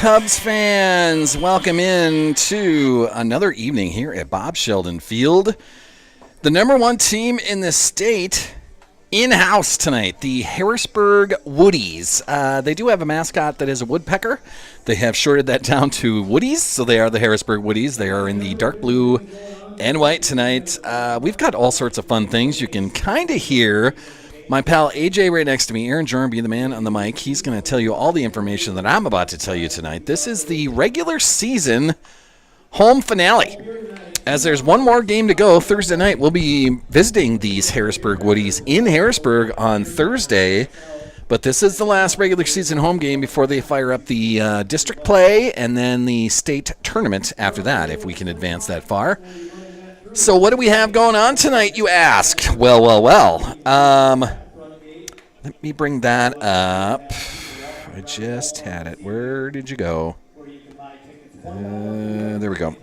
Cubs fans, welcome in to another evening here at Bob Sheldon Field. The number one team in the state in-house tonight, the Harrisburg Woodies. They do have a mascot that is a woodpecker. They have shorted that down to Woodies, so they are the Harrisburg Woodies. They are in the dark blue and white tonight. We've got all sorts of fun things. You can kind of hear my pal AJ right next to me, Aaron Jornby, the man on the mic. He's going to tell you all the information that I'm about to tell you tonight. This is the regular season home finale. As there's one more game to go, Thursday night we'll be visiting these Harrisburg Woodies in Harrisburg on Thursday. But this is the last regular season home game before they fire up the district play and then the state tournament after that, if we can advance that far. So what do we have going on tonight, you ask? Well. Let me bring that up. I just had it. Where did you go? There we go.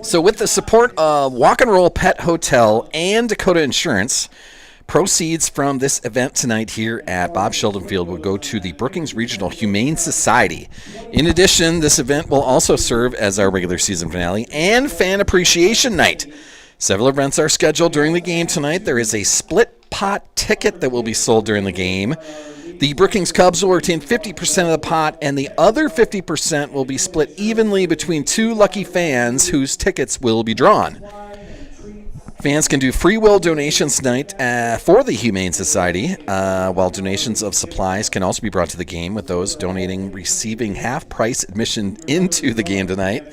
So with the support of Walk and Roll Pet Hotel and Dakota Insurance, proceeds from this event tonight here at Bob Sheldon Field will go to the Brookings Regional Humane Society. In addition, this event will also serve as our regular season finale and fan appreciation night. Several events are scheduled during the game tonight. There is a split pot ticket that will be sold during the game. The Brookings Cubs will retain 50% of the pot, and the other 50% will be split evenly between two lucky fans whose tickets will be drawn. Fans can do free will donations tonight for the Humane Society, while donations of supplies can also be brought to the game, with those donating receiving half-price admission into the game tonight.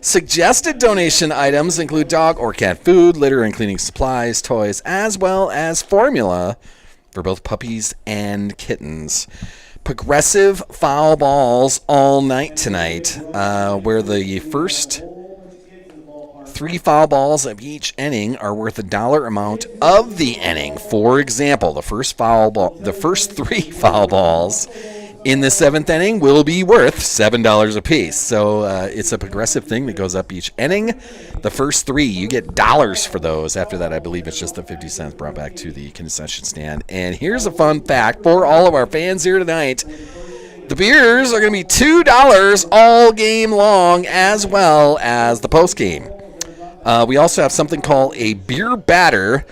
Suggested donation items include dog or cat food, litter and cleaning supplies, toys, as well as formula for both puppies and kittens. Progressive foul balls all night tonight, where the first 3 foul balls of each inning are worth $1 amount of the inning. For example, the first 3 foul balls in the 7th inning will be worth $7 apiece. So it's a progressive thing that goes up each inning. The first 3, you get dollars for those. After that, I believe it's just the 50 cents brought back to the concession stand. And here's a fun fact for all of our fans here tonight. The beers are going to be $2 all game long, as well as the post game. We also have something called a beer batter,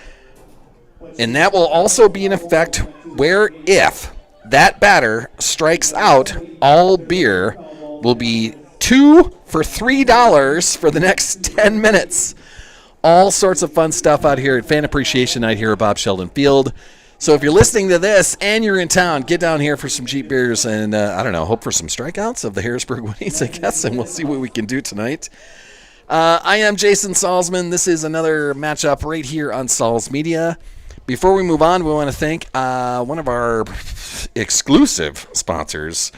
and that will also be in effect where if that batter strikes out, all beer will be 2 for $3 for the next 10 minutes. All sorts of fun stuff out here at Fan Appreciation Night here at Bob Sheldon Field. So if you're listening to this and you're in town, get down here for some cheap beers and, hope for some strikeouts of the Harrisburg Woodies, I guess, and we'll see what we can do tonight. I am Jason Salzman. This is another matchup right here on Salz Media. Before we move on, we want to thank one of our exclusive sponsors,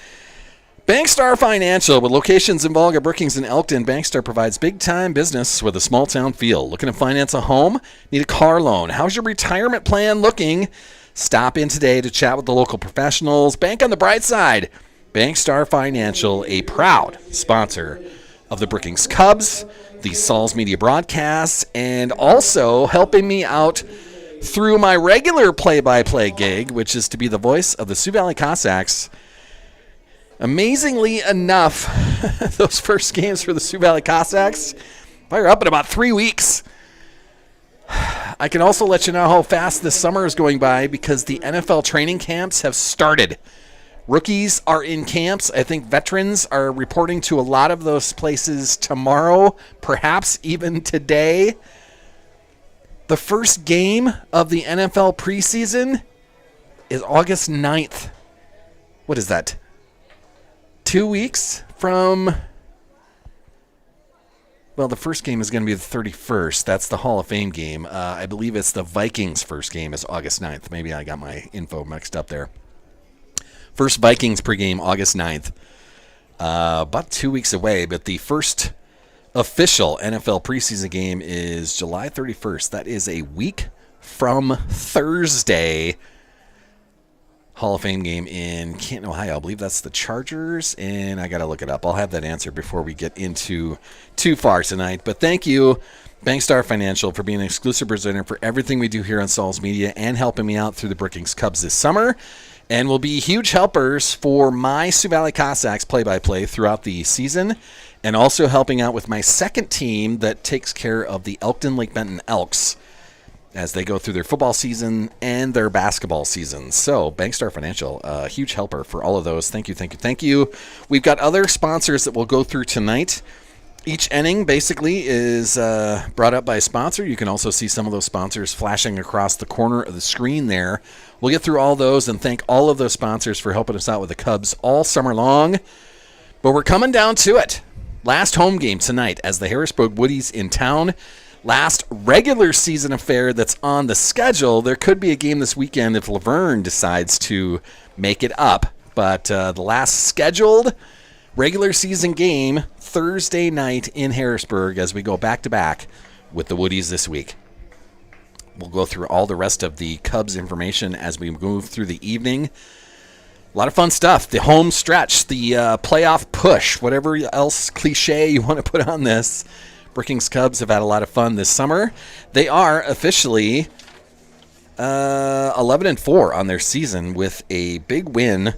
Bankstar Financial. With locations in Volga, Brookings, and Elkton, Bankstar provides big-time business with a small-town feel. Looking to finance a home? Need a car loan? How's your retirement plan looking? Stop in today to chat with the local professionals. Bank on the bright side. Bankstar Financial, a proud sponsor of the Brookings Cubs, the Salz Media broadcasts, and also helping me out through my regular play-by-play gig, which is to be the voice of the Sioux Valley Cossacks. Amazingly enough, those first games for the Sioux Valley Cossacks fire up in about 3 weeks. I can also let you know how fast this summer is going by because the NFL training camps have started. Rookies are in camps. I think veterans are reporting to a lot of those places tomorrow, perhaps even today. The first game of the NFL preseason is August 9th. What is that? 2 weeks from... Well, the first game is going to be the 31st. That's the Hall of Fame game. I believe it's the Vikings' first game is August 9th. Maybe I got my info mixed up there. First Vikings pregame, August 9th. About 2 weeks away, but the first official NFL preseason game is July 31st. That is a week from Thursday. Hall of Fame game in Canton, Ohio. I believe that's the Chargers, and I got to look it up. I'll have that answer before we get into too far tonight. But thank you, Bankstar Financial, for being an exclusive presenter for everything we do here on Salz Media and helping me out through the Brookings Cubs this summer. and will be huge helpers for my Sioux Valley Cossacks play-by-play throughout the season, and also helping out with my second team that takes care of the Elkton Lake Benton Elks as they go through their football season and their basketball season. So Bankstar Financial, a huge helper for all of those. Thank you, thank you, thank you. We've got other sponsors that we'll go through tonight. Each inning basically is brought up by a sponsor. You can also see some of those sponsors flashing across the corner of the screen there. We'll get through all those and thank all of those sponsors for helping us out with the Cubs all summer long. But we're coming down to it. Last home game tonight as the Harrisburg Woodies in town. Last regular season affair that's on the schedule. There could be a game this weekend if Laverne decides to make it up. But the last scheduled regular season game, Thursday night in Harrisburg as we go back-to-back with the Woodies this week. We'll go through all the rest of the Cubs information as we move through the evening. A lot of fun stuff. The home stretch, the playoff push, whatever else cliche you want to put on this. Brookings Cubs have had a lot of fun this summer. They are officially 11-4 on their season with a big win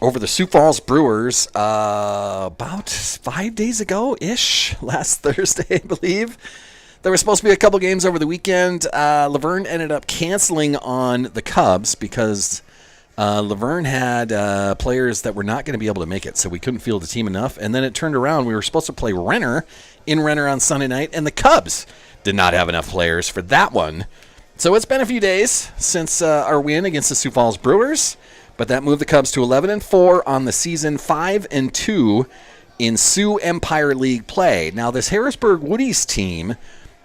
over the Sioux Falls Brewers about 5 days ago-ish, last Thursday, I believe. There were supposed to be a couple games over the weekend. Laverne ended up canceling on the Cubs because Laverne had players that were not going to be able to make it, so we couldn't field the team enough. And then it turned around. We were supposed to play Renner on Sunday night, and the Cubs did not have enough players for that one. So it's been a few days since our win against the Sioux Falls Brewers, but that moved the Cubs to 11-4 on the season, 5-2 in Sioux Empire League play. Now, this Harrisburg Woodies team,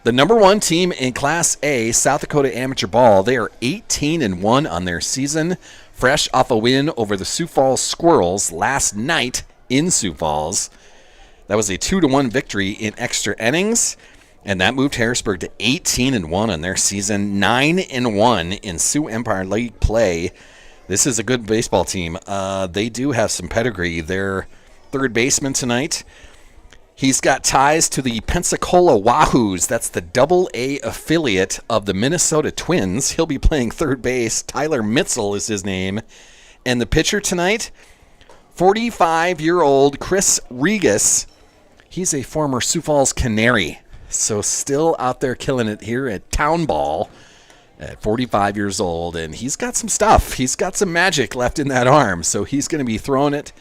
the number one team in Class A, South Dakota Amateur Ball, they are 18-1 on their season, fresh off a win over the Sioux Falls Squirrels last night in Sioux Falls. That was a 2-1 victory in extra innings, and that moved Harrisburg to 18-1 on their season, 9-1 in Sioux Empire League play. This is a good baseball team. They do have some pedigree. Their third baseman tonight, he's got ties to the Pensacola Wahoos. That's the Double-A affiliate of the Minnesota Twins. He'll be playing third base. Tyler Mitzel is his name. And the pitcher tonight, 45-year-old Chris Regas. He's a former Sioux Falls Canary, so still out there killing it here at Town Ball at 45 years old. And he's got some stuff. He's got some magic left in that arm, so he's going to be throwing it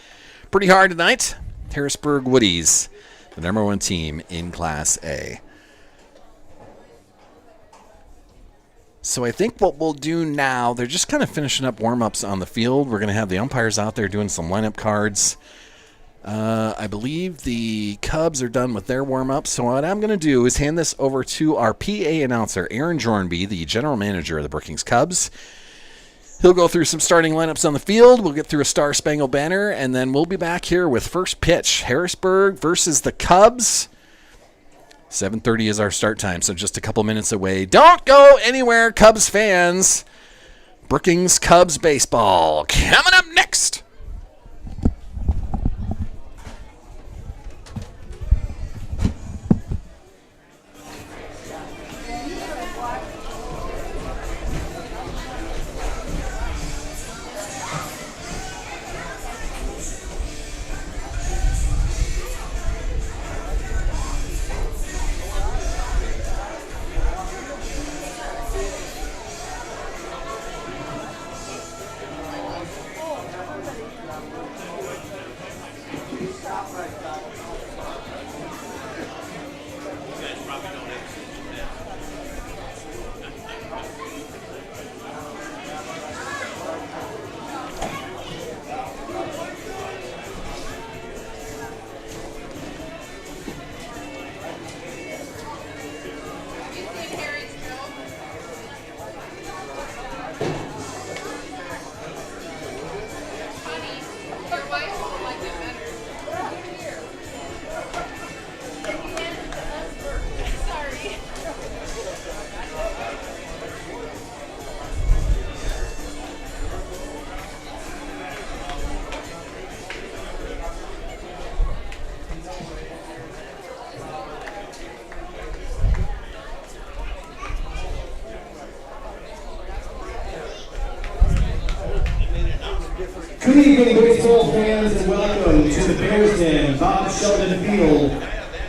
pretty hard tonight. Harrisburg Woodies, the number one team in Class A. So I think what we'll do now, they're just kind of finishing up warm-ups on the field. We're going to have the umpires out there doing some lineup cards. I believe the Cubs are done with their warm-up. So what I'm going to do is hand this over to our PA announcer, Aaron Jornby, the general manager of the Brookings Cubs. He'll go through some starting lineups on the field. We'll get through a Star-Spangled Banner, and then we'll be back here with first pitch. Harrisburg versus the Cubs. 7:30 is our start time, so just a couple minutes away. Don't go anywhere, Cubs fans. Brookings Cubs baseball coming up next. Good evening, baseball fans, and welcome to the Bears Den, Bob Sheldon Field.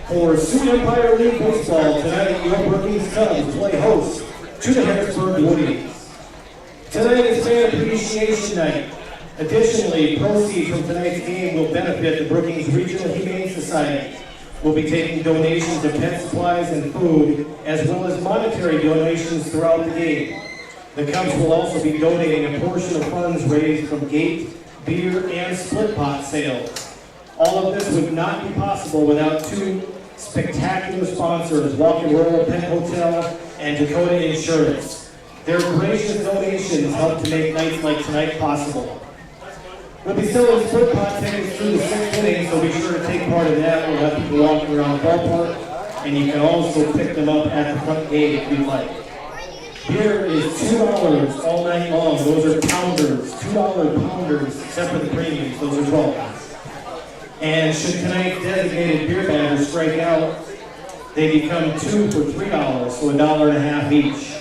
For Sioux Empire League Baseball, tonight your Brookings Cubs play host to the Harrisburg Woodies. Tonight is Fan Appreciation Night. Additionally, proceeds from tonight's game will benefit the Brookings Regional Humane Society. We'll be taking donations of pet supplies and food, as well as monetary donations throughout the game. The Cubs will also be donating a portion of funds raised from gate, beer, and split pot sales. All of this would not be possible without two spectacular sponsors, Walk and Roll Pet Hotel and Dakota Insurance. Their gracious donations help to make nights like tonight possible. We'll be selling split pot tickets through the 6th inning, so be sure to take part in that. We'll have people walking around the ballpark, and you can also pick them up at the front gate if you'd like. Beer is $2 all night long. Those are pounders, $2 pounders, except for the premiums. Those are $12. And should tonight's designated beer baggers strike out, they become 2 for $3, so $1.50 each.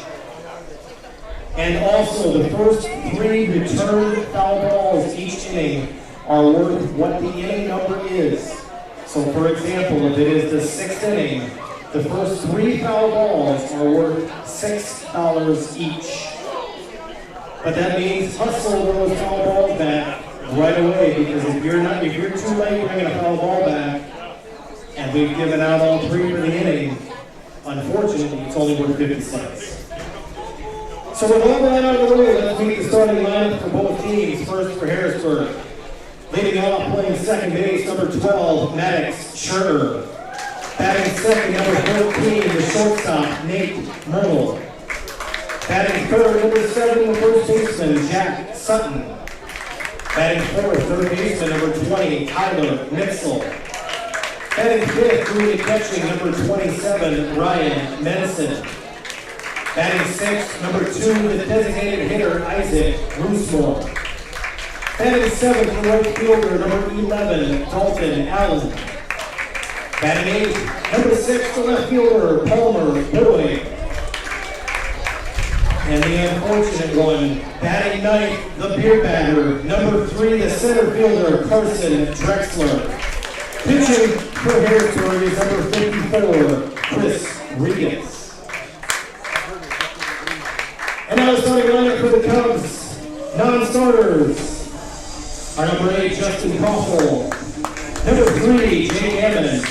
And also, the first 3 returned foul balls each inning are worth what the inning number is. So, for example, if it is the 6th inning, the first 3 foul balls are worth $6 each. But that means hustle those foul balls back right away, because if you're too late bringing a foul ball back, and we've given out all 3 for the inning, unfortunately, it's only worth 50 cents. So with all that out of the way, let's meet the starting lineup for both teams. First for Harrisburg. Leading off, playing second base, number 12, Maddox Scherner. Batting second, number 14, the shortstop, Nate Myrtle. Batting third, number 7, the first baseman, Jack Sutton. Batting fourth, third baseman, number 20, Tyler Mitchell. Batting fifth, doing the catching, number 27, Ryan Menison. Batting sixth, number 2, the designated hitter, Isaac Roosmore. Batting seventh, the right fielder, number 11, Dalton Allen. Batting eighth, number 6, the left fielder, Palmer Boyd. And the unfortunate one, batting ninth, the beer bagger, number 3, the center fielder, Carson Drexler. Pitching for Harrisburg is number 54, Chris Regas. And now the starting lineup for the Cubs. Non-starters are number 8, Justin Koffel. Number 3, Jake Hammond.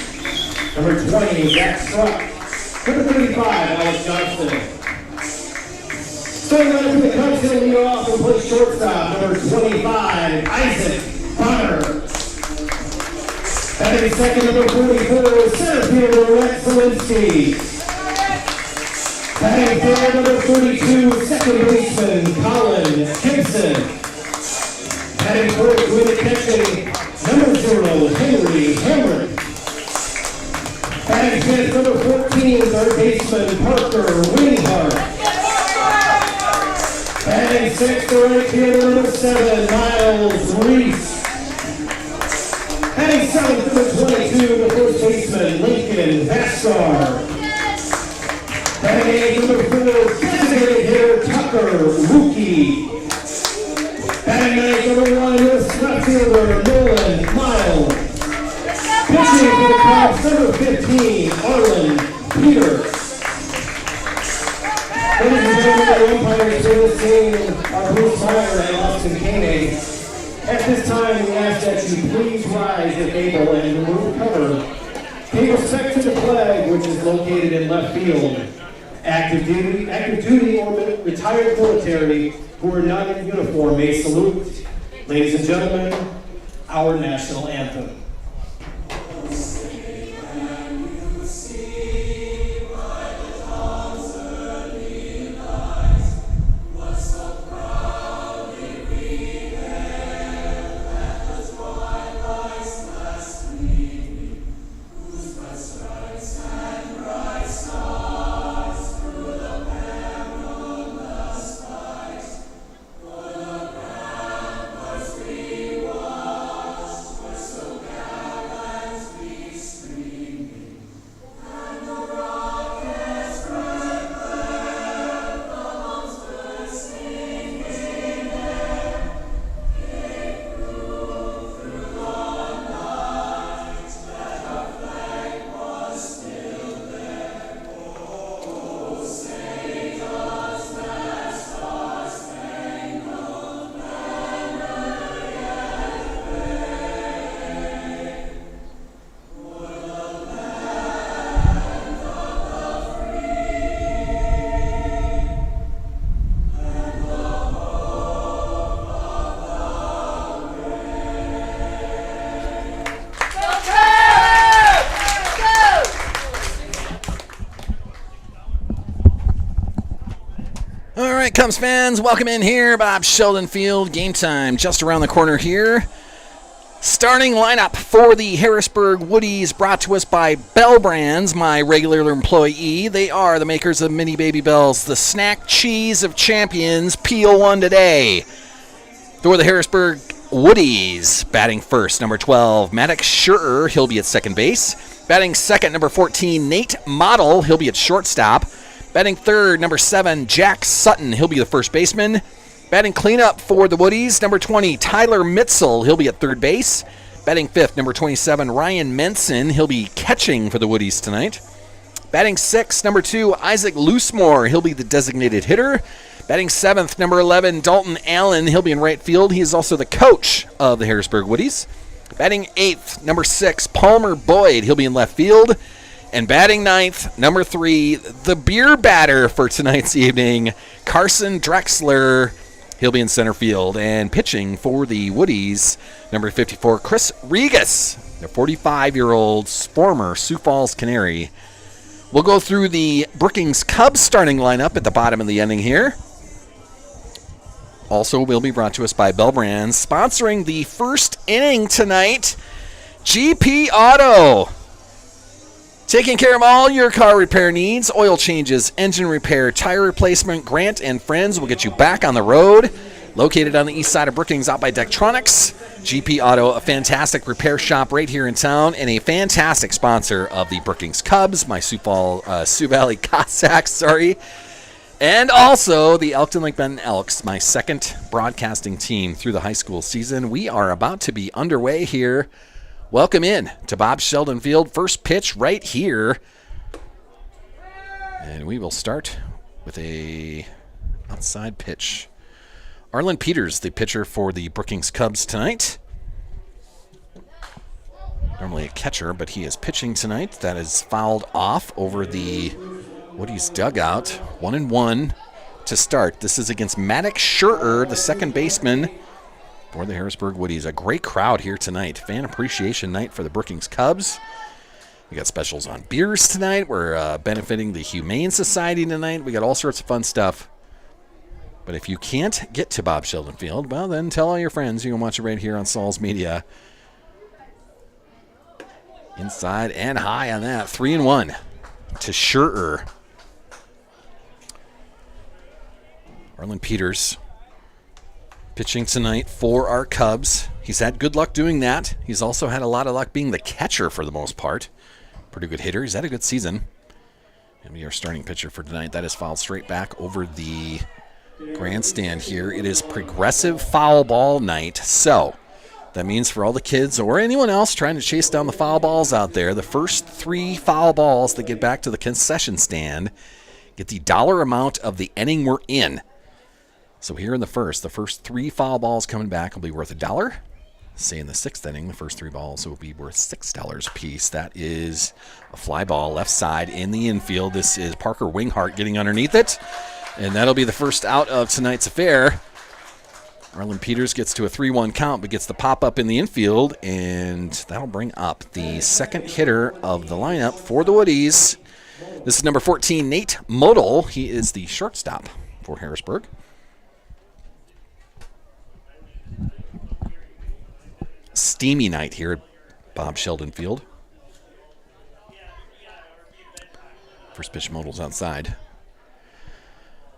Number 20, Zach Struck. Number 35, Alex Johnston. Starting lineup for the Cubs going to lead off and play shortstop. Number 25, Isaac Bonner. Batting second, number 44, center fielder, Rex Zielinski. Batting third, number 32, second baseman, Colin Gibson. Batting fourth, doing the catching, number 0, Henry Hamrick. Batting fifth, number 14, third baseman, Parker Winghart. Batting sixth, the right fielder, number 7, Miles Reese. Batting seventh, number 22, the first baseman, Lincoln Vascar. Batting eighth, number 4, designated hitter, Tucker Lukey. Batting ninth, number 1, left fielder, Nolan Miles. Pitching for the Cubs, number 15, Arlen Peters. Ladies and gentlemen, the umpires for this game are Bruce Meyer and Austin Koenig. At this time, we ask that you please rise if able and remove cover. Pay respect to the flag, which is located in left field. Active duty or retired military who are not in uniform may salute. Ladies and gentlemen, our national anthem. right, Cubs fans, welcome in here. Bob Sheldon Field, game time just around the corner here. Starting lineup for the Harrisburg Woodies, brought to us by Bell Brands, my regular employee. They are the makers of Mini Baby Bells, the snack cheese of champions. Peel one today. For the Harrisburg Woodies, batting first, number 12, Maddox Schurer. He'll be at second base. Batting second, number 14, Nate Model. He'll be at shortstop. Batting third, number 7, Jack Sutton. He'll be the first baseman. Batting cleanup for the Woodies, number 20, Tyler Mitzel. He'll be at third base. Batting fifth, number 27, Ryan Menson. He'll be catching for the Woodies tonight. Batting sixth, number 2, Isaac Loosemore. He'll be the designated hitter. Batting seventh, number 11, Dalton Allen. He'll be in right field. He is also the coach of the Harrisburg Woodies. Batting eighth, number 6, Palmer Boyd. He'll be in left field. And batting ninth, number 3, the beer batter for tonight's evening, Carson Drexler. He'll be in center field. And pitching for the Woodies, number 54, Chris Regas, the 45-year-old former Sioux Falls Canary. We'll go through the Brookings Cubs starting lineup at the bottom of the inning here. Also will be brought to us by Bell Brands, sponsoring the first inning tonight, GP Auto. Taking care of all your car repair needs, oil changes, engine repair, tire replacement. Grant and Friends will get you back on the road. Located on the east side of Brookings out by Dektronics. GP Auto, a fantastic repair shop right here in town and a fantastic sponsor of the Brookings Cubs, my Sioux Valley Cossacks, and also the Elkton Lake Benton Elks, my second broadcasting team through the high school season. We are about to be underway here. Welcome in to Bob Sheldon Field. First pitch right here. And we will start with a outside pitch. Arlen Peters, the pitcher for the Brookings Cubs tonight. Normally a catcher, but he is pitching tonight. That is fouled off over the Woodies dugout. 1-1 to start. This is against Maddox Schurer, the second baseman for the Harrisburg Woodies. A great crowd here tonight. Fan appreciation night for the Brookings Cubs. We got specials on beers tonight. We're benefiting the Humane Society tonight. We got all sorts of fun stuff. But if you can't get to Bob Sheldon Field, well, then tell all your friends. You can watch it right here on Saul's Media. Inside and high on that. 3-1 to Schurer. Arlen Peters pitching tonight for our Cubs. He's had good luck doing that. He's also had a lot of luck being the catcher for the most part. Pretty good hitter. He's had a good season. And we are starting pitcher for tonight. That is fouled straight back over the grandstand here. It is progressive foul ball night. So that means for all the kids or anyone else trying to chase down the foul balls out there, the first 3 foul balls that get back to the concession stand get the dollar amount of the inning we're in. So here in the first 3 foul balls coming back will be worth $1. Say in the 6th inning, the first 3 balls will be worth $6 a piece. That is a fly ball left side in the infield. This is Parker Winghart getting underneath it. And that'll be the first out of tonight's affair. Arlen Peters gets to a 3-1 count, but gets the pop-up in the infield, and that'll bring up the second hitter of the lineup for the Woodies. This is number 14, Nate Model. He is the shortstop for Harrisburg. Steamy night here at Bob Sheldon Field. First pitch, Model's outside.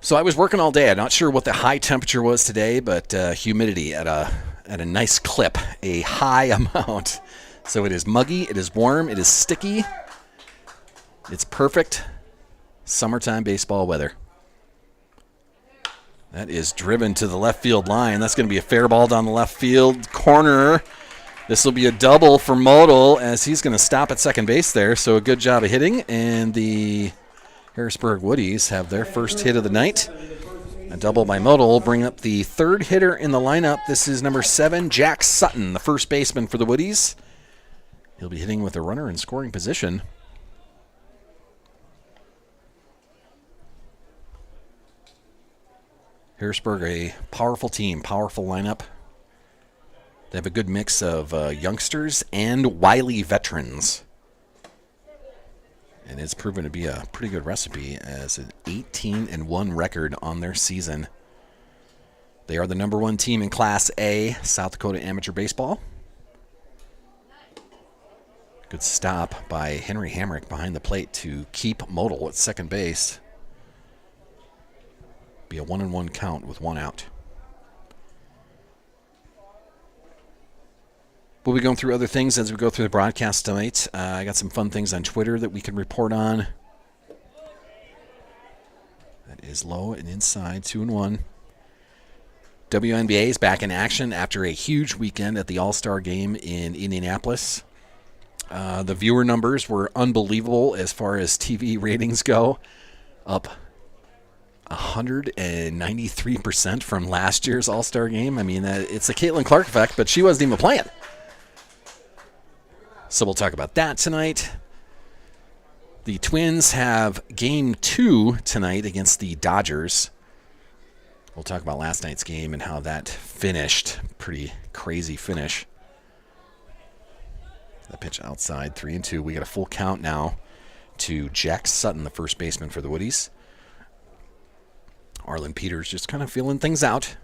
So I was working all day. I'm not sure what the high temperature was today, but humidity at a nice clip, a high amount. So it is muggy, it is warm, it is sticky. It's perfect summertime baseball weather. That is driven to the left field line. That's going to be a fair ball down the left field corner. This will be a double for Model as he's going to stop at second base there. So a good job of hitting, and the Harrisburg Woodies have their first hit of the night. A double by Model will bring up the third hitter in the lineup. This is number 7, Jack Sutton, the first baseman for the Woodies. He'll be hitting with a runner in scoring position. Harrisburg, a powerful team, powerful lineup. They have a good mix of youngsters and wily veterans. And it's proven to be a pretty good recipe as an 18-1 record on their season. They are the number 1 team in Class A, South Dakota Amateur Baseball. Good stop by Henry Hamrick behind the plate to keep Modal at second base. Be a 1-1 count with 1 out. We'll be going through other things as we go through the broadcast tonight. I got some fun things on Twitter that we can report on. That is low and inside, 2-1. WNBA is back in action after a huge weekend at the All-Star Game in Indianapolis. The viewer numbers were unbelievable as far as TV ratings go, up 193% from last year's All-Star Game. I mean, it's a Caitlin Clark effect, but she wasn't even playing. So we'll talk about that tonight. The Twins have Game 2 tonight against the Dodgers. We'll talk about last night's game and how that finished. Pretty crazy finish. The pitch outside, 3-2. We got a full count now to Jack Sutton, the first baseman for the Woodies. Arlen Peters just kind of feeling things out.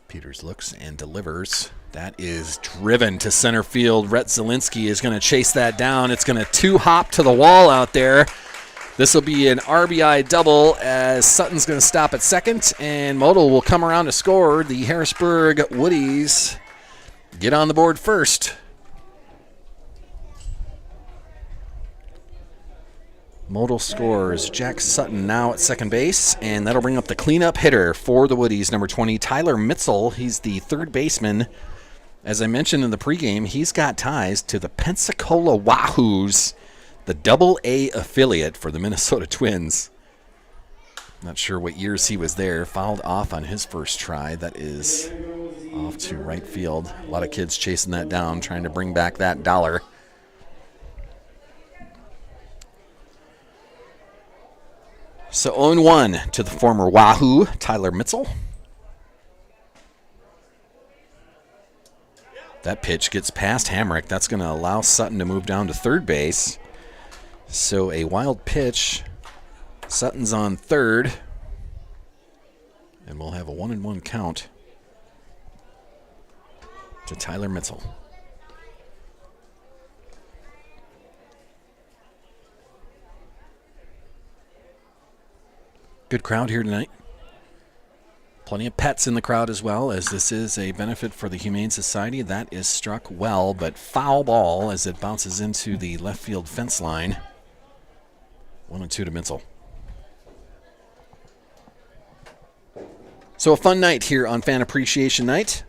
Peters looks and delivers. That is driven to center field. Rhett Zielinski is going to chase that down. It's going to 2-hop to the wall out there. This will be an RBI double as Sutton's going to stop at second, and Modal will come around to score. The Harrisburg Woodies get on the board first. Modal scores. Jack Sutton now at second base, and that'll bring up the cleanup hitter for the Woodies, number 20, Tyler Mitzel. He's the third baseman. As I mentioned in the pregame, he's got ties to the Pensacola Wahoos, the Double-A affiliate for the Minnesota Twins. Not sure what years he was there. Fouled off on his first try. That is off to right field. A lot of kids chasing that down, trying to bring back that dollar. So 0-1 to the former Wahoo, Tyler Mitzel. That pitch gets past Hamrick. That's going to allow Sutton to move down to third base. So a wild pitch. Sutton's on third. And we'll have a 1-1 count to Tyler Mitzel. Good crowd here tonight. Plenty of pets in the crowd as well, as this is a benefit for the Humane Society. That is struck well, but foul ball as it bounces into the left field fence line. 1-2 to Mitzel. So a fun night here on Fan Appreciation Night.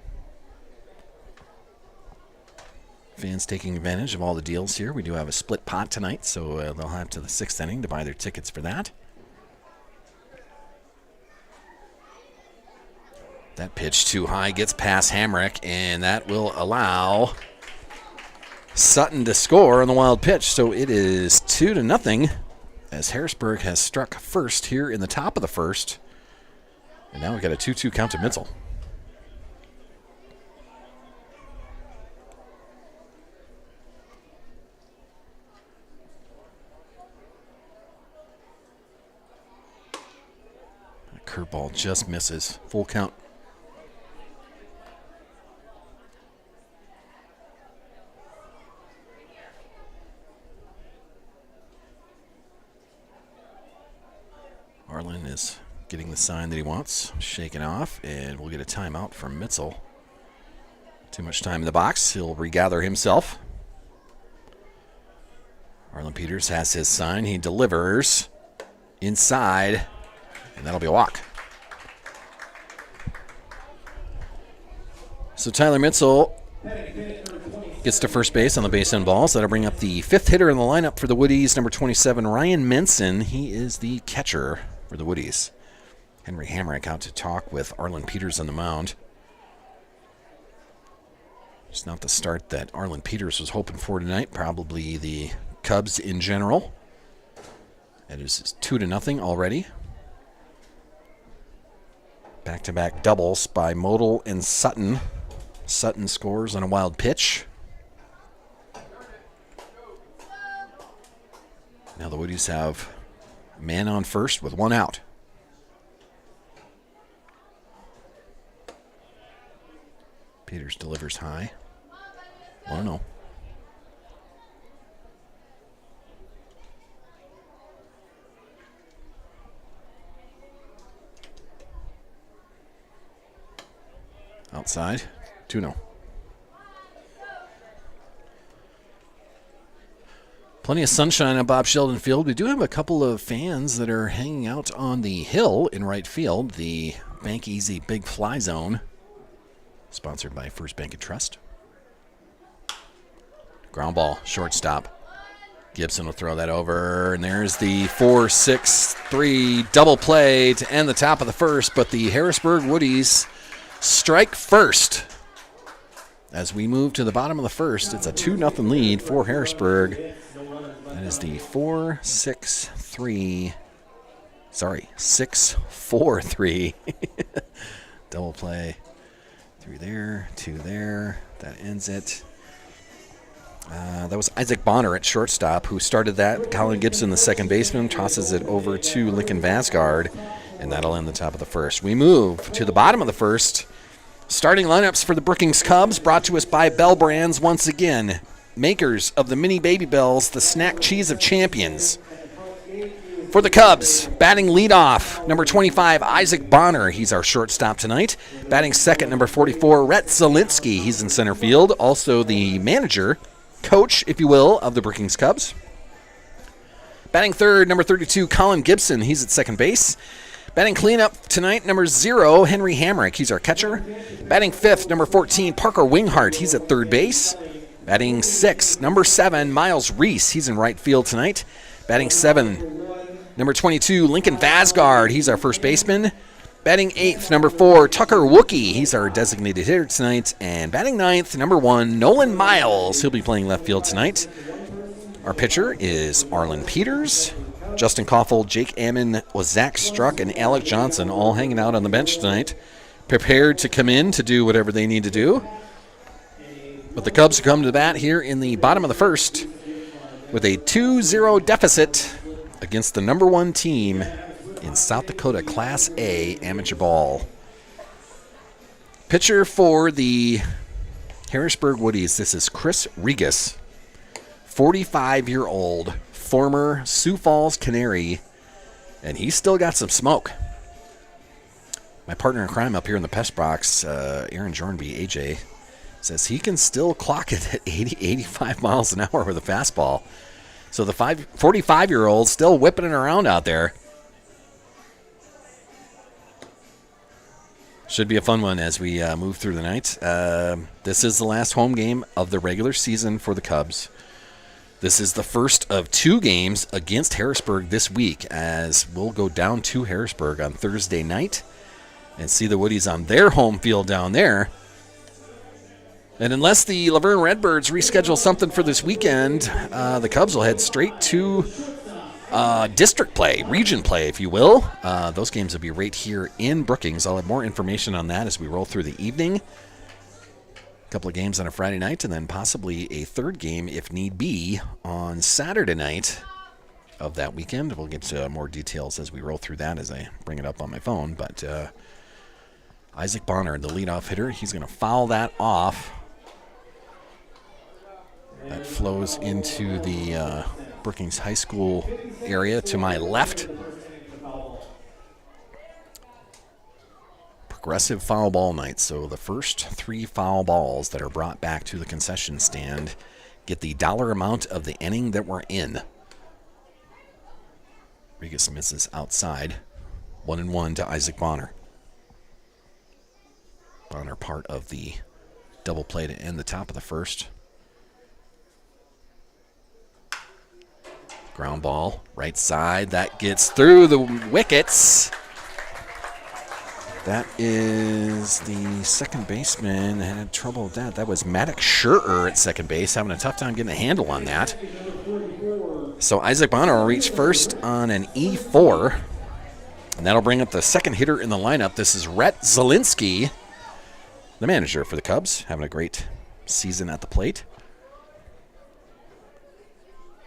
Fans taking advantage of all the deals here. We do have a split pot tonight, so they'll have to the 6th inning to buy their tickets for that. That pitch too high, gets past Hamrick, and that will allow Sutton to score on the wild pitch. So it is 2-0 as Harrisburg has struck first here in the top of the first. And now we've got a 2-2 count to Mitzel. That curveball just misses. Full count. Arlen is getting the sign that he wants, shaken off, and we'll get a timeout from Mitzel. Too much time in the box. He'll regather himself. Arlen Peters has his sign. He delivers inside, and that'll be a walk. So Tyler Mitzel gets to first base on the base end ball. So that'll bring up the 5th hitter in the lineup for the Woodies, number 27, Ryan Menson. He is the catcher for the Woodies. Henry Hamrick out to talk with Arlen Peters on the mound. It's not the start that Arlen Peters was hoping for tonight. Probably the Cubs in general. It is 2-0 already. Back-to-back doubles by Modal and Sutton. Sutton scores on a wild pitch. Now the Woodies have a man on first with one out. Peters delivers high. 1-0. Outside, 2-0. Plenty of sunshine on Bob Sheldon Field. We do have a couple of fans that are hanging out on the hill in right field, the Bank Easy Big Fly Zone, sponsored by First Bank and Trust. Ground ball, shortstop. Gibson will throw that over, and there's the 4-6-3 double play to end the top of the first, but the Harrisburg Woodies strike first. As we move to the bottom of the first, it's a 2-0 lead for Harrisburg. That is the 6-4-3 double play. 3 there, 2 there. That ends it. That was Isaac Bonner at shortstop who started that. Colin Gibson, the second baseman, tosses it over to Lincoln Vasgard, and that'll end the top of the first. We move to the bottom of the first. Starting lineups for the Brookings Cubs, brought to us by Bell Brands once again. Makers of the Mini Baby Bells, the snack cheese of champions. For the Cubs, batting leadoff, number 25, Isaac Bonner. He's our shortstop tonight. Batting second, number 44, Rhett Zielinski. He's in center field. Also the manager, coach, if you will, of the Brookings Cubs. Batting third, number 32, Colin Gibson. He's at second base. Batting cleanup tonight, number 0, Henry Hamrick. He's our catcher. Batting fifth, number 14, Parker Winghart. He's at third base. Batting sixth, number 7, Miles Reese. He's in right field tonight. Batting 7, number 22, Lincoln Vasgard. He's our first baseman. Batting 8th, number 4, Tucker Wookie. He's our designated hitter tonight. And batting 9th, number 1, Nolan Miles. He'll be playing left field tonight. Our pitcher is Arlen Peters. Justin Koffel, Jake Ammon, Zach Struck, and Alec Johnson all hanging out on the bench tonight, prepared to come in to do whatever they need to do. But the Cubs come to the bat here in the bottom of the first with a 2-0 deficit against the number 1 team in South Dakota Class A amateur ball. Pitcher for the Harrisburg Woodies, this is Chris Regas, 45-year-old, former Sioux Falls Canary, and he's still got some smoke. My partner in crime up here in the pest box, Aaron Jornby, AJ, says he can still clock it at 80, 85 miles an hour with a fastball. So the 45-year-old still whipping it around out there. Should be a fun one as we move through the night. This is the last home game of the regular season for the Cubs. This is the first of 2 games against Harrisburg this week, as we'll go down to Harrisburg on Thursday night and see the Woodies on their home field down there. And unless the Laverne Redbirds reschedule something for this weekend, the Cubs will head straight to district play, region play, if you will. Those games will be right here in Brookings. I'll have more information on that as we roll through the evening. A couple of games on a Friday night, and then possibly a third game, if need be, on Saturday night of that weekend. We'll get to more details as we roll through that as I bring it up on my phone. But Isaac Bonner, the leadoff hitter, he's going to foul that off. That flows into the Brookings High School area to my left. Progressive foul ball night, so the first 3 foul balls that are brought back to the concession stand get the dollar amount of the inning that we're in. Regas misses outside. 1-1 to Isaac Bonner. Bonner part of the double play to end the top of the first. Ground ball, right side. That gets through the wickets. That is the second baseman. Had trouble with that. That was Maddox Scherter at second base, having a tough time getting a handle on that. So Isaac Bonner will reach first on an E4. And that'll bring up the second hitter in the lineup. This is Rhett Zielinski. the manager for the Cubs, having a great season at the plate.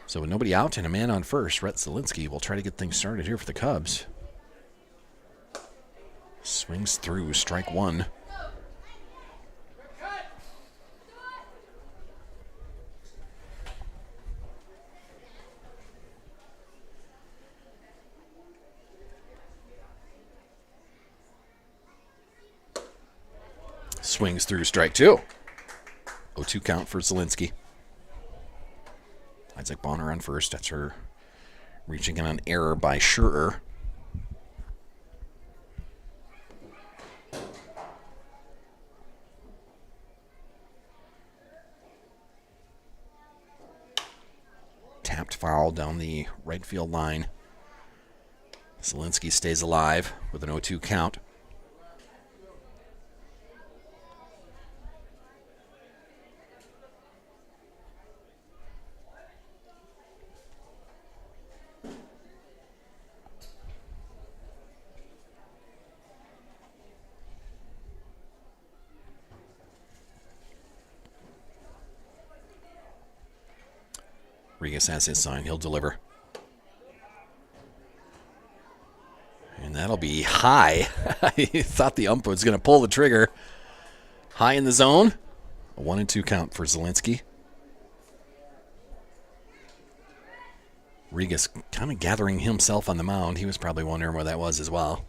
So with nobody out and a man on first, Rhett Zielinski will try to get things started here for the Cubs. Swings through, strike one. Swings through, strike two. 0-2 count for Zielinski. Isaac Bonner on first. That's her reaching in on error by Schurer. Tapped foul down the right field line. Zielinski stays alive with an 0-2 count. Regas has his sign. He'll deliver. And that'll be high. I thought the ump was going to pull the trigger. High in the zone. A 1-2 count for Zielinski. Regas kind of gathering himself on the mound. He was probably wondering where that was as well.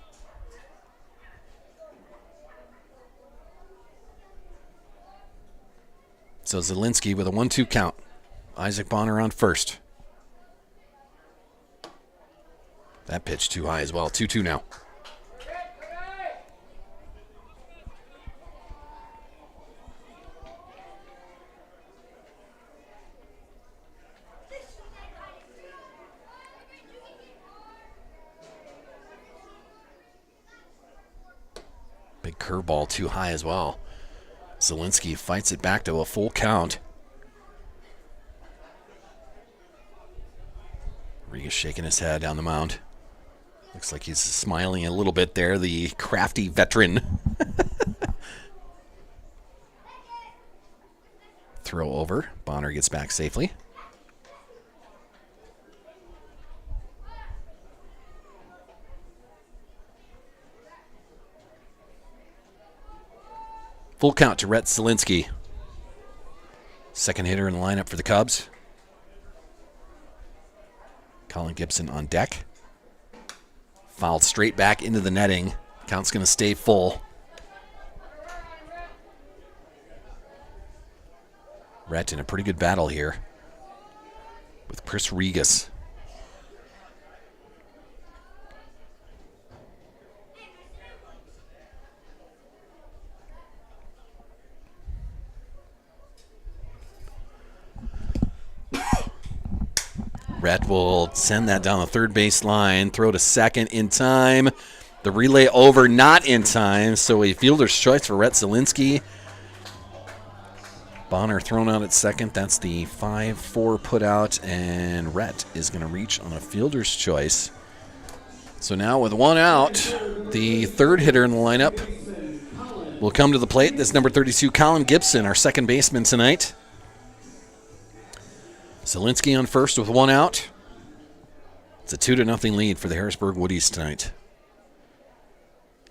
So Zielinski with a 1-2 count. Isaac Bonner on first. That pitch too high as well. 2-2 now. Big curveball too high as well. Zielinski fights it back to a full count. Regas shaking his head down the mound. Looks like he's smiling a little bit there, the crafty veteran. Throw over. Bonner gets back safely. Full count to Rhett Zielinski. Second hitter in the lineup for the Cubs. Colin Gibson on deck. Fouled straight back into the netting. Count's going to stay full. Rhett in a pretty good battle here with Chris Regas. Rhett will send that down the third base line, throw to second in time. The relay over, not in time, so a fielder's choice for Rhett Zielinski. Bonner thrown out at second. That's the 5-4 put out, and Rhett is going to reach on a fielder's choice. So now with one out, the third hitter in the lineup will come to the plate. This number 32, Colin Gibson, our second baseman tonight. Zielinski on first with one out. It's a 2-0 lead for the Harrisburg Woodies tonight.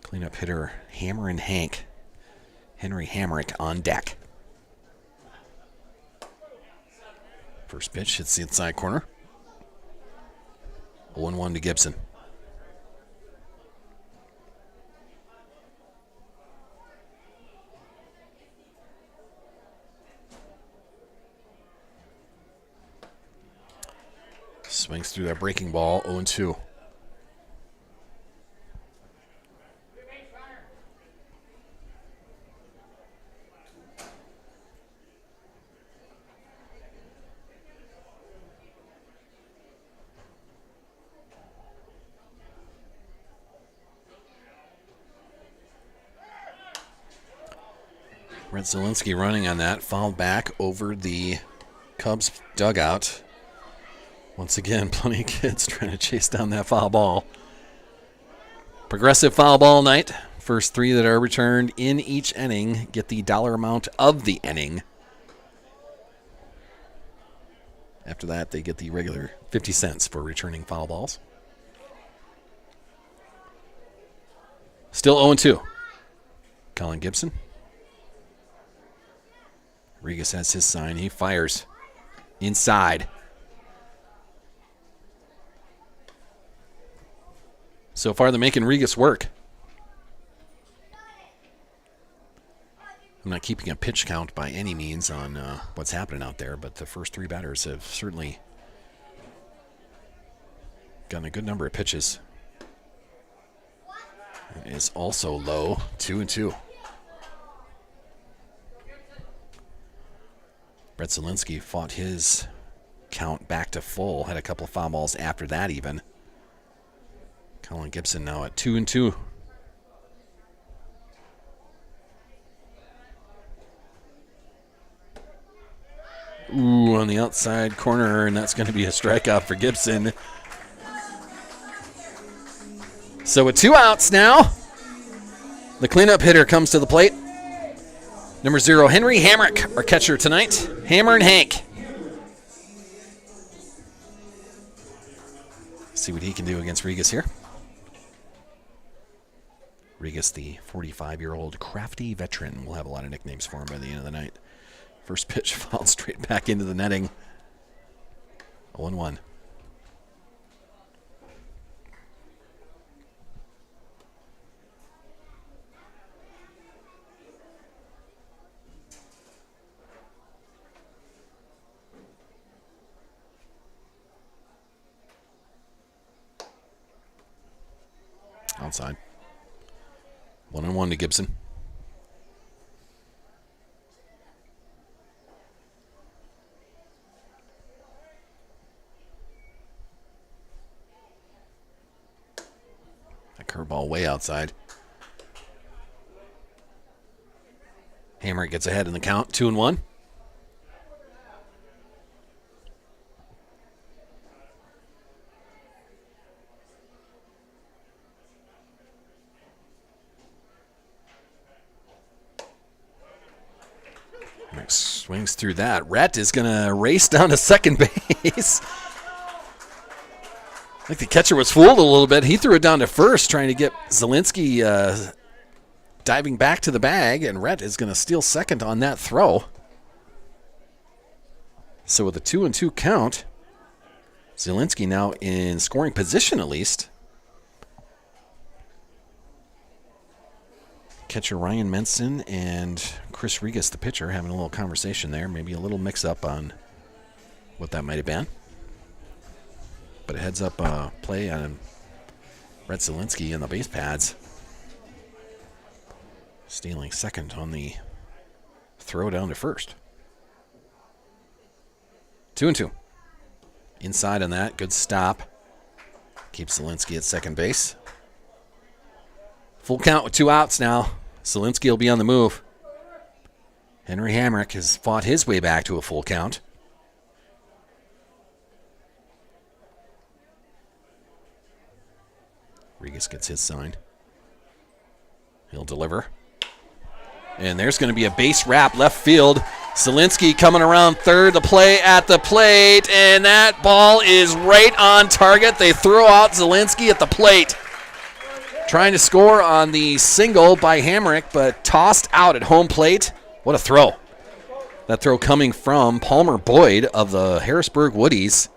Cleanup hitter Hammerin' Hank. Henry Hamrick on deck. First pitch hits the inside corner. 0-1 to Gibson. Swings through that breaking ball, 0-2. Rhett Zielinski running on that, fouled back over the Cubs dugout. Once again, plenty of kids trying to chase down that foul ball. Progressive foul ball night First 3 that are returned in each inning get the dollar amount of the inning. After that, they get the regular 50 cents for returning foul balls. Still 0-2. Colin Gibson. Regas has his sign. He fires inside. So far, they're making Regas work. I'm not keeping a pitch count by any means on what's happening out there, but the first 3 batters have certainly gotten a good number of pitches. It is also low, 2-2. Brett Zielinski fought his count back to full, had a couple of foul balls after that even. Colin Gibson now at 2-2. Ooh, on the outside corner, and that's going to be a strikeout for Gibson. So with 2 outs now, the cleanup hitter comes to the plate. Number 0, Henry Hamrick, our catcher tonight. Hammer and Hank. See what he can do against Regas here. Regas, the 45-year-old crafty veteran. We'll have a lot of nicknames for him by the end of the night. First pitch fouled straight back into the netting. 0-1. Outside. 1-1 to Gibson. A curveball way outside. Hammer gets ahead in the count, 2-1. Swings through that. Rhett is going to race down to second base. I think the catcher was fooled a little bit. He threw it down to first, trying to get Zielinski diving back to the bag, and Rhett is going to steal second on that throw. So with a 2-2 count, Zielinski now in scoring position at least. Catcher Ryan Menson and Chris Regas, the pitcher, having a little conversation there. Maybe a little mix-up on what that might have been. But a heads-up play on Brett Zielinski in the base pads. Stealing second on the throw down to first. 2-2. Inside on that. Good stop. Keeps Zielinski at second base. Full count with 2 outs now. Zielinski will be on the move. Henry Hamrick has fought his way back to a full count. Regas gets his sign. He'll deliver. And there's going to be a base wrap left field. Zielinski coming around third. The play at the plate. And that ball is right on target. They throw out Zielinski at the plate. Trying to score on the single by Hamrick, but tossed out at home plate. What a throw. That throw coming from Palmer Boyd of the Harrisburg Woodies.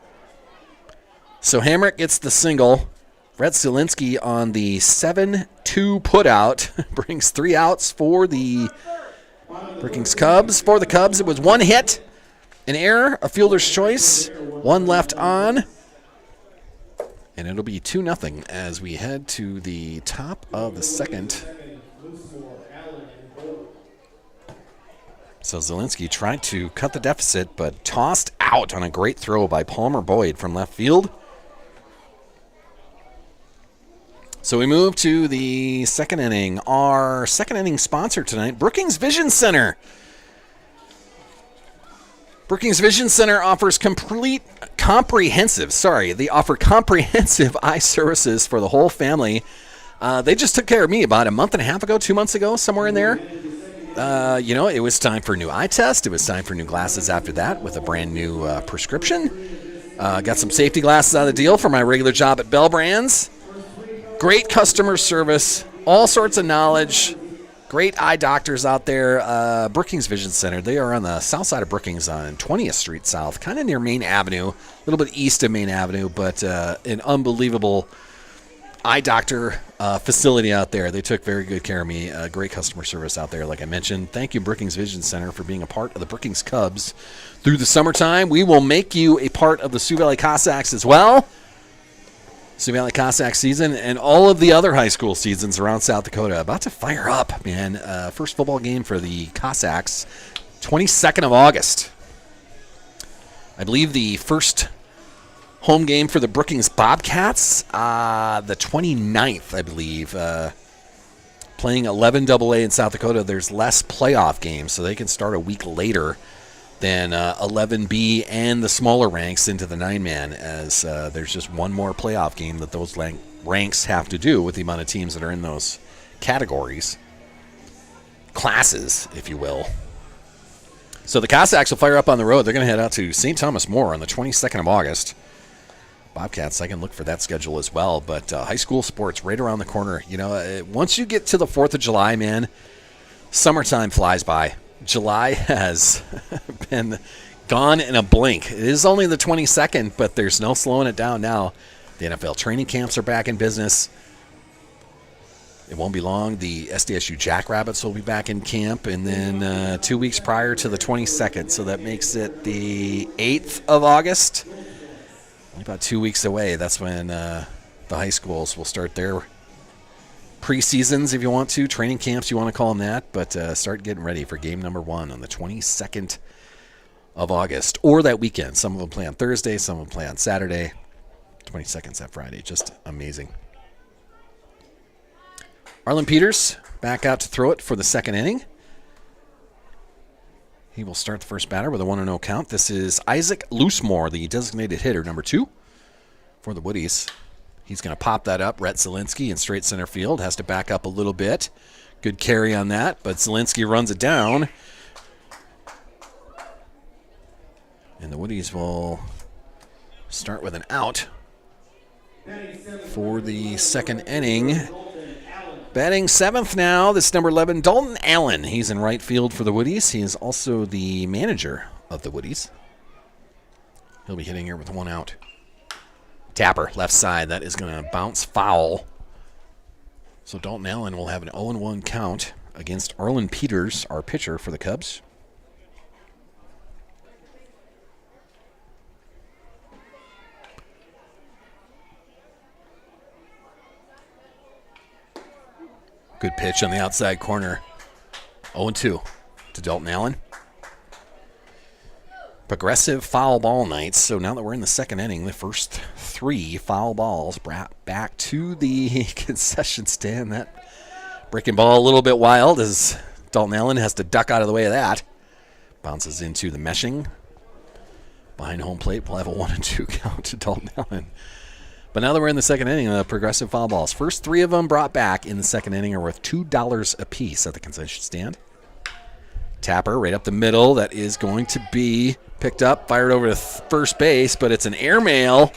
So Hamrick gets the single. Brett Zielinski on the 7-2 putout brings 3 outs for the Brookings Cubs. For the Cubs, it was 1 hit, an error, a fielder's choice, 1 left on. And it'll be 2-0 as we head to the top of the second. So Zielinski tried to cut the deficit, but tossed out on a great throw by Palmer Boyd from left field. So we move to the second inning. Our second inning sponsor tonight, Brookings Vision Center. Brookings Vision Center offers comprehensive eye services for the whole family. They just took care of me about a month and a half ago, 2 months ago, somewhere in there. It was time for a new eye test. It was time for new glasses after that with a brand new prescription. Got some safety glasses out of the deal for my regular job at Bell Brands. Great customer service, all sorts of knowledge. Great eye doctors out there. Brookings Vision Center. They are on the south side of Brookings on 20th Street South, kind of near Main Avenue, a little bit east of Main Avenue, but an unbelievable eye doctor facility out there. They took very good care of me. Great customer service out there, like I mentioned. Thank you, Brookings Vision Center, for being a part of the Brookings Cubs through the summertime. We will make you a part of the Sioux Valley Cossacks as well. Sioux Valley Cossack season and all of the other high school seasons around South Dakota about to fire up, man. First football game for the Cossacks, 22nd of August. I believe the first home game for the Brookings Bobcats, the 29th, I believe. Playing 11AA in South Dakota, there's less playoff games, so they can start a week later than 11B and the smaller ranks into the 9-man, as there's just one more playoff game that those ranks have to do with the amount of teams that are in those categories. Classes, if you will. So the Cossacks will fire up on the road. They're going to head out to St. Thomas More on the 22nd of August. Bobcats, I can look for that schedule as well. But high school sports right around the corner. Once you get to the 4th of July, man, summertime flies by. July has been gone in a blink. It is only the 22nd, but there's no slowing it down now. The NFL training camps are back in business. It won't be long. The SDSU Jackrabbits will be back in camp, and then 2 weeks prior to the 22nd, so that makes it the 8th of August. Only about 2 weeks away. That's when the high schools will start their preseasons, if you want to, training camps, you want to call them that, but start getting ready for game number 1 on the 22nd of August, or that weekend. Some of them play on Thursday, some of them play on Saturday. 22nd's that Friday. Just amazing. Arlen Peters back out to throw it for the second inning. He will start the first batter with a 1-0 count. This is Isaac Loosemore, the designated hitter, number 2 for the Woodies. He's going to pop that up. Rhett Zielinski in straight center field. Has to back up a little bit. Good carry on that, but Zielinski runs it down. And the Woodies will start with an out for the second inning. Batting 7th now, this number 11, Dalton Allen. He's in right field for the Woodies. He is also the manager of the Woodies. He'll be hitting here with 1 out. Tapper, left side. That is going to bounce foul. So Dalton Allen will have an 0-1 count against Arlen Peters, our pitcher for the Cubs. Good pitch on the outside corner. 0-2 to Dalton Allen. Progressive foul ball nights. So now that we're in the second inning, the first 3 foul balls brought back to the concession stand. That breaking ball a little bit wild as Dalton Allen has to duck out of the way of that. Bounces into the meshing. Behind home plate, we'll have a 1-2 count to Dalton Allen. But now that we're in the second inning, the progressive foul balls. First 3 of them brought back in the second inning are worth $2 a piece at the concession stand. Tapper right up the middle. That is going to be picked up, fired over to first base, but it's an airmail.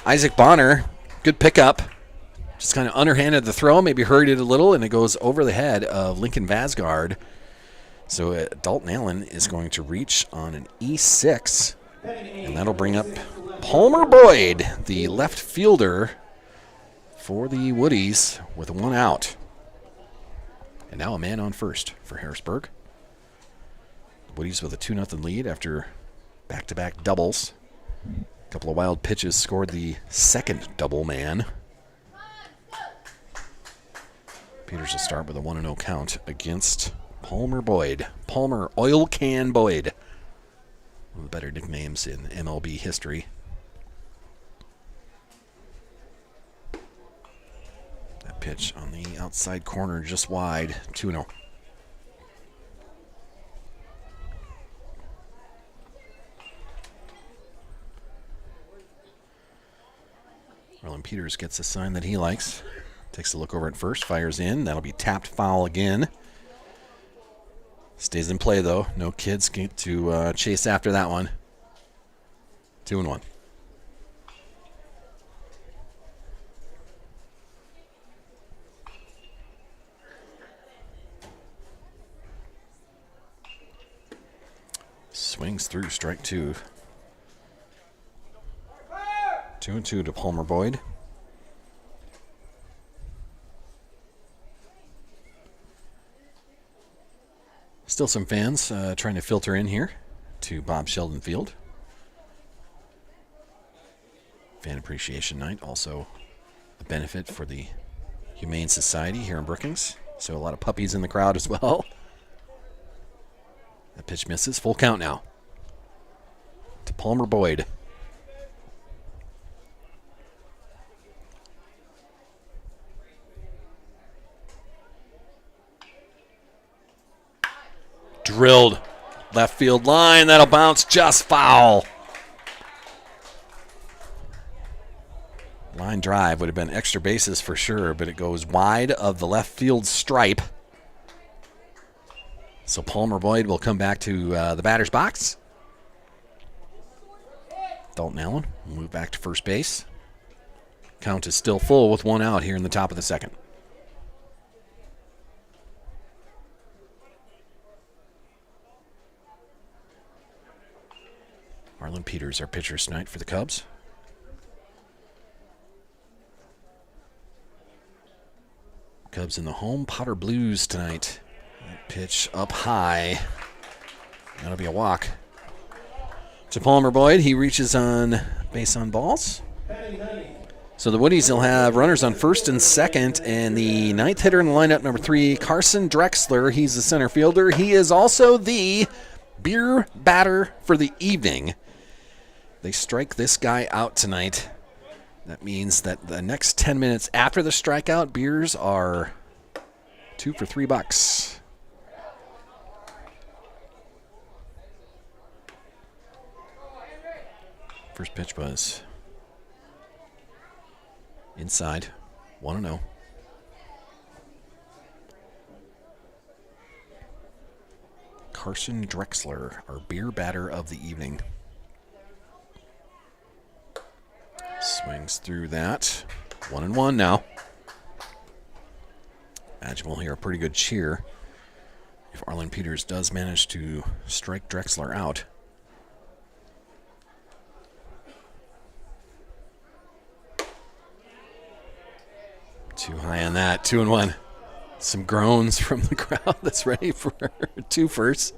Isaac Bonner, good pickup. Just kind of underhanded the throw, maybe hurried it a little, and it goes over the head of Lincoln Vasgard. So Dalton Allen is going to reach on an E6, and that'll bring up Palmer Boyd, the left fielder for the Woodies, with 1 out. And now a man on first for Harrisburg. Woodies with a 2-0 lead after back-to-back doubles. A couple of wild pitches scored the second double man. Peters will start with a 1-0 count against Palmer Boyd. Palmer Oil Can Boyd. One of the better nicknames in MLB history. That pitch on the outside corner just wide. 2-0. Arlen Peters gets a sign that he likes. Takes a look over at first, fires in. That'll be tapped foul again. Stays in play, though. No kids get to chase after that one. 2-1. Swings through, strike 2. 2-2 to Palmer Boyd. Still some fans trying to filter in here to Bob Sheldon Field. Fan Appreciation Night, also a benefit for the Humane Society here in Brookings. So a lot of puppies in the crowd as well. That pitch misses. Full count now to Palmer Boyd. Drilled left field line. That'll bounce just foul. Line drive would have been extra bases for sure, but it goes wide of the left field stripe. So Palmer Boyd will come back to the batter's box. Dalton Allen will move back to first base. Count is still full with 1 out here in the top of the second. Marlon Peters, our pitcher tonight for the Cubs. Cubs in the home Potter Blues tonight. That pitch up high. That'll be a walk. To Palmer Boyd, he reaches on base on balls. So the Woodies will have runners on first and second, and the ninth hitter in the lineup, number 3, Carson Drexler. He's the center fielder. He is also the beer batter for the evening. They strike this guy out tonight. That means that the next 10 minutes after the strikeout, beers are 2 for $3. First pitch was inside, 1-0. Carson Drexler, our beer batter of the evening. Swings through that. 1-1 now. Imagine we'll hear a pretty good cheer if Arlen Peters does manage to strike Drexler out. Too high on that. 2-1. Some groans from the crowd that's ready for 2 firsts.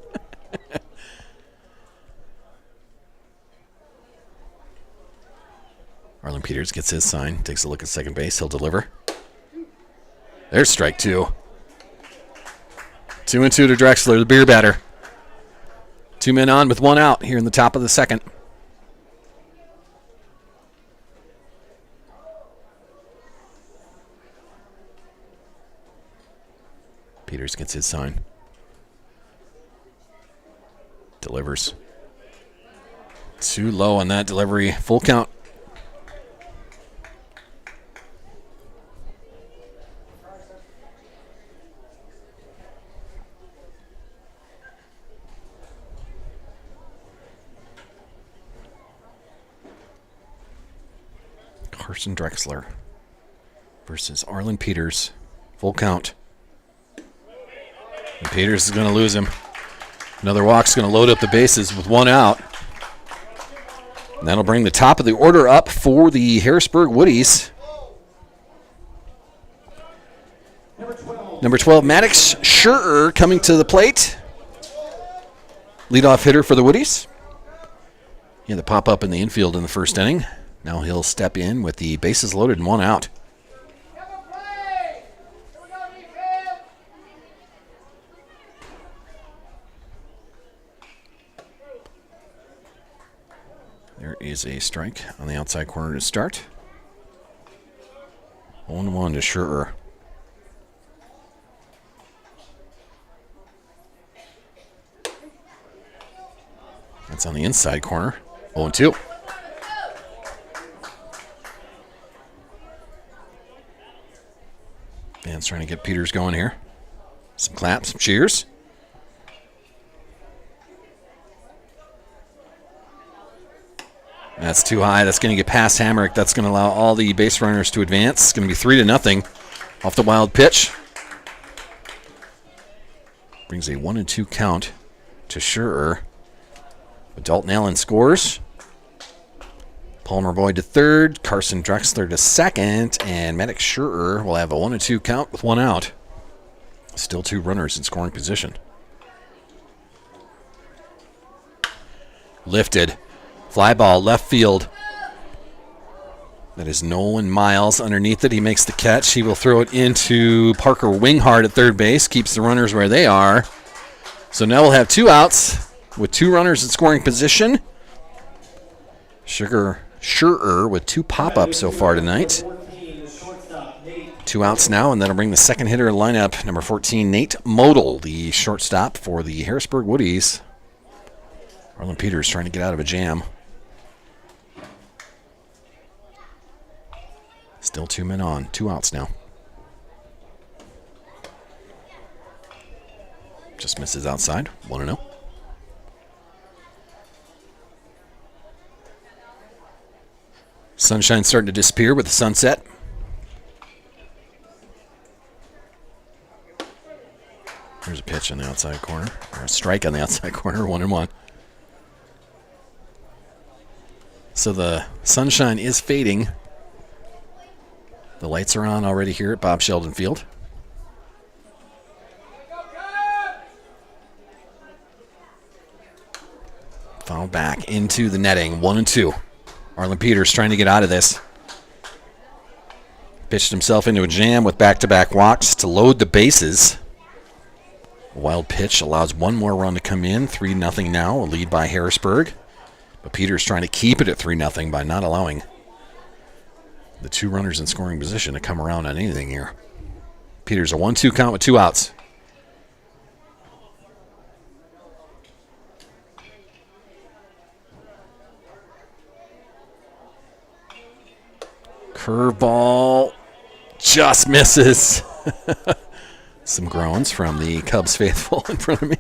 Arlen Peters gets his sign, takes a look at second base. He'll deliver. There's strike 2. 2-2 to Drexler, the beer batter. 2 men on with 1 out here in the top of the second. Peters gets his sign. Delivers. Too low on that delivery. Full count. Carson Drexler versus Arlen Peters. Full count. And Peters is going to lose him. Another walk's going to load up the bases with 1 out. And that'll bring the top of the order up for the Harrisburg Woodies. Number 12, Maddox Schurer coming to the plate. Leadoff hitter for the Woodies. He had the pop up in the infield in the first inning. Now he'll step in with the bases loaded and 1 out. There is a strike on the outside corner to start. 1-1 to Schurer. That's on the inside corner. 0-2. Fans trying to get Peters going here. Some claps, some cheers. That's too high. That's going to get past Hamrick. That's going to allow all the base runners to advance. It's going to be 3-0 off the wild pitch. Brings a 1-2 count to Schurer. Dalton Allen scores. Palmer Boyd to third. Carson Drexler to second. And Maddox Schurer will have a 1-2 count with 1 out. Still 2 runners in scoring position. Lifted. Fly ball, left field. That is Nolan Miles underneath it. He makes the catch. He will throw it into Parker Winghart at third base. Keeps the runners where they are. So now we'll have 2 outs with 2 runners in scoring position. Schurer with 2 pop-ups so far tonight. 2 outs now, and that'll bring the second hitter to lineup, number 14, Nate Modal, the shortstop for the Harrisburg Woodies. Arlen Peters trying to get out of a jam. Still 2 men on. 2 outs now. Just misses outside. 1-0. Sunshine starting to disappear with the sunset. There's a pitch on the outside corner. Or a strike on the outside corner. 1-1. So the sunshine is fading. The lights are on already here at Bob Sheldon Field. Foul back into the netting. 1-2. Arlen Peters trying to get out of this. Pitched himself into a jam with back-to-back walks to load the bases. A wild pitch allows 1 more run to come in. 3-0 now, a lead by Harrisburg. But Peters trying to keep it at 3-0 by not allowing the 2 runners in scoring position to come around on anything here. Peters a 1-2 count with 2 outs. Curveball just misses. Some groans from the Cubs faithful in front of me.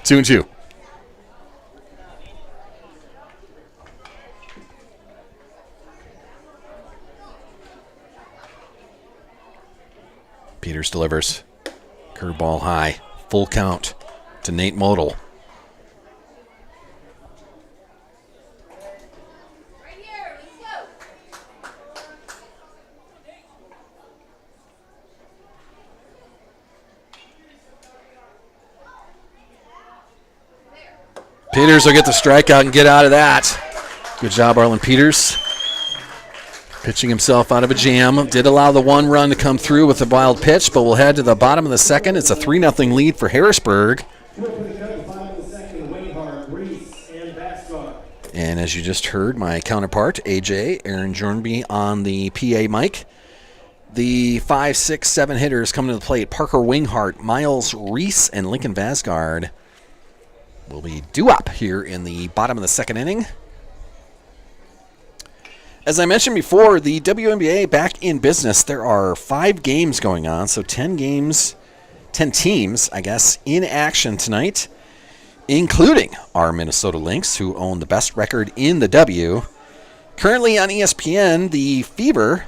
2-2. Peters delivers. Curveball high. Full count to Nate Modal. Peters will get the strikeout and get out of that. Good job, Arlen Peters. Pitching himself out of a jam. Did allow the 1 run to come through with a wild pitch, but we'll head to the bottom of the second. It's a 3-0 lead for Harrisburg. And as you just heard, my counterpart, AJ, Aaron Jornby, on the PA mic. The 5, 6, 7 hitters coming to the plate. Parker Winghart, Miles Reese, and Lincoln Vasgard will be due up here in the bottom of the second inning. As I mentioned before, the WNBA back in business. There are 5 games going on, so 10 teams, I guess, in action tonight, including our Minnesota Lynx, who own the best record in the W. Currently on ESPN, the Fever,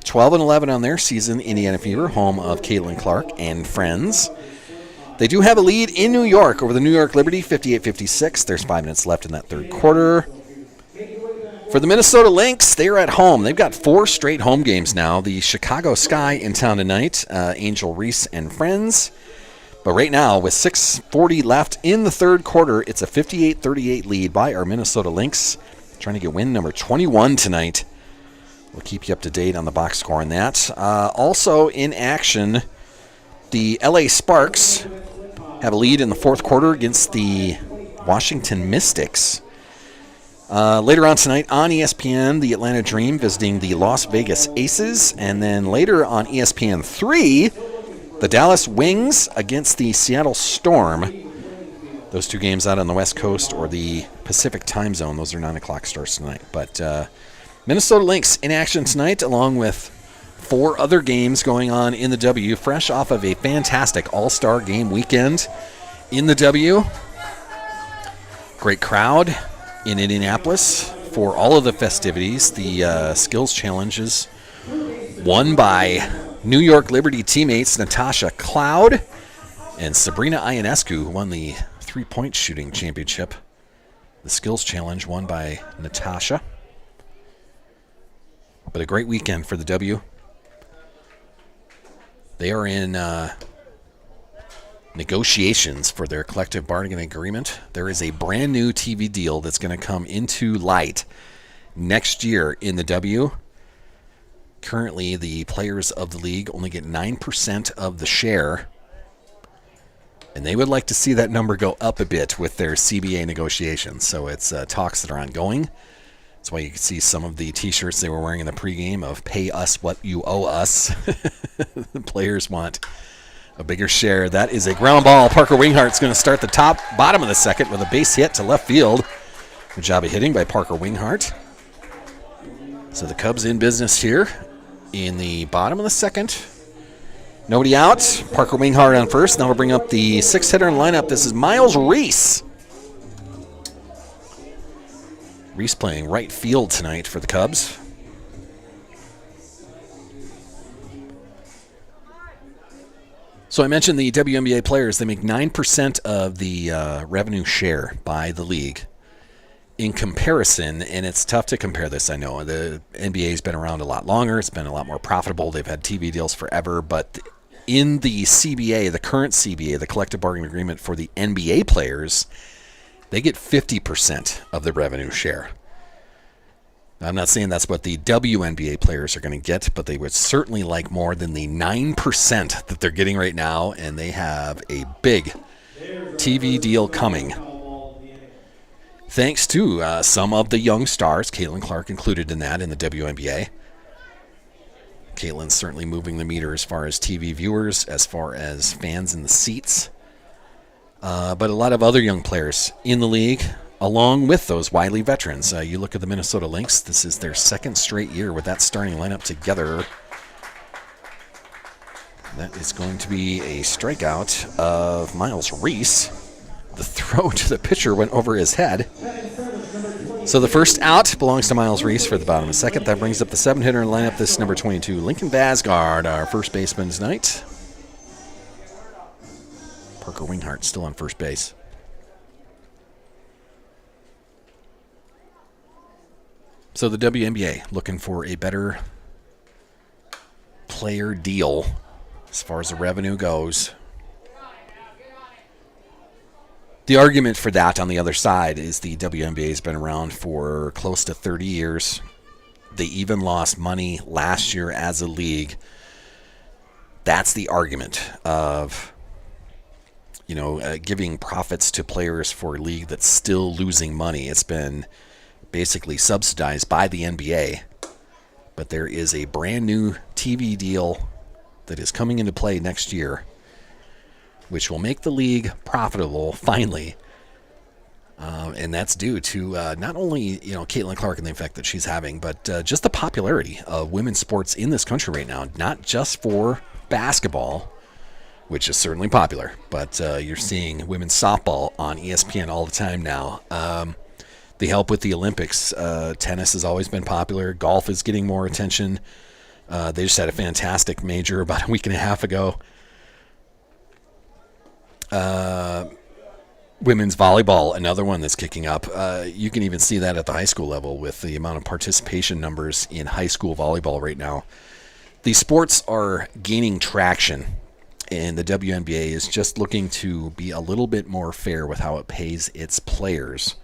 12-11 on their season, Indiana Fever, home of Caitlin Clark and friends. They do have a lead in New York over the New York Liberty, 58-56. There's 5 minutes left in that third quarter. For the Minnesota Lynx, they're at home. They've got 4 straight home games now. The Chicago Sky in town tonight, Angel Reese and friends. But right now, with 6:40 left in the third quarter, it's a 58-38 lead by our Minnesota Lynx, trying to get win number 21 tonight. We'll keep you up to date on the box score on that. Also in action, the LA Sparks have a lead in the fourth quarter against the Washington Mystics. Later on tonight on ESPN, the Atlanta Dream visiting the Las Vegas Aces. And then later on ESPN 3, the Dallas Wings against the Seattle Storm. Those 2 games out on the West Coast or the Pacific time zone. Those are 9 o'clock starts tonight. But Minnesota Lynx in action tonight along with 4 other games going on in the W, fresh off of a fantastic all-star game weekend in the W. Great crowd in Indianapolis for all of the festivities. The skills challenges won by New York Liberty teammates Natasha Cloud and Sabrina Ionescu, who won the 3-point shooting championship. The skills challenge won by Natasha. But a great weekend for the W. They are in negotiations for their collective bargaining agreement. There is a brand new TV deal that's going to come into light next year in the W. Currently, the players of the league only get 9% of the share, and they would like to see that number go up a bit with their CBA negotiations. So it's talks that are ongoing. That's why you can see some of the T-shirts they were wearing in the pregame of "Pay us what you owe us." The players want a bigger share. That is a ground ball. Parker Winghart's going to start the bottom of the second with a base hit to left field. Good job of hitting by Parker Winghart. So the Cubs in business here in the bottom of the second. Nobody out. Parker Winghart on first. Now we'll bring up the 6th hitter in the lineup. This is Miles Reese. Reese playing right field tonight for the Cubs. So I mentioned the WNBA players. They make 9% of the revenue share by the league. In comparison, and it's tough to compare this, I know. The NBA's been around a lot longer. It's been a lot more profitable. They've had TV deals forever. But in the CBA, the current CBA, the collective bargaining agreement for the NBA players, they get 50% of the revenue share. Now, I'm not saying that's what the WNBA players are going to get, but they would certainly like more than the 9% that they're getting right now, and they have a big TV deal coming. Thanks to some of the young stars, Caitlin Clark included in that in the WNBA. Caitlin's certainly moving the meter as far as TV viewers, as far as fans in the seats. But a lot of other young players in the league, along with those wily veterans. You look at the Minnesota Lynx, this is their 2nd straight year with that starting lineup together. That is going to be a strikeout of Miles Reese. The throw to the pitcher went over his head. So the first out belongs to Miles Reese for the bottom of the second. That brings up the 7th hitter in the lineup. This is number 22, Lincoln Vasgard, our first baseman tonight. Parker Winghart still on first base. So the WNBA looking for a better player deal as far as the revenue goes. The argument for that on the other side is the WNBA has been around for close to 30 years. They even lost money last year as a league. That's the argument of, giving profits to players for a league that's still losing money. It's been basically subsidized by the NBA. But there is a brand new TV deal that is coming into play next year, which will make the league profitable finally. And that's due to not only, Caitlin Clark and the effect that she's having, but just the popularity of women's sports in this country right now, not just for basketball, which is certainly popular, but you're seeing women's softball on ESPN all the time now. They help with the Olympics. Tennis has always been popular. Golf is getting more attention. They just had a fantastic major about a week and a half ago. Women's volleyball, another one that's kicking up. You can even see that at the high school level with the amount of participation numbers in high school volleyball right now. These sports are gaining traction, and the WNBA is just looking to be a little bit more fair with how it pays its players,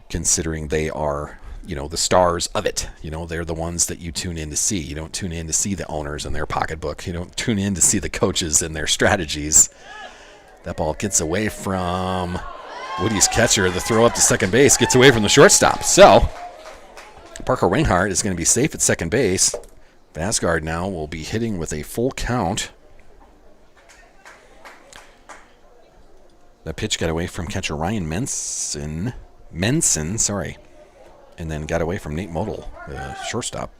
considering they are, the stars of it. They're the ones that you tune in to see. You don't tune in to see the owners and their pocketbook. You don't tune in to see the coaches and their strategies. That ball gets away from Woodies' catcher. The throw up to second base gets away from the shortstop. So Parker Winghart is going to be safe at second base. Vasgard now will be hitting with a full count. That pitch got away from catcher Ryan Menson, and then got away from Nate Model, the shortstop.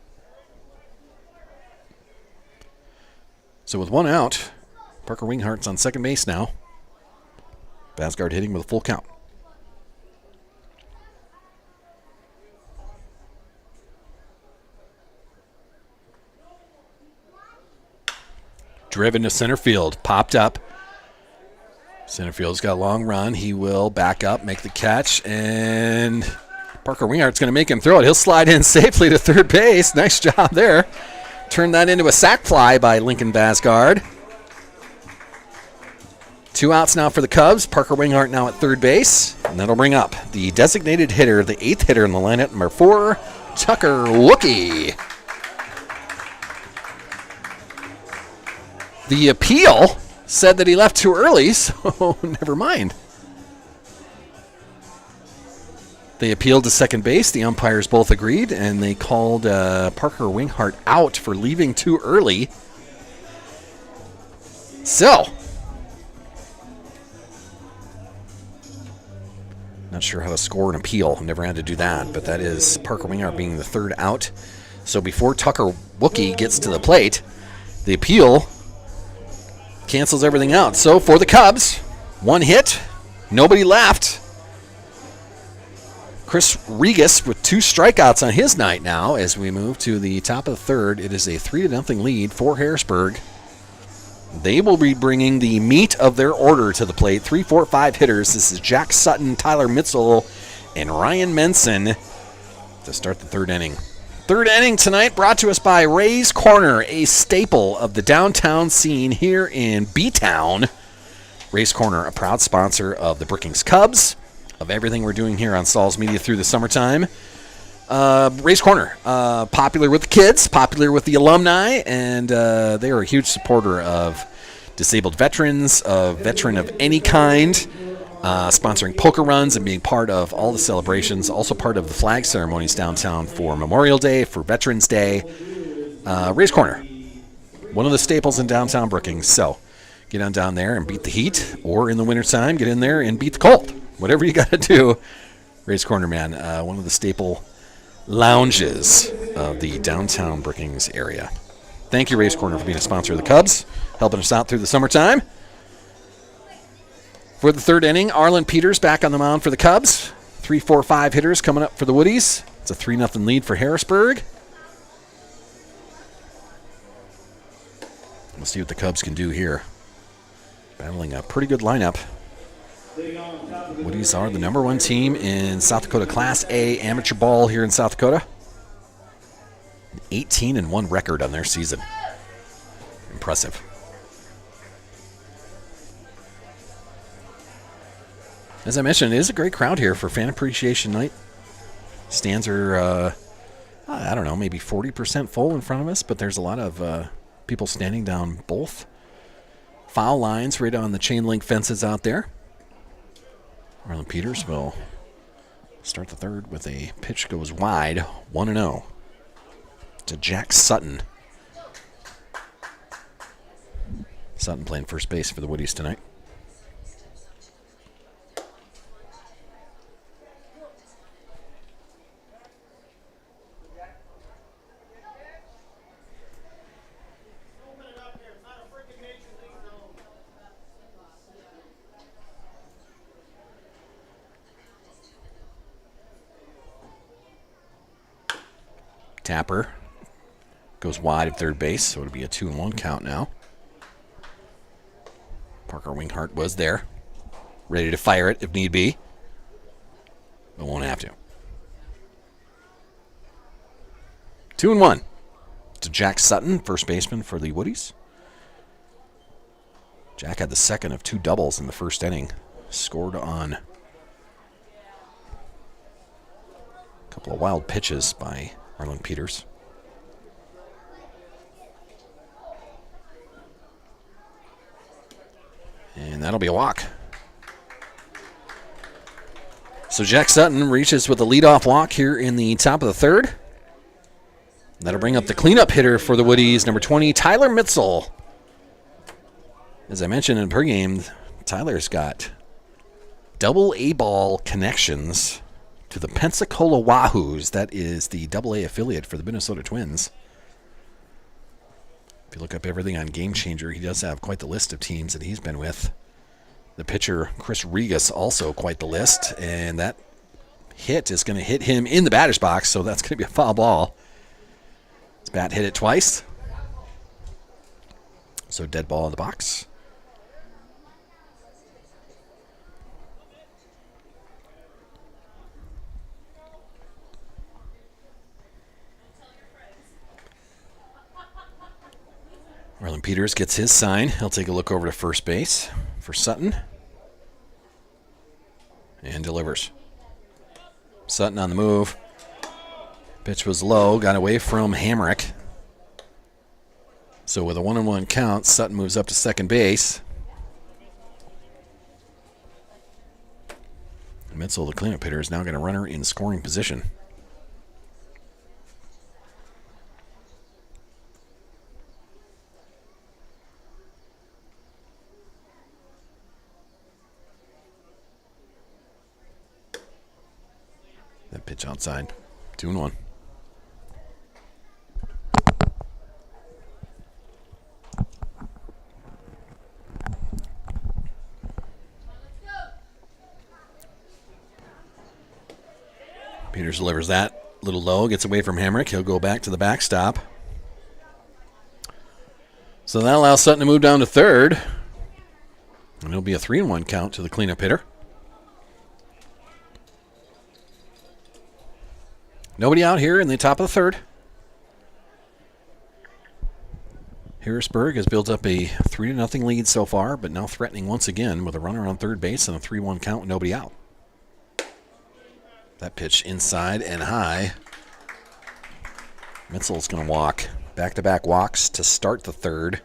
So with one out, Parker Winghart's on second base now. Basgard hitting with a full count. Driven to center field, popped up. Center field's got a long run. He will back up, make the catch, and Parker Winghart's going to make him throw it. He'll slide in safely to third base. Nice job there. Turn that into a sac fly by Lincoln Basgard. 2 outs now for the Cubs. Parker Winghart now at third base. And that'll bring up the designated hitter, the 8th hitter in the lineup, number 4, Tucker Wookie. The appeal said that he left too early, so never mind. They appealed to second base. The umpires both agreed, and they called Parker Winghart out for leaving too early. So, not sure how to score an appeal. Never had to do that, but that is Parker Winghart being the 3rd out. So before Tucker Wookie gets to the plate, the appeal cancels everything out. So for the Cubs, 1 hit, nobody left. Chris Regis with 2 strikeouts on his night now as we move to the top of the 3rd. It is a 3-0 lead for Harrisburg. They will be bringing the meat of their order to the plate. 3, 4, 5 hitters. This is Jack Sutton, Tyler Mitzel, and Ryan Menson to start the 3rd inning. 3rd inning tonight brought to us by Ray's Corner, a staple of the downtown scene here in B-Town. Ray's Corner, a proud sponsor of the Brookings Cubs, of everything we're doing here on Saul's Media through the summertime. Ray's Corner, popular with the kids, popular with the alumni, and they are a huge supporter of disabled veterans, a veteran of any kind, sponsoring poker runs and being part of all the celebrations, also part of the flag ceremonies downtown for Memorial Day, for Veterans Day. Ray's Corner, one of the staples in downtown Brookings. So get on down there and beat the heat, or in the wintertime, get in there and beat the cold. Whatever you got to do. Ray's Corner, man, one of the staple lounges of the downtown Brookings area. Thank you, Ray's Corner, for being a sponsor of the Cubs, helping us out through the summertime. For the 3rd inning, Arlen Peters back on the mound for the Cubs. 3, 4, 5 hitters coming up for the Woodies. It's a 3-0 lead for Harrisburg. We'll see what the Cubs can do here. Battling a pretty good lineup. Woodies are the number 1 team in South Dakota Class A amateur ball here in South Dakota. 18-1 record on their season. Impressive. As I mentioned, it is a great crowd here for Fan Appreciation Night. Stands are, I don't know, maybe 40% full in front of us, but there's a lot of people standing down both foul lines right on the chain link fences out there. Arlen Peters will start the 3rd with a pitch goes wide, 1-0 to Jack Sutton. Sutton playing first base for the Woodies tonight. Tapper goes wide at third base, so it'll be a 2-1 count now. Parker Winghart was there, ready to fire it if need be, but won't have to. 2-1 to Jack Sutton, first baseman for the Woodies. Jack had the second of 2 doubles in the first inning. Scored on a couple of wild pitches by Arlen Peters. And that'll be a walk. So Jack Sutton reaches with a leadoff walk here in the top of the 3rd. That'll bring up the cleanup hitter for the Woodies, number 20, Tyler Mitzel. As I mentioned in pregame, Tyler's got double A ball connections to the Pensacola Wahoos. That is the AA affiliate for the Minnesota Twins. If you look up everything on Game Changer, he does have quite the list of teams that he's been with. The pitcher, Chris Regas, also quite the list. And that hit is going to hit him in the batter's box, so that's going to be a foul ball. His bat hit it twice. So dead ball in the box. Marlon Peters gets his sign. He'll take a look over to first base for Sutton. And delivers. Sutton on the move. Pitch was low, got away from Hamrick. So with a 1-1 count, Sutton moves up to second base. Mitzel, the cleanup hitter, is now going to runner in scoring position. That pitch outside. 2-1. Peters delivers that a little low, gets away from Hamrick. He'll go back to the backstop. So that allows Sutton to move down to third. And it'll be a 3-1 count to the cleanup hitter. Nobody out here in the top of the third. Harrisburg has built up a 3-0 lead so far, but now threatening once again with a runner on third base and a 3-1 count with nobody out. That pitch inside and high. Mitzel's going to walk. Back-to-back walks to start the third.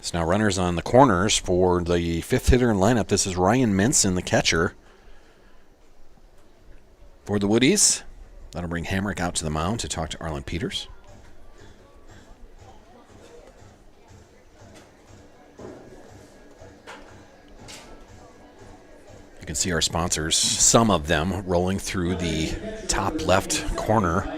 So now runners on the corners for the fifth hitter in lineup. This is Ryan Menson, the catcher. For the Woodies, that'll bring Hamrick out to the mound to talk to Arlen Peters. You can see our sponsors, some of them, rolling through the top left corner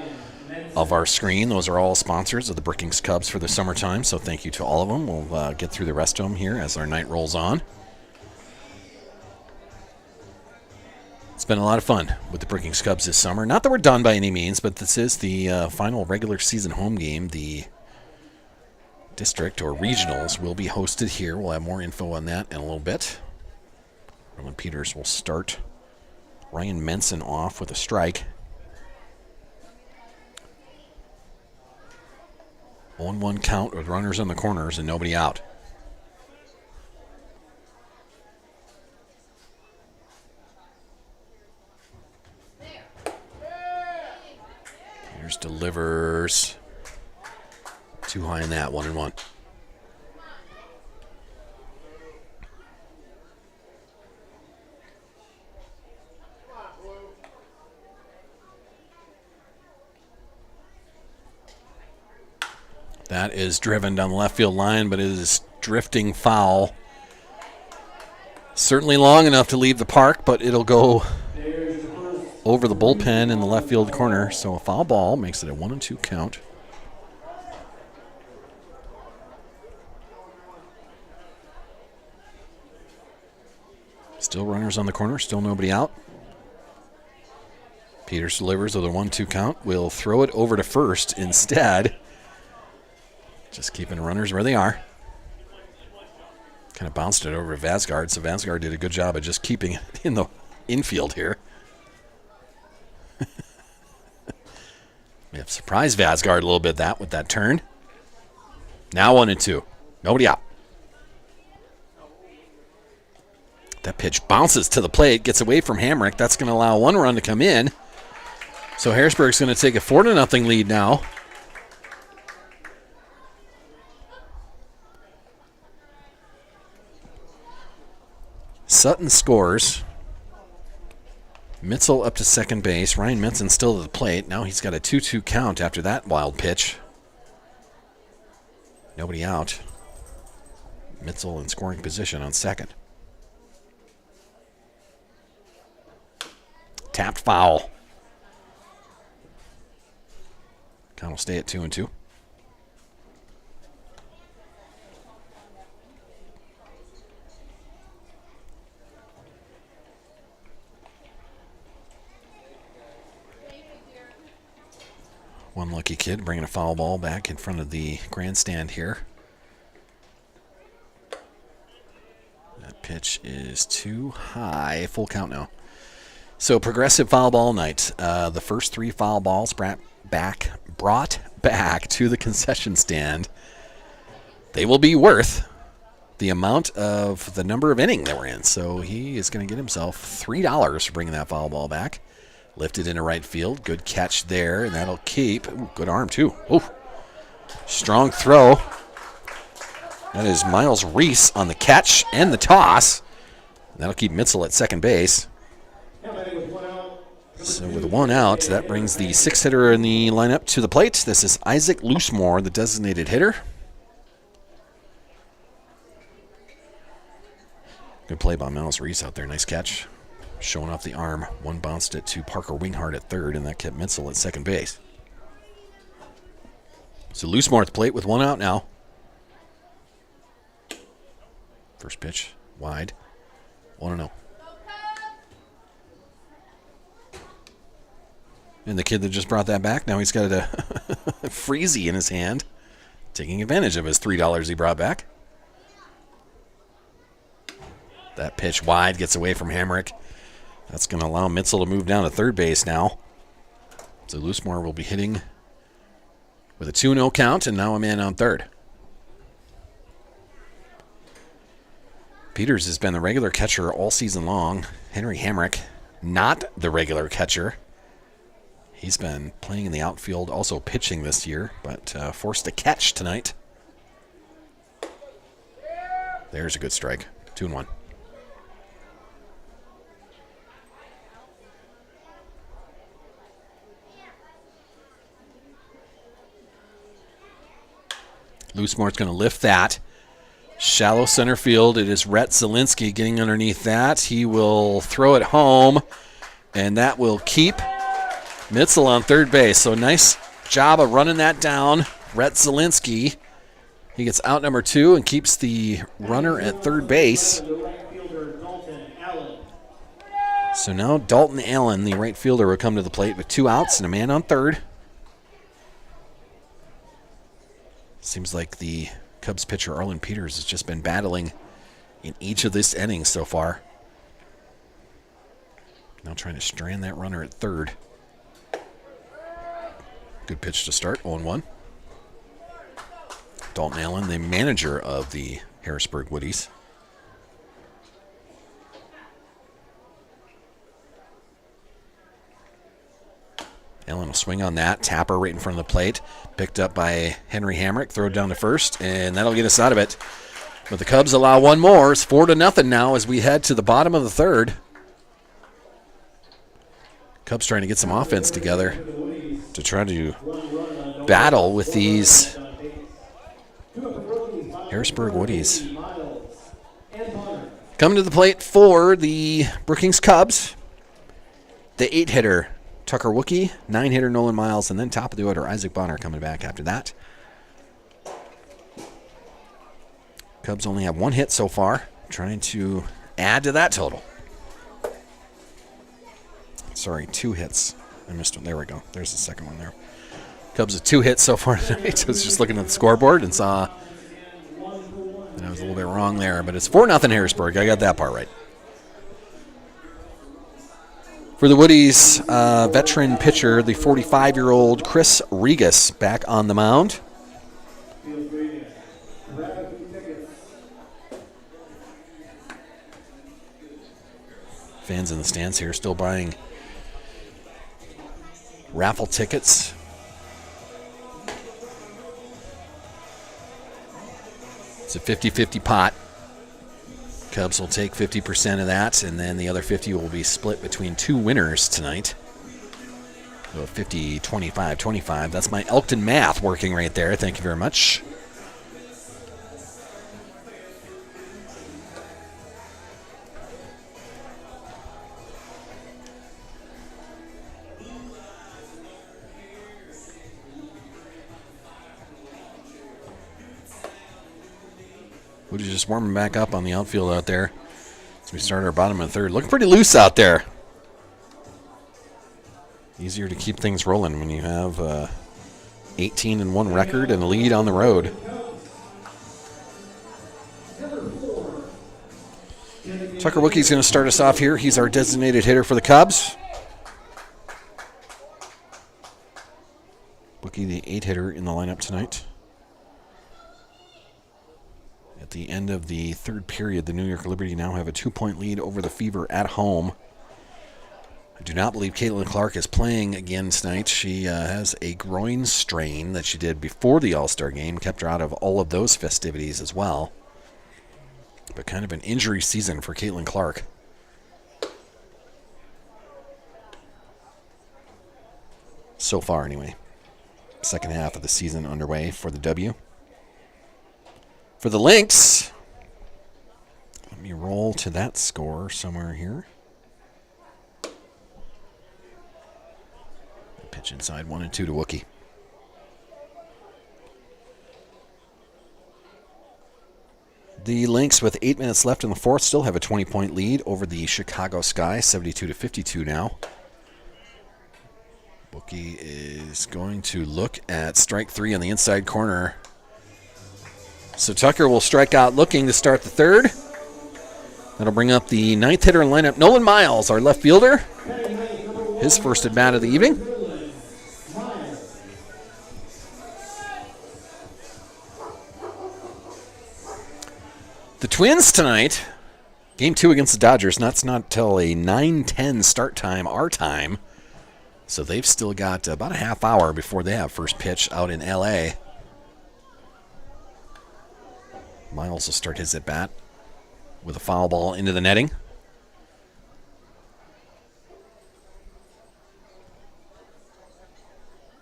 of our screen. Those are all sponsors of the Brookings Cubs for the summertime, so thank you to all of them. We'll get through the rest of them here as our night rolls on. It's been a lot of fun with the Brookings Cubs this summer. Not that we're done by any means, but this is the final regular season home game. The district or regionals will be hosted here. We'll have more info on that in a little bit. Arlen Peters will start Ryan Menson off with a strike. 0-1 count with runners on the corners and nobody out. Peters delivers. Too high in that, 1-1. That is driven down the left field line, but it is drifting foul. Certainly long enough to leave the park, but it'll go over the bullpen in the left field corner. So a foul ball makes it a 1-2 count. Still runners on the corner, still nobody out. Peters delivers with a 1-2 count. Will throw it over to first instead. Just keeping runners where they are. Kind of bounced it over to Vasgard, so Vasgard did a good job of just keeping it in the infield here. We have surprised Vasgard a little bit with that turn. Now 1-2. Nobody out. That pitch bounces to the plate, gets away from Hamrick. That's going to allow one run to come in. So Harrisburg's going to take a 4-0 lead now. Sutton scores. Mitzel up to second base. Ryan Menson still at the plate. Now he's got a 2-2 count after that wild pitch. Nobody out. Mitzel in scoring position on second. Tapped foul. Count will stay at 2-2. One lucky kid bringing a foul ball back in front of the grandstand here. That pitch is too high. Full count now. So progressive foul ball night. The first 3 foul balls brought back to the concession stand. They will be worth the amount of the number of innings that we're in. So he is going to get himself $3 for bringing that foul ball back. Lifted into right field. Good catch there, and that'll keep. Ooh, good arm, too. Ooh. Strong throw. That is Miles Reese on the catch and the toss. That'll keep Mitzel at second base. So with 1 out, that brings the 6th hitter in the lineup to the plate. This is Isaac Loosemore, the designated hitter. Good play by Miles Reese out there. Nice catch. Showing off the arm. One bounced it to Parker Winghart at third, and that kept Mitzel at second base. So Loosemore at the plate with 1 out now. First pitch, wide. 1-0. And the kid that just brought that back, now he's got a freezy in his hand, taking advantage of his $3 he brought back. That pitch wide, gets away from Hamrick. That's going to allow Mitzel to move down to third base now. So Loosemore will be hitting with a 2-0 count, and now a man on third. Peters has been the regular catcher all season long. Henry Hamrick, not the regular catcher. He's been playing in the outfield, also pitching this year, but forced to catch tonight. There's a good strike. 2-1. Loosemore's going to lift that. Shallow center field. It is Rhett Zielinski getting underneath that. He will throw it home, and that will keep Mitzel on third base. So nice job of running that down. Rhett Zielinski. He gets out number 2 and keeps the runner at third base. So now Dalton Allen, the right fielder, will come to the plate with 2 outs and a man on third. Seems like the Cubs pitcher Arlen Peters has just been battling in each of this innings so far. Now trying to strand that runner at third. Good pitch to start, 0-1. Dalton Allen, the manager of the Harrisburg Woodies. Allen will swing on that. Tapper right in front of the plate. Picked up by Henry Hamrick. Throw it down to first, and that'll get us out of it. But the Cubs allow one more. It's 4-0 now as we head to the bottom of the third. Cubs trying to get some offense together to try to battle with these Harrisburg Woodies. Coming to the plate for the Brookings Cubs, the 8-hitter Tucker Wookie, 9-hitter Nolan Miles, and then top of the order Isaac Bonner coming back after that. Cubs only have 1 hit so far, trying to add to that total. Sorry, 2 hits. I missed one. There we go. There's the second one there. Cubs have 2 hits so far tonight. I was just looking at the scoreboard and saw that I was a little bit wrong there, but it's 4-0 Harrisburg. I got that part right. For the Woodies, veteran pitcher, the 45-year-old Chris Regas back on the mound. Fans in the stands here still buying raffle tickets. It's a 50-50 pot. Cubs will take 50% of that, and then the other 50 will be split between 2 winners tonight. So 50, 25, 25. That's my Elkton math working right there. Thank you very much. Woody's just warming back up on the outfield out there as we start our bottom of the third. Looking pretty loose out there. Easier to keep things rolling when you have 18-1 record and a lead on the road. Tucker Wookie's going to start us off here. He's our designated hitter for the Cubs. Wookie, the 8-hitter in the lineup tonight. At the end of the third period, the New York Liberty now have a 2-point lead over the Fever at home. I do not believe Caitlin Clark is playing again tonight. She has a groin strain that she did before the All-Star game, kept her out of all of those festivities as well. But kind of an injury season for Caitlin Clark. So far, anyway. Second half of the season underway for the W. For the Lynx, let me roll to that score somewhere here. Pitch inside 1-2 to Wookie. The Lynx, with 8 minutes left in the fourth, still have a 20-point lead over the Chicago Sky, 72-52 now. Wookie is going to look at strike 3 on the inside corner. So Tucker will strike out looking to start the third. That'll bring up the 9th hitter in lineup, Nolan Miles, our left fielder. His first at bat of the evening. The Twins tonight, game 2 against the Dodgers. That's not till a 9:10 start time, our time. So they've still got about a half hour before they have first pitch out in L.A. Miles will start his at bat with a foul ball into the netting.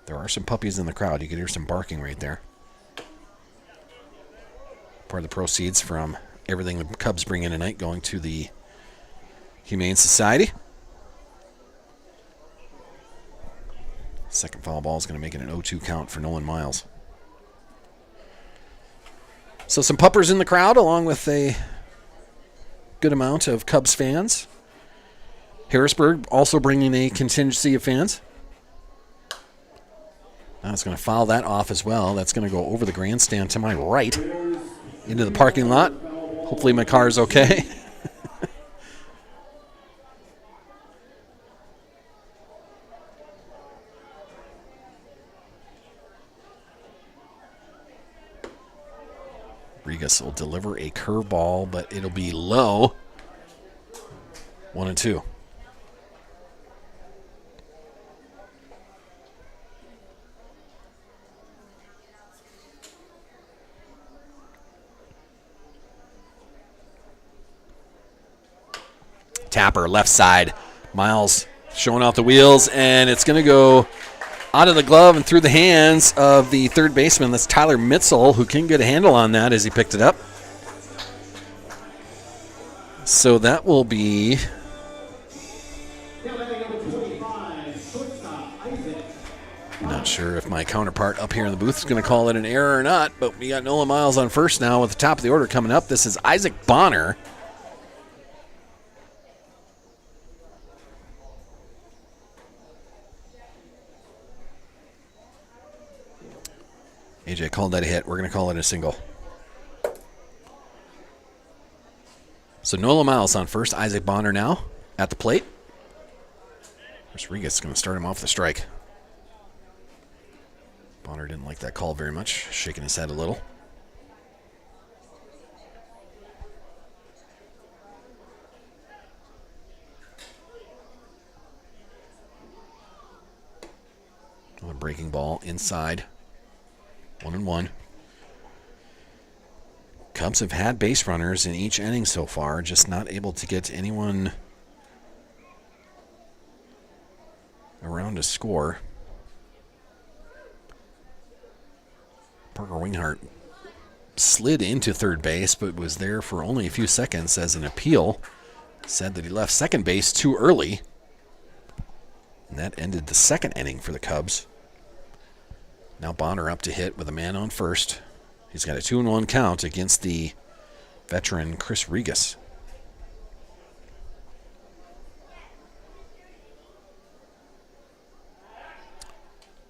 There are some puppies in the crowd. You can hear some barking right there. Part of the proceeds from everything the Cubs bring in tonight going to the Humane Society. Second foul ball is going to make it an 0-2 count for Nolan Miles. So some puppers in the crowd, along with a good amount of Cubs fans. Harrisburg also bringing a contingency of fans. Now it's going to foul that off as well. That's going to go over the grandstand to my right into the parking lot. Hopefully my car is okay. Regas will deliver a curveball, but it'll be low. 1-2. Tapper, left side. Miles showing off the wheels, and it's going to go out of the glove and through the hands of the third baseman. That's Tyler Mitzel, who can get a handle on that as he picked it up. So that will be not sure if my counterpart up here in the booth is going to call it an error or not, but we got Nolan Miles on first now with the top of the order coming up. This is Isaac Bonner. AJ called that a hit. We're going to call it a single. So Nolan Miles on first. Isaac Bonner now at the plate. Rodriguez is going to start him off the strike. Bonner didn't like that call very much, shaking his head a little. A breaking ball inside. 1-1. Cubs have had base runners in each inning so far, just not able to get anyone around to score. Parker Winghart slid into third base, but was there for only a few seconds as an appeal said that he left second base too early. And that ended the second inning for the Cubs. Now Bonner up to hit with a man on first. He's got a 2-1 count against the veteran Chris Regas.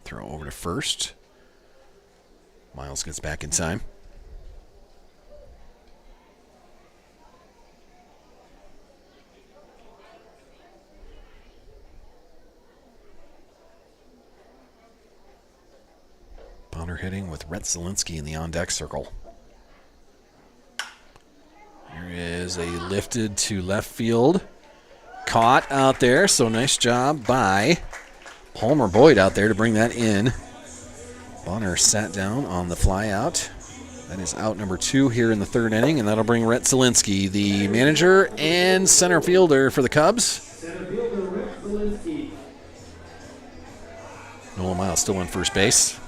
Throw over to first. Miles gets back in time. Bonner hitting with Rhett Zielinski in the on-deck circle. There is a lifted to left field. Caught out there, so nice job by Palmer Boyd out there to bring that in. Bonner sat down on the fly out. That is out number 2 here in the third inning, and that'll bring Rhett Zielinski, the manager and center fielder for the Cubs. Center fielder Rhett Zielinski. Nolan Miles still on first base.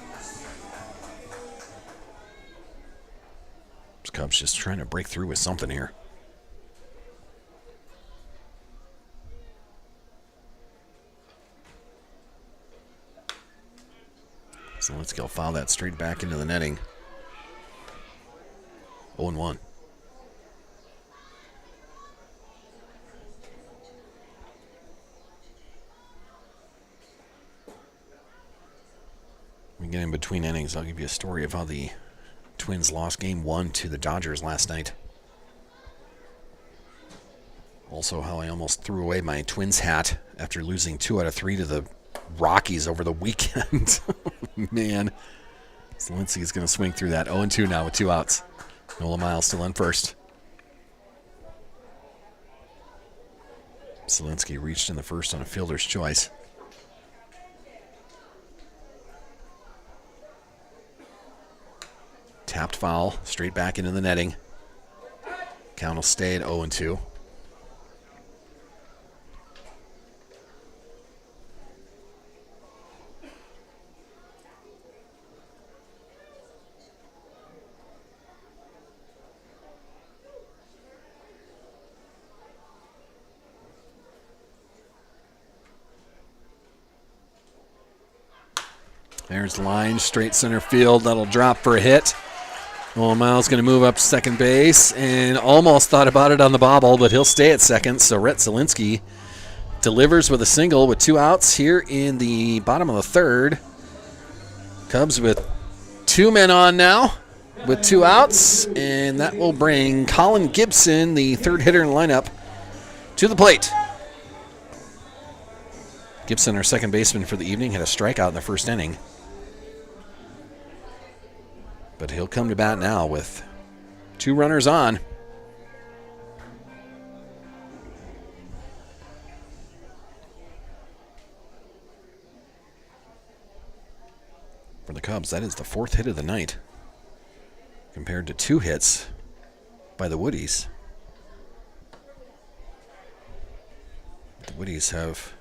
Cubs just trying to break through with something here. Zielinski will foul that straight back into the netting. 0-1. We get in between innings. I'll give you a story of how the Twins lost game 1 to the Dodgers last night. Also how I almost threw away my Twins hat after losing 2 out of 3 to the Rockies over the weekend. Man. Zielinski is going to swing through that. 0-2 now with 2 outs. Nolan Miles still in first. Zielinski reached in the first on a fielder's choice. Tapped foul, straight back into the netting. Count will stay at 0-2. There's the line, straight center field. That'll drop for a hit. Nolan Miles going to move up to second base and almost thought about it on the bobble, but he'll stay at second. So Rhett Zielinski delivers with a single with 2 outs here in the bottom of the third. Cubs with 2 men on now with 2 outs, and that will bring Colin Gibson, the third hitter in the lineup, to the plate. Gibson, our second baseman for the evening, had a strikeout in the first inning. But he'll come to bat now with 2 runners on. For the Cubs, that is the 4th hit of the night, compared to 2 hits by the Woodies. The Woodies have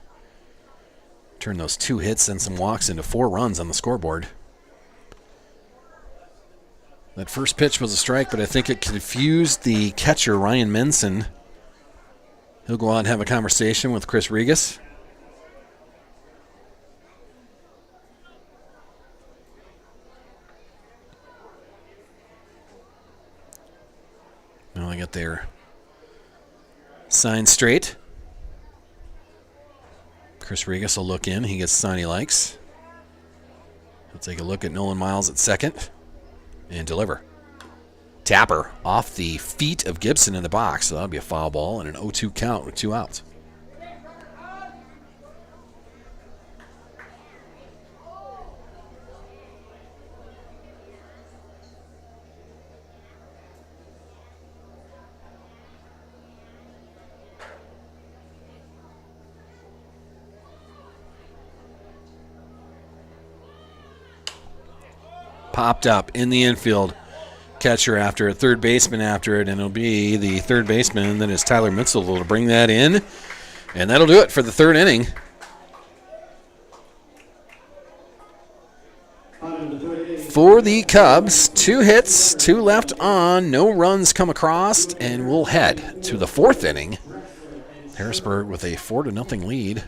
turned those 2 hits and some walks into 4 runs on the scoreboard. That first pitch was a strike, but I think it confused the catcher, Ryan Menson. He'll go out and have a conversation with Chris Regas. Now they get their sign straight. Chris Regas will look in. He gets the sign he likes. He'll take a look at Nolan Miles at second and deliver. Tapper off the feet of Gibson in the box. So that'll be a foul ball and an 0-2 count with 2 outs. Popped up in the infield. Catcher after it, third baseman after it, and it'll be the third baseman that is Tyler Mitchell to bring that in. And that'll do it for the third inning. For the Cubs, 2 hits, 2 left on, no runs come across, and we'll head to the 4th inning. Harrisburg with a 4-0 lead.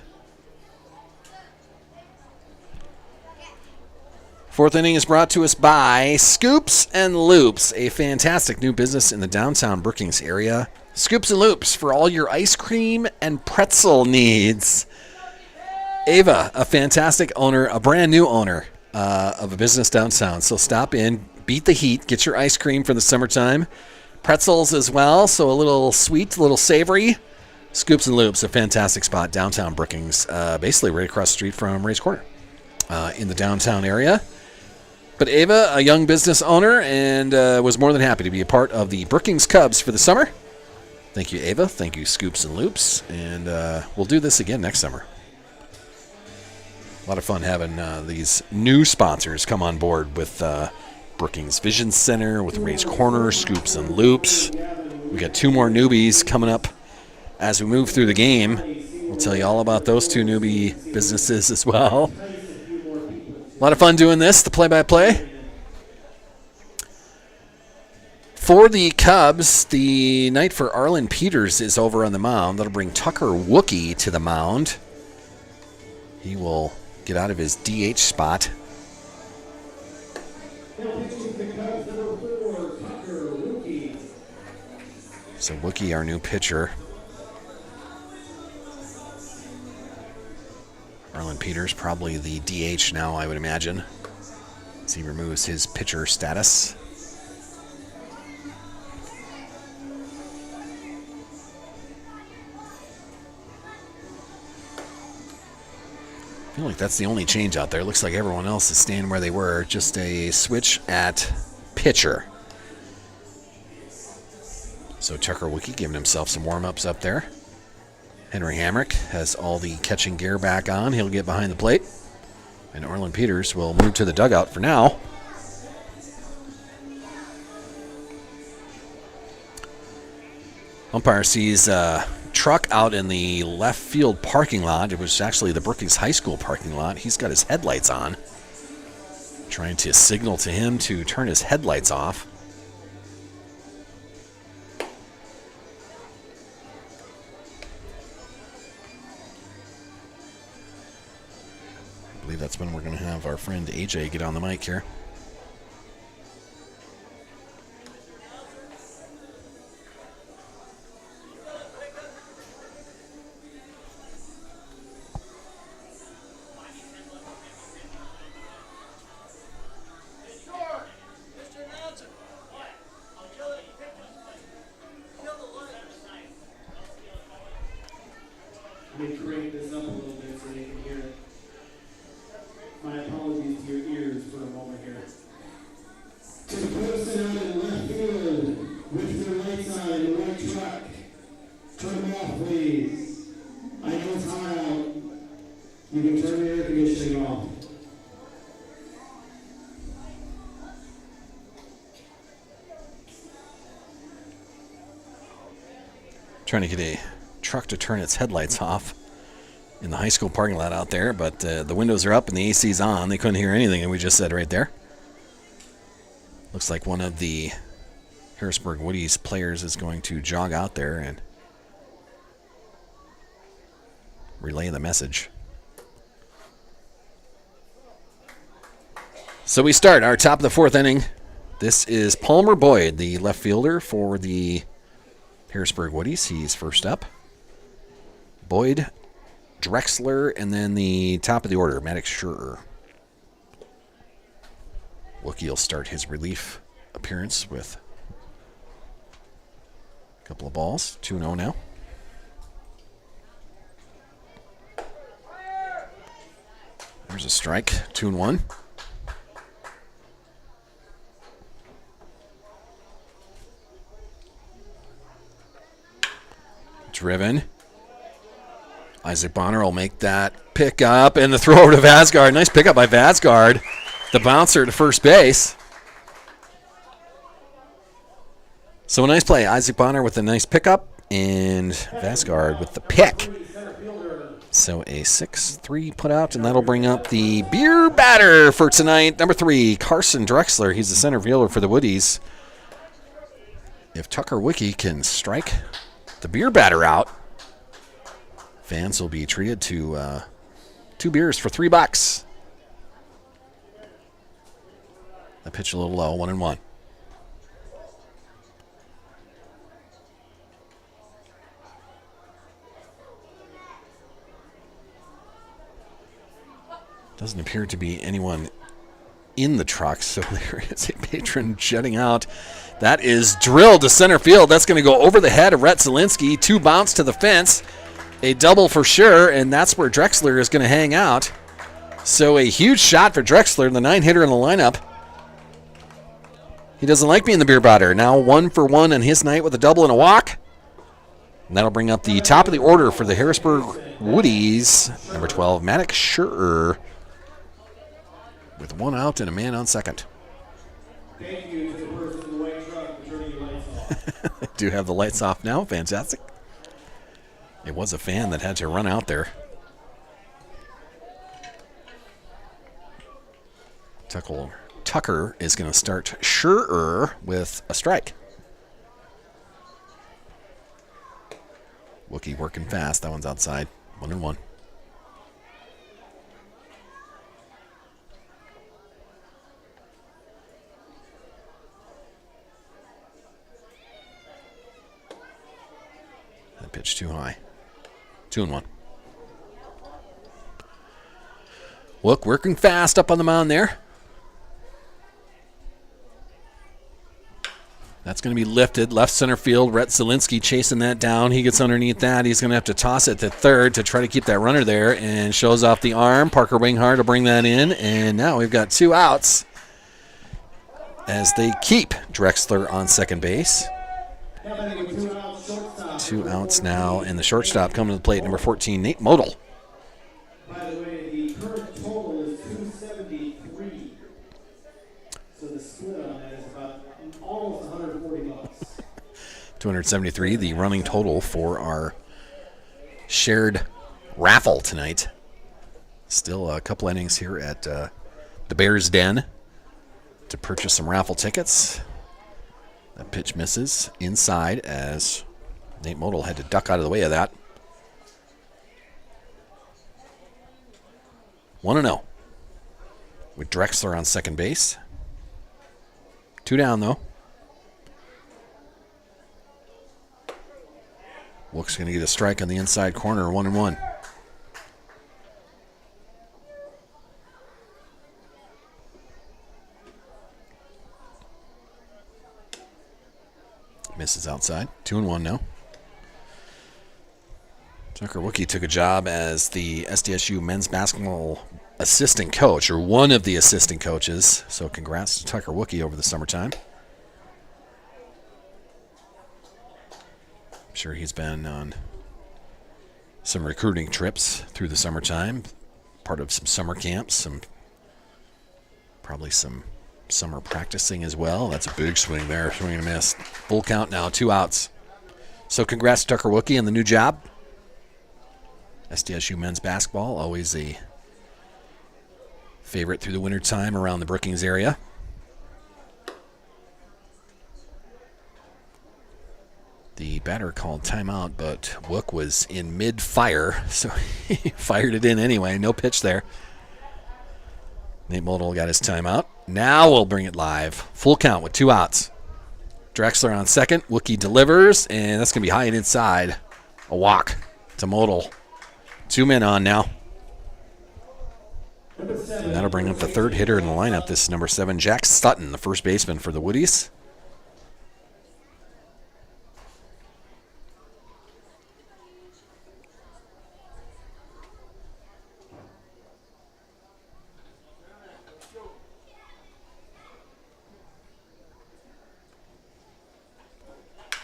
4th inning is brought to us by Scoops and Loops, a fantastic new business in the downtown Brookings area. Scoops and Loops for all your ice cream and pretzel needs. Ava, a fantastic owner, a brand new owner of a business downtown. So stop in, beat the heat, get your ice cream for the summertime. Pretzels as well, so a little sweet, a little savory. Scoops and Loops, a fantastic spot downtown Brookings, basically right across the street from Ray's Corner in the downtown area. But Ava, a young business owner, and was more than happy to be a part of the Brookings Cubs for the summer. Thank you, Ava. Thank you, Scoops and Loops. And we'll do this again next summer. A lot of fun having these new sponsors come on board with Brookings Vision Center, with Ray's Corner, Scoops and Loops. We got 2 more newbies coming up as we move through the game. We'll tell you all about those 2 newbie businesses as well. A lot of fun doing this, the play-by-play. For the Cubs, the night for Arlen Peters is over on the mound. That'll bring Tucker Wookie to the mound. He will get out of his DH spot. So Wookie, our new pitcher. Arlen Peters, probably the DH now, I would imagine, as he removes his pitcher status. I feel like that's the only change out there. Looks like everyone else is staying where they were. Just a switch at pitcher. So Tucker Wookie giving himself some warm-ups up there. Henry Hamrick has all the catching gear back on. He'll get behind the plate. And Arlen Peters will move to the dugout for now. Umpire sees a truck out in the left field parking lot. It was actually the Brookings High School parking lot. He's got his headlights on. Trying to signal to him to turn his headlights off. I believe that's when we're going to have our friend AJ get on the mic here. Let me crank this up a little bit so you can hear it. My apologies to your ears for a moment here. To the person out in left field with their lights on in the white truck, turn them off, please. I know it's hot out. You can turn the air conditioning off. Trying to get a truck to turn its headlights off in the high school parking lot out there, but the windows are up and the AC's on. They couldn't hear anything that we just said right there. Looks like one of the Harrisburg Woodies players is going to jog out there and relay the message. So we start our top of the 4th inning. This is Palmer Boyd, the left fielder for the Harrisburg Woodies. He's first up. Boyd, Drexler, and then the top of the order, Maddox Schurer. Wookie will start his relief appearance with a couple of balls. 2-0 now. There's a strike. 2-1. Driven. Isaac Bonner will make that pick up and the throw over to Vasgard. Nice pickup by Vasgard. The bouncer to first base. So a nice play. Isaac Bonner with a nice pickup and Vasgard with the pick. So a 6-3 put out, and that'll bring up the beer batter for tonight. Number 3, Carson Drexler. He's the center fielder for the Woodies. If Tucker Wookie can strike the beer batter out, fans will be treated to 2 beers for $3. That pitch a little low, 1-1. Doesn't appear to be anyone in the truck. So there is a patron jetting out. That is drilled to center field. That's going to go over the head of Rhett Zielinski. 2 bounce to the fence. A double for sure, and that's where Drexler is going to hang out. So a huge shot for Drexler, the 9-hitter in the lineup. He doesn't like being the beer botter. Now 1 for 1 on his night with a double and a walk. And that'll bring up the top of the order for the Harrisburg Woodies. Number 12, Maddox Scherer, with 1 out and a man on second. Thank you to the person in the white truck for turning your lights off. They do have the lights off now. Fantastic. It was a fan that had to run out there. Tucker is going to start Scherer with a strike. Wookie working fast. That one's outside. 1-1. That pitch too high. 2-1. Wook working fast up on the mound there. That's going to be lifted. Left center field. Rhett Zielinski chasing that down. He gets underneath that. He's going to have to toss it to third to try to keep that runner there, and shows off the arm. Parker Winghard to bring that in, and now we've got 2 outs as they keep Drexler on second base. 2 outs now, and the shortstop coming to the plate, number 14, Nate Model. By the way, the current total is 273. So the split on that is about almost $140. 273, the running total for our shared raffle tonight. Still a couple innings here at the Bears Den to purchase some raffle tickets. That pitch misses inside as Nate Model had to duck out of the way of that. 1-0 with Drexler on second base. 2 down, though. Wook's going to get a strike on the inside corner, 1-1. Misses outside. 2-1 now. Tucker Wookie took a job as the SDSU men's basketball assistant coach, or one of the assistant coaches. So congrats to Tucker Wookie over the summertime. I'm sure he's been on some recruiting trips through the summertime, part of some summer camps, probably some summer practicing as well. That's a big swing there, swing and a miss. Full count now, 2 outs. So congrats to Tucker Wookie on the new job. SDSU men's basketball, always a favorite through the wintertime around the Brookings area. The batter called timeout, but Wook was in mid-fire, so he fired it in anyway. No pitch there. Nate Model got his timeout. Now we'll bring it live. Full count with 2 outs. Drexler on second. Wookie delivers, and that's going to be high and inside. A walk to Model. 2 men on now. And that'll bring up the third hitter in the lineup. This is number 7, Jack Sutton, the first baseman for the Woodies.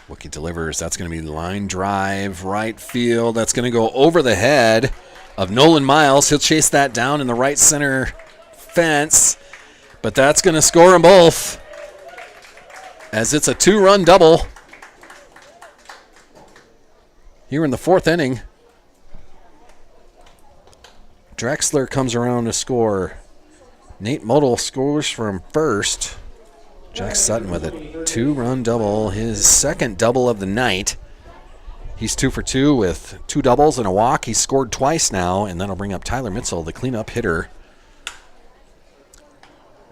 Wookie delivers. That's going to be line drive, right field. That's going to go over the head of Nolan Miles. He'll chase that down in the right center fence, but that's going to score them both as it's a 2-run double here in the 4th inning. Drexler comes around to score. Nate Model scores from first. Jack Sutton with a 2-run double, his second double of the night. He's 2 for 2 with 2 doubles and a walk. He's scored twice now, and that'll bring up Tyler Mitchell, the cleanup hitter.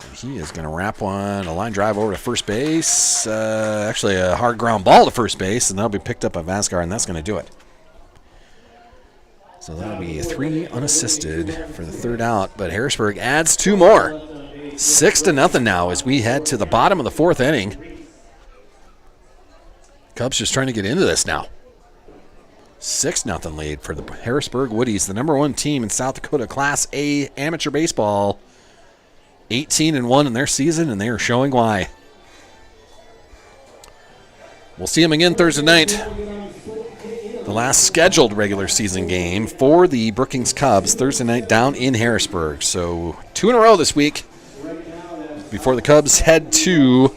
And he is going to wrap one, a line drive over to first base. Actually, a hard ground ball to first base, and that'll be picked up by Vasgar, and that's going to do it. So that'll be 3 unassisted for the 3rd out, but Harrisburg adds 2 more. 6-0 now as we head to the bottom of the fourth inning. Cubs just trying to get into this now. 6-0 lead for the Harrisburg Woodies, the number 1 team in South Dakota Class A amateur baseball. 18-1 in their season, and they are showing why. We'll see them again Thursday night. The last scheduled regular season game for the Brookings Cubs Thursday night down in Harrisburg. So 2 in a row this week before the Cubs head to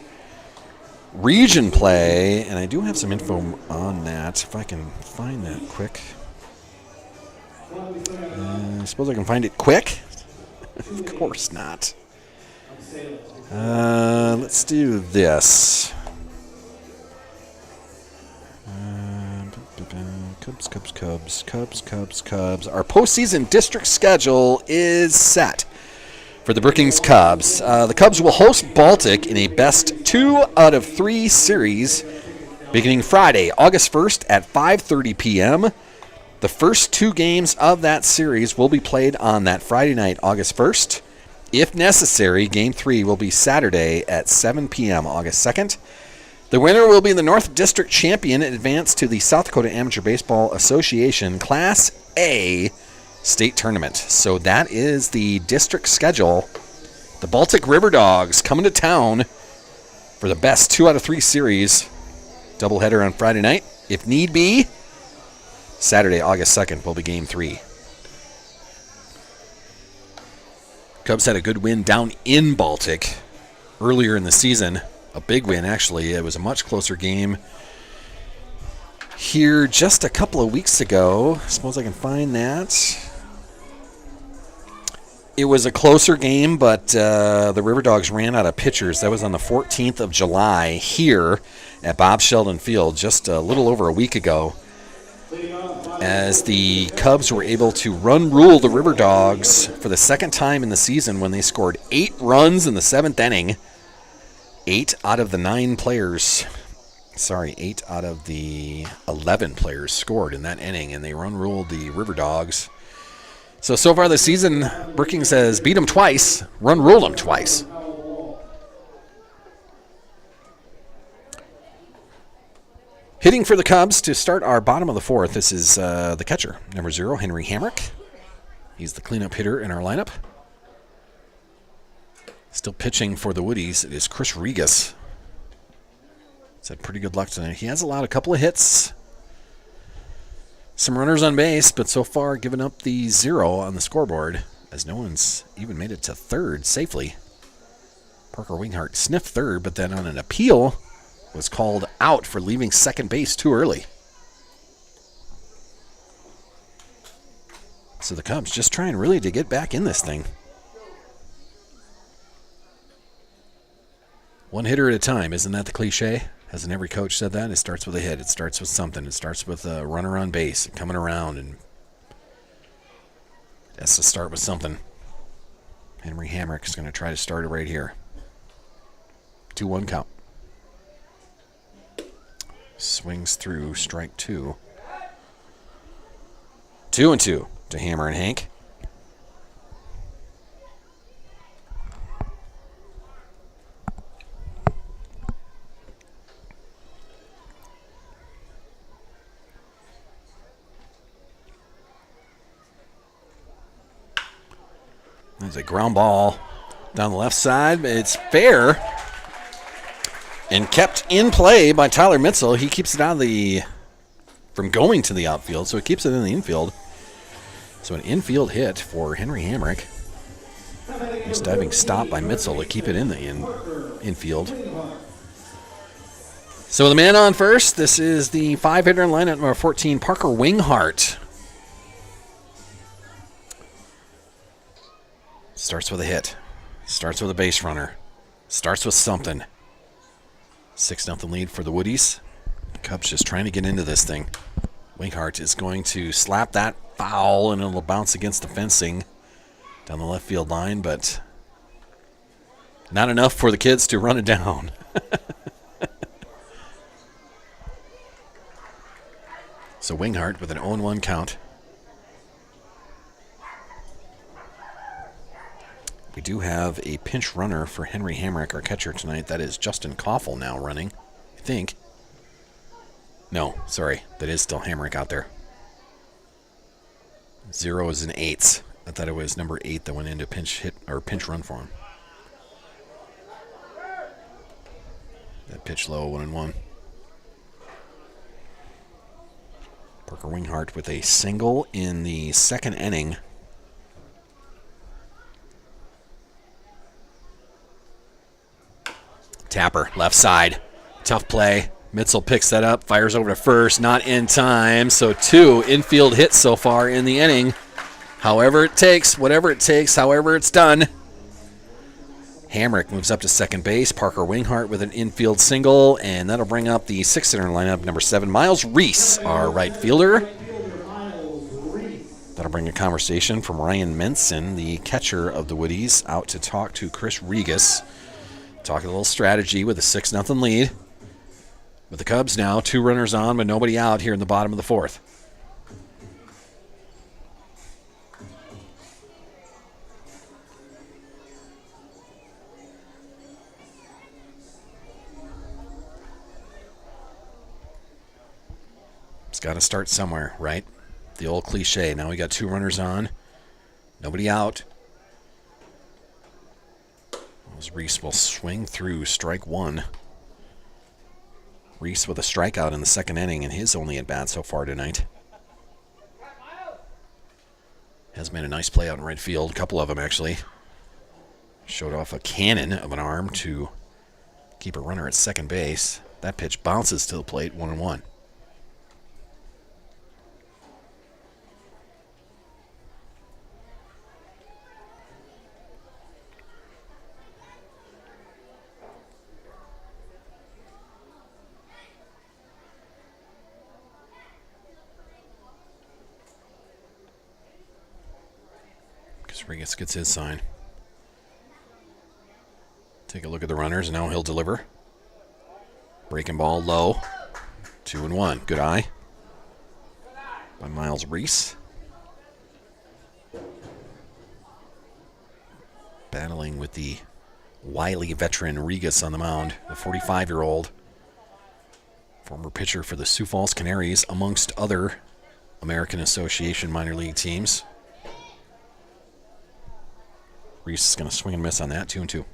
region play. And I do have some info on that, if I can find that quick. I suppose I can find it quick. Of course not. Let's do this. Cubs. Our postseason district schedule is set for the Brookings Cubs. The Cubs will host Baltic in a best 2 out of 3 series beginning Friday, August 1st at 5:30 p.m. The first 2 games of that series will be played on that Friday night, August 1st. If necessary, Game 3 will be Saturday at 7 p.m., August 2nd. The winner will be the North District champion and advance to the South Dakota Amateur Baseball Association Class A state tournament. So that is the district schedule. The Baltic River Dogs coming to town for the best 2 out of 3 series. Doubleheader on Friday night. If need be, Saturday, August 2nd will be Game 3. Cubs had a good win down in Baltic earlier in the season. A big win, actually. It was a much closer game here just a couple of weeks ago. I suppose I can find that. It was a closer game, but the River Dogs ran out of pitchers. That was on the 14th of July here at Bob Sheldon Field just a little over a week ago, as the Cubs were able to run-rule the River Dogs for the second time in the season when they scored 8 runs in the 7th inning. 8 out of the 11 players scored in that inning, and they run-ruled the River Dogs. So far this season, Brookings has beat them twice, run-ruled them twice. Hitting for the Cubs to start our bottom of the fourth, this is the catcher, number 0, Henry Hamrick. He's the cleanup hitter in our lineup. Still pitching for the Woodies, it is Chris Regas. He's had pretty good luck tonight. He has allowed a couple of hits, some runners on base, but so far given up the 0 on the scoreboard, as no one's even made it to third safely. Parker Winghart sniffed third, but then on an appeal was called out for leaving second base too early. So the Cubs just trying really to get back in this thing. One hitter at a time, isn't that the cliche? Hasn't every coach said that? It starts with a hit. It starts with something. It starts with a runner on base and coming around, and it has to start with something. Henry Hamrick is going to try to start it right here. 2-1 count. Swings through, strike 2. 2-2 to Hammer and Hank. There's a ground ball down the left side. It's fair and kept in play by Tyler Mitzel. He keeps it from going to the outfield, so it keeps it in the infield. So an infield hit for Henry Hamrick. Nice diving stop by Mitzel to keep it in the infield. So the man on first, this is the 5-hitter in lineup number 14, Parker Winghart. Starts with a hit. Starts with a base runner. Starts with something. 6-0 lead for the Woodies. The Cubs just trying to get into this thing. Winghart is going to slap that foul, and it'll bounce against the fencing down the left field line, but not enough for the kids to run it down. So Winghart with an 0-1 count. We do have a pinch runner for Henry Hamrick, our catcher tonight. That is Justin Koffel now running, I think. No, sorry. That is still Hamrick out there. 0s and 8s. I thought it was number 8 that went into pinch hit or pinch run for him. That pitch low, 1-1. Parker Winghart with a single in the second inning. Tapper, left side. Tough play. Mitzel picks that up, fires over to first, not in time. So 2 infield hits so far in the inning. However it takes, whatever it takes, however it's done. Hamrick moves up to second base. Parker Winghart with an infield single, and that'll bring up the 6th-inning lineup, number 7, Miles Reese, our right fielder. That'll bring a conversation from Ryan Menson, the catcher of the Woodies, out to talk to Chris Regas. Talking a little strategy with a 6-0 lead. With the Cubs now, 2 runners on, but nobody out here in the bottom of the 4th. It's got to start somewhere, right? The old cliche. Now we got 2 runners on, nobody out. Reese will swing through strike 1. Reese with a strikeout in the second inning and his only at bat so far tonight. Has made a nice play out in right field, a couple of them actually. Showed off a cannon of an arm to keep a runner at second base. That pitch bounces to the plate, 1-1. Regas gets his sign. Take a look at the runners. Now he'll deliver. Breaking ball low. 2-1. Good eye by Miles Reese. Battling with the wily veteran Regas on the mound. The 45-year-old. Former pitcher for the Sioux Falls Canaries, amongst other American Association minor league teams. Reese is going to swing and miss on that, 2-2.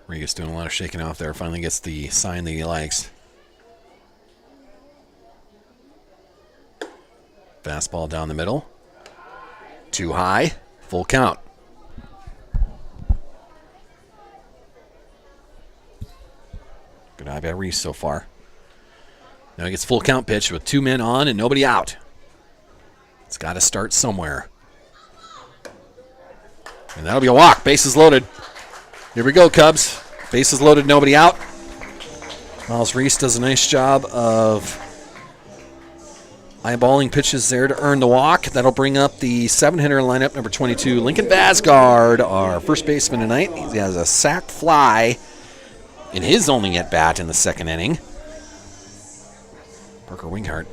Reese doing a lot of shaking off there. Finally gets the sign that he likes. Fastball down the middle. Too high. Full count. Good eye by Reese so far. Now he gets full count pitch with 2 men on and nobody out. It's got to start somewhere. And that'll be a walk. Bases loaded. Here we go, Cubs. Bases loaded, nobody out. Miles Reese does a nice job of eyeballing pitches there to earn the walk. That'll bring up the 7-hitter lineup, number 22, Lincoln Vasgard, our first baseman tonight. He has a sac fly in his only at-bat in the second inning. Parker Winghart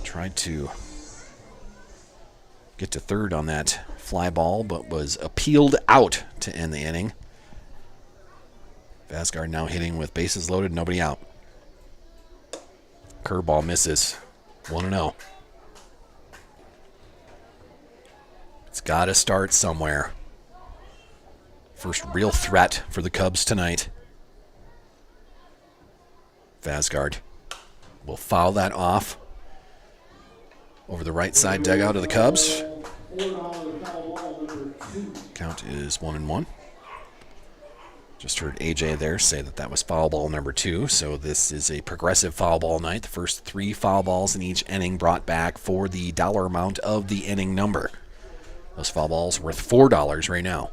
tried to get to third on that fly ball, but was appealed out to end the inning. Vasgard now hitting with bases loaded, nobody out. Curveball misses, 1-0. It's got to start somewhere. First real threat for the Cubs tonight. Vasgard will foul that off over the right side dugout of the Cubs. Count is 1-1. Just heard AJ there say that was foul ball number 2, so this is a progressive foul ball night. The first 3 foul balls in each inning brought back for the dollar amount of the inning number. Those foul balls worth $4 right now.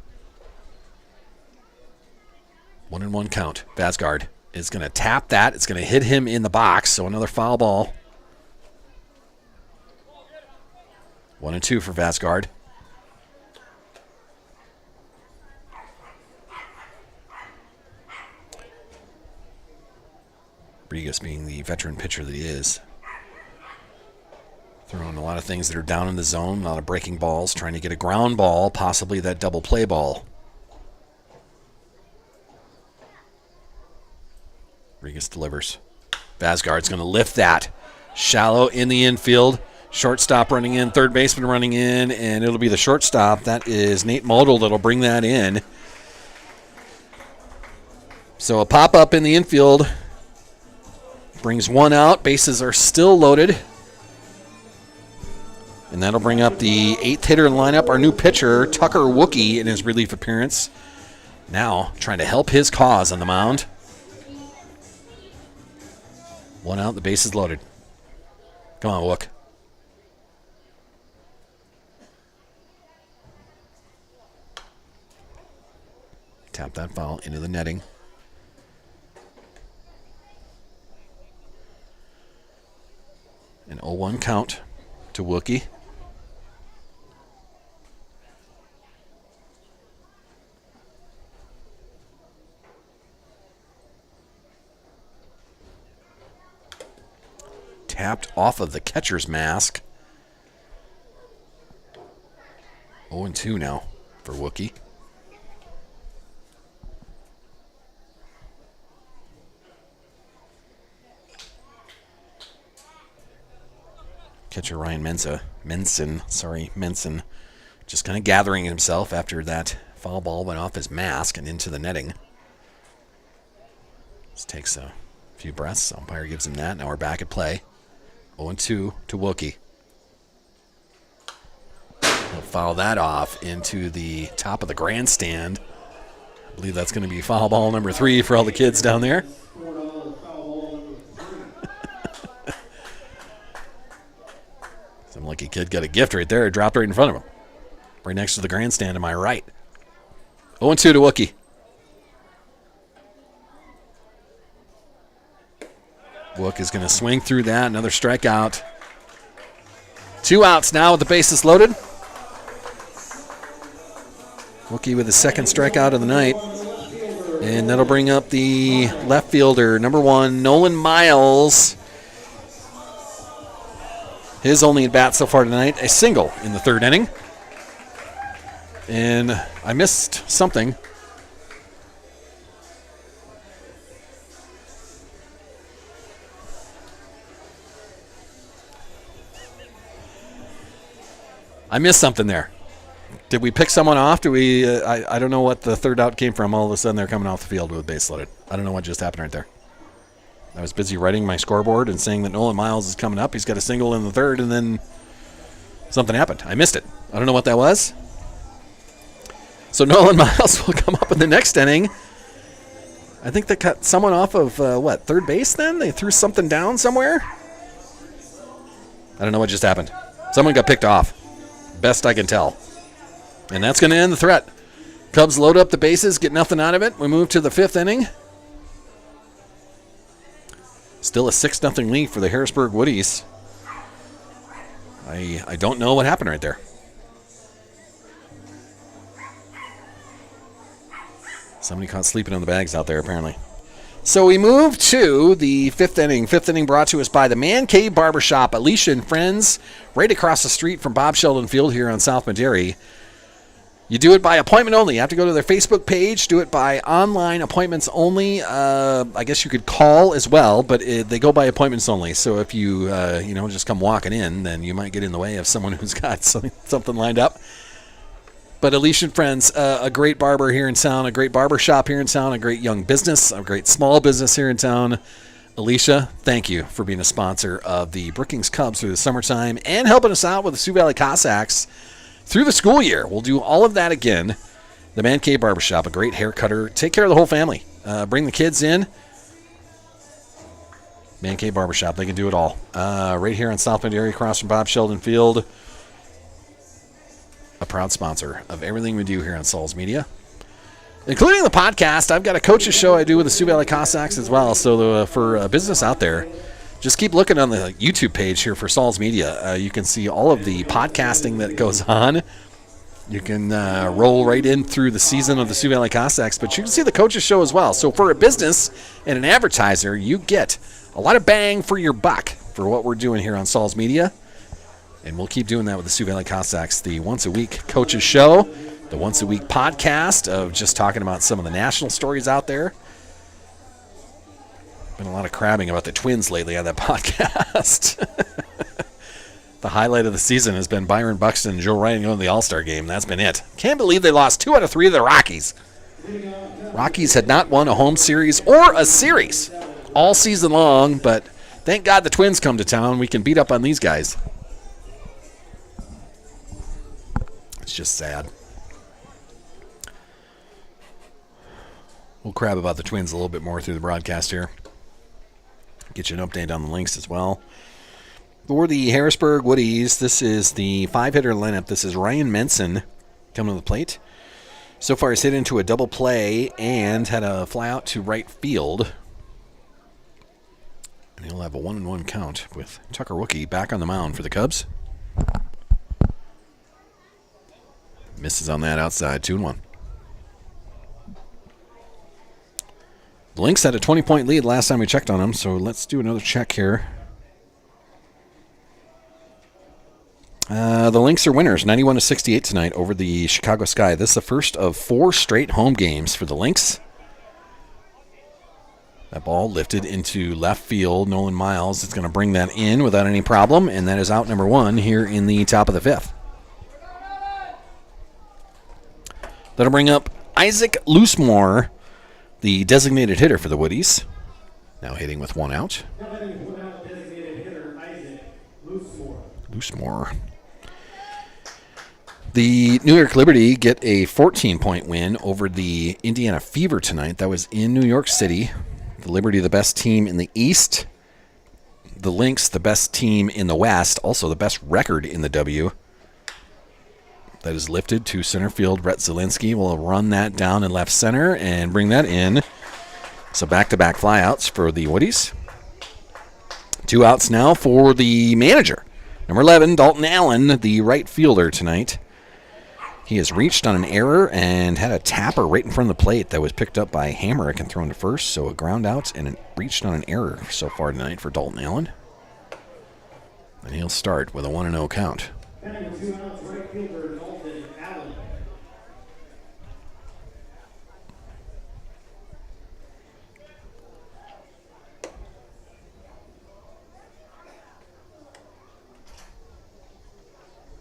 1-1 count. Vasgard is going to tap that. It's going to hit him in the box, so another foul ball. 1-2 for Vasgard. Regas being the veteran pitcher that he is. Throwing a lot of things that are down in the zone, a lot of breaking balls, trying to get a ground ball, possibly that double play ball. Regas delivers. Vasgard's going to lift that. Shallow in the infield. Shortstop running in, third baseman running in, and it'll be the shortstop. That is Nate Model that'll bring that in. So a pop-up in the infield brings one out. Bases are still loaded. And that'll bring up the 8th hitter in the lineup, our new pitcher, Tucker Wookie, in his relief appearance. Now trying to help his cause on the mound. One out, the base is loaded. Come on, Wook. Tap that foul into the netting. An 0-1 count to Wookie. Tapped off of the catcher's mask. 0-2 now for Wookie. Catcher Ryan Menson, just kind of gathering himself after that foul ball went off his mask and into the netting. Just takes a few breaths. Umpire gives him that. Now we're back at play. 0-2 to Wookie. He'll foul that off into the top of the grandstand. I believe that's going to be foul ball number 3 for all the kids down there. Some lucky kid got a gift right there. It dropped right in front of him. Right next to the grandstand to my right. 0-2 to Wookie. Wook is going to swing through that. Another strikeout. 2 outs now with the bases loaded. Wookie with his second strikeout of the night. And that'll bring up the left fielder, number 1, Nolan Miles. His only at-bat so far tonight, a single in the 3rd inning. And I missed something. I missed something there. Did we pick someone off? Do we? I don't know what the 3rd out came from. All of a sudden they're coming off the field with base loaded. I don't know what just happened right there. I was busy writing my scoreboard and saying that Nolan Miles is coming up. He's got a single in the 3rd, and then something happened. I missed it. I don't know what that was. So Nolan Miles will come up in the next inning. I think they cut someone off of, 3rd base then? They threw something down somewhere? I don't know what just happened. Someone got picked off. Best I can tell. And that's going to end the threat. Cubs load up the bases, get nothing out of it. We move to the 5th inning. Still a 6-0 lead for the Harrisburg Woodies. I don't know what happened right there. Somebody caught sleeping on the bags out there, apparently. So we move to the 5th inning. 5th inning brought to us by the Man Cave Barbershop, Alicia and Friends, right across the street from Bob Sheldon Field here on South Madera. You do it by appointment only. You have to go to their Facebook page. Do it by online appointments only. I guess you could call as well, but they go by appointments only. So if you just come walking in, then you might get in the way of someone who's got something lined up. But Alicia and Friends, a great barber here in town, a great barber shop here in town, a great young business, a great small business here in town. Alicia, thank you for being a sponsor of the Brookings Cubs through the summertime and helping us out with the Sioux Valley Cossacks through the school year. We'll do all of that again. The Man Cave Barbershop, a great hair cutter. Take care of the whole family. Bring the kids in. Man Cave Barbershop, they can do it all. Right here on South Madera, across from Bob Sheldon Field. A proud sponsor of everything we do here on Sauls Media, including the podcast. I've got a coaches show I do with the Sioux Valley Cossacks as well. So for business out there, just keep looking on the YouTube page here for Sauls Media. You can see all of the podcasting that goes on You can roll right in through the season of the Sioux Valley Cossacks, but you can see the coaches show as well. So for a business and an advertiser, you get a lot of bang for your buck for what we're doing here on Saul's Media. And we'll keep doing that with the Sioux Valley Cossacks, the once-a-week coaches show, the once-a-week podcast of just talking about some of the national stories out there. Been a lot of crabbing about the Twins lately on that podcast. The highlight of the season has been Byron Buxton and Joe Ryan going to the All-Star game. That's been it. Can't believe they lost 2 out of 3 of the Rockies. Rockies had not won a home series or a series all season long, but thank God the Twins come to town. We can beat up on these guys. It's just sad. We'll crab about the Twins a little bit more through the broadcast here. Get you an update on the Lynx as well. For the Harrisburg Woodies, this is the 5-hitter lineup. This is Ryan Menson coming to the plate. So far, he's hit into a double play and had a fly out to right field. And he'll have a 1-1 count with Tucker Wookie back on the mound for the Cubs. Misses on that outside, 2-1. The Lynx had a 20-point lead last time we checked on them, so let's do another check here. The Lynx are winners, 91-68 tonight over the Chicago Sky. This is the first of 4 straight home games for the Lynx. That ball lifted into left field. Nolan Miles is going to bring that in without any problem, and that is out number 1 here in the top of the 5th. That'll bring up Isaac Loosemore, the designated hitter for the Woodies. Now hitting with 1 out. Loosemore. The New York Liberty get a 14-point win over the Indiana Fever tonight. That was in New York City. The Liberty, the best team in the East. The Lynx, the best team in the West. Also the best record in the W. That is lifted to center field. Rhett Zielinski will run that down in left center and bring that in. So back-to-back flyouts for the Woodies. 2 outs now for the manager. Number 11, Dalton Allen, the right fielder tonight. He has reached on an error and had a tapper right in front of the plate that was picked up by Hamrick and thrown to first. So a ground out and reached on an error so far tonight for Dalton Allen. And he'll start with a 1-0 count.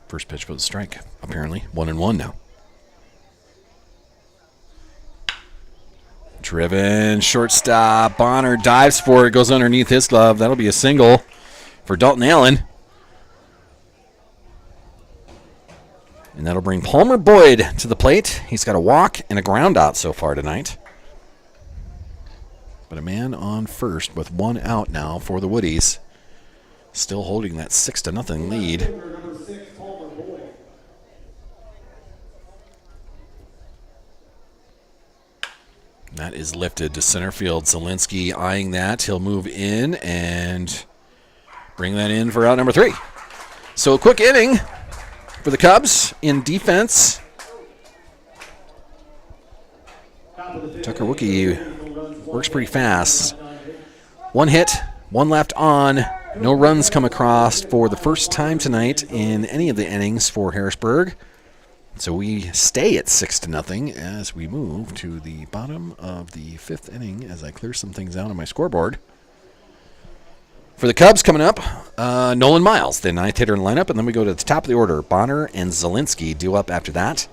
First pitch for the strike, apparently. 1-1 now. Driven, shortstop. Bonner dives for it, goes underneath his glove. That'll be a single for Dalton Allen. And that'll bring Palmer Boyd to the plate. He's got a walk and a ground out so far tonight. But a man on first with 1 out now for the Woodies. Still holding that 6-0 lead. That is lifted to center field. Zielinski eyeing that. He'll move in and bring that in for out number 3. So a quick inning for the Cubs in defense. Tucker Wookie works pretty fast. 1 hit, 1 left on. No runs come across for the first time tonight in any of the innings for Harrisburg. So we stay at 6-0 as we move to the bottom of the 5th inning as I clear some things out on my scoreboard. For the Cubs coming up, Nolan Miles, the 9th hitter in the lineup, and then we go to the top of the order. Bonner and Zielinski due up after that.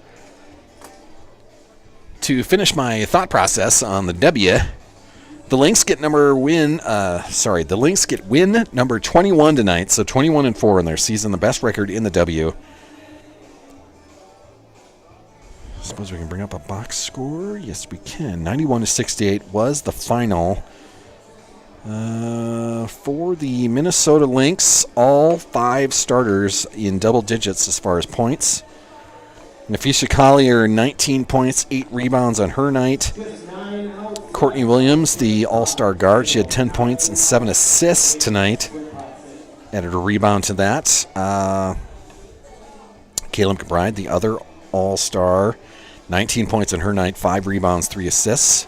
To finish my thought process on the W, the Lynx get the Lynx get win number 21 tonight, so 21-4 in their season, the best record in the W. Suppose we can bring up a box score. Yes, we can. 91-68 was the final. For the Minnesota Lynx, all 5 starters in double digits as far as points. Nafisha Collier, 19 points, 8 rebounds on her night. Courtney Williams, the all-star guard, she had 10 points and 7 assists tonight. Added a rebound to that. Caleb McBride, the other All-Star. 19 points in her night, 5 rebounds, 3 assists.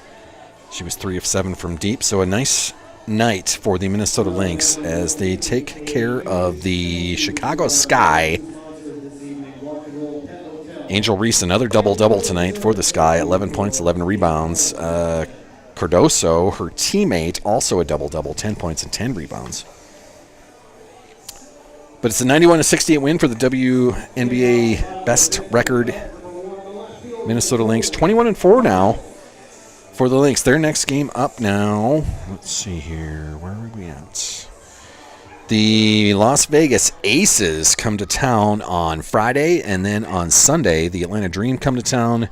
She was 3 of 7 from deep, so a nice night for the Minnesota Lynx as they take care of the Chicago Sky. Angel Reese, another double-double tonight for the Sky, 11 points, 11 rebounds. Cardoso, her teammate, also a double-double, 10 points and 10 rebounds. But it's a 91-68 win for the WNBA best record Minnesota Lynx. 21-4 now for the Lynx. Their next game up now. Let's see here. Where are we at? The Las Vegas Aces come to town on Friday, and then on Sunday, the Atlanta Dream come to town.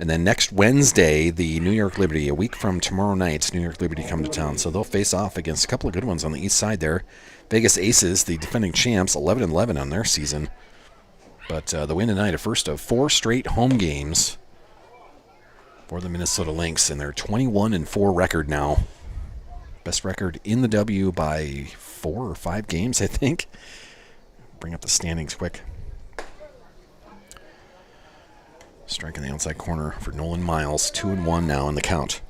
And then next Wednesday, the New York Liberty, a week from tomorrow night, New York Liberty come to town. So they'll face off against a couple of good ones on the east side there. Vegas Aces, the defending champs, 11-11 on their season. But the win tonight, a first of 4 straight home games for the Minnesota Lynx, and their 21-4 record now. Best record in the W by 4 or 5 games, I think. Bring up the standings quick. Strike in the outside corner for Nolan Miles, 2-1 now in the count.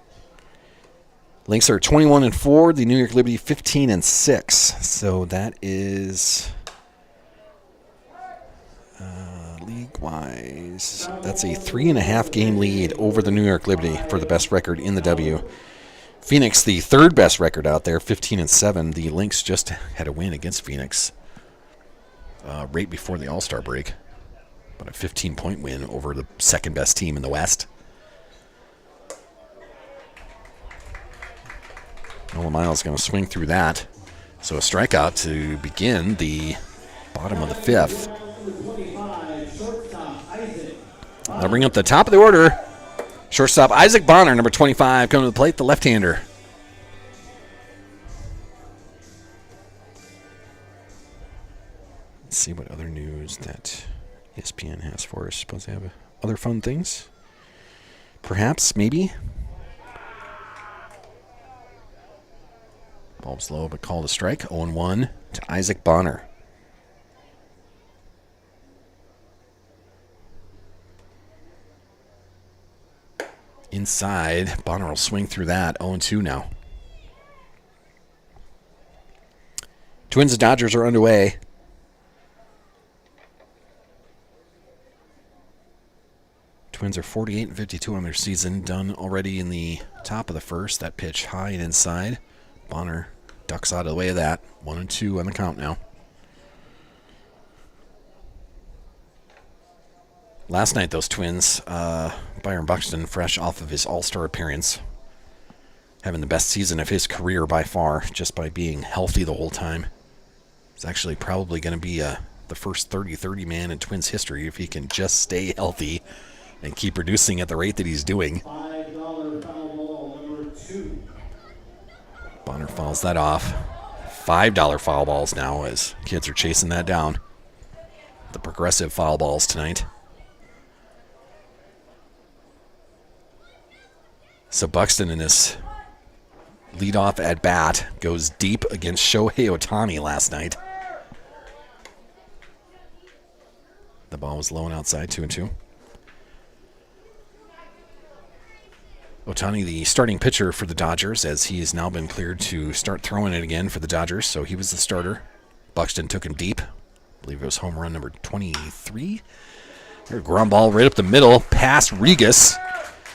Lynx are 21-4. The New York Liberty 15-6. So that is league-wise. That's a 3.5 game lead over the New York Liberty for the best record in the W. Phoenix, the third best record out there, 15-7. The Lynx just had a win against Phoenix right before the All-Star break. But a 15-point win over the second best team in the West. Nolan Miles is going to swing through that. So a strikeout to begin the bottom of the 5th. I'll bring up the top of the order. Shortstop Isaac Bonner, number 25, coming to the plate, the left-hander. Let's see what other news that ESPN has for us. Suppose they have other fun things? Perhaps, maybe. Ball's low, but called a strike. 0-1 to Isaac Bonner. Inside, Bonner will swing through that. 0-2 now. Twins and Dodgers are underway. Twins are 48-52 on their season, done already in the top of the first. That pitch high and inside. Bonner ducks out of the way of that. 1-2 on the count now. Last night, those Twins, Byron Buxton, fresh off of his All-Star appearance, having the best season of his career by far, just by being healthy the whole time. He's actually probably going to be the first 30-30 man in Twins history if he can just stay healthy and keep producing at the rate that he's doing. $5 foul ball number 2. Bonner fouls that off. $5 foul balls now as kids are chasing that down. The progressive foul balls tonight. So Buxton in this leadoff at bat goes deep against Shohei Ohtani last night. The ball was low and outside, 2-2. Ohtani, the starting pitcher for the Dodgers, as he has now been cleared to start throwing it again for the Dodgers, so he was the starter. Buxton took him deep. I believe it was home run number 23. Here, ground ball right up the middle, past Regas.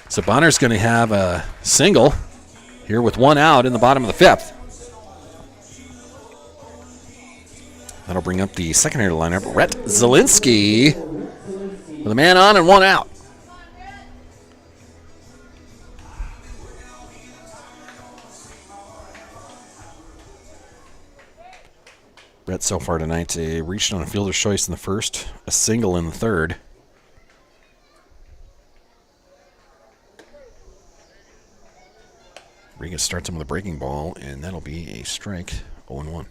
So Bonner's going to have a single here with 1 out in the bottom of the 5th. That'll bring up the secondary lineup. Rhett Zielinski with a man on and 1 out. Rhett so far tonight reached on a fielder's choice in the first, a single in the third. Regas starts him with a breaking ball, and that'll be a strike, 0-1.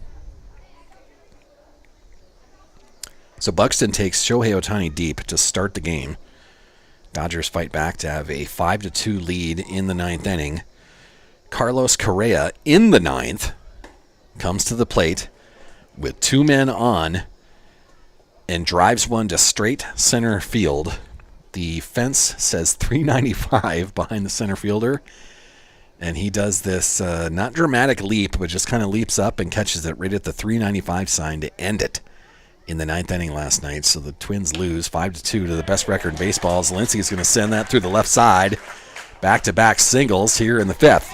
So Buxton takes Shohei Ohtani deep to start the game. Dodgers fight back to have a 5-2 lead in the 9th inning. Carlos Correa in the 9th comes to the plate with 2 men on and drives one to straight center field. The fence says 395 behind the center fielder. And he does this not dramatic leap, but just kind of leaps up and catches it right at the 395 sign to end it in the 9th inning last night. So the Twins lose 5-2 to the best record in baseball. Zielinski is going to send that through the left side. Back-to-back singles here in the 5th.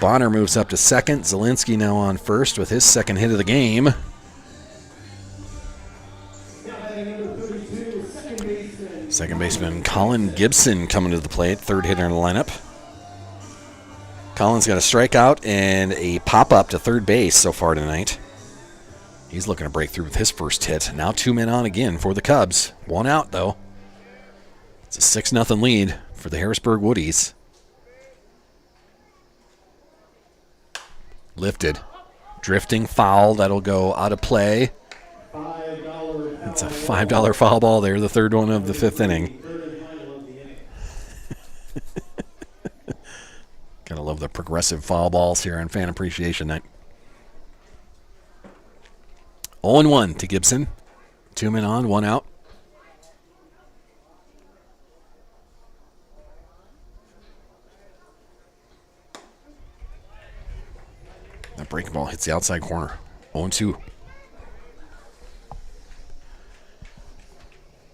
Bonner moves up to second. Zielinski now on first with his second hit of the game. Second baseman Colin Gibson coming to the plate, third hitter in the lineup. Colin's got a strikeout and a pop-up to third base so far tonight. He's looking to break through with his first hit. Now 2 men on again for the Cubs. 1 out, though. It's a 6-0 lead for the Harrisburg Woodies. Lifted. Drifting foul. That'll go out of play. It's a $5 foul ball there, the third one of the 5th inning. Gotta love the progressive foul balls here on Fan Appreciation Night. 0-1 to Gibson. 2 men on, 1 out. That breaking ball hits the outside corner. 0-2.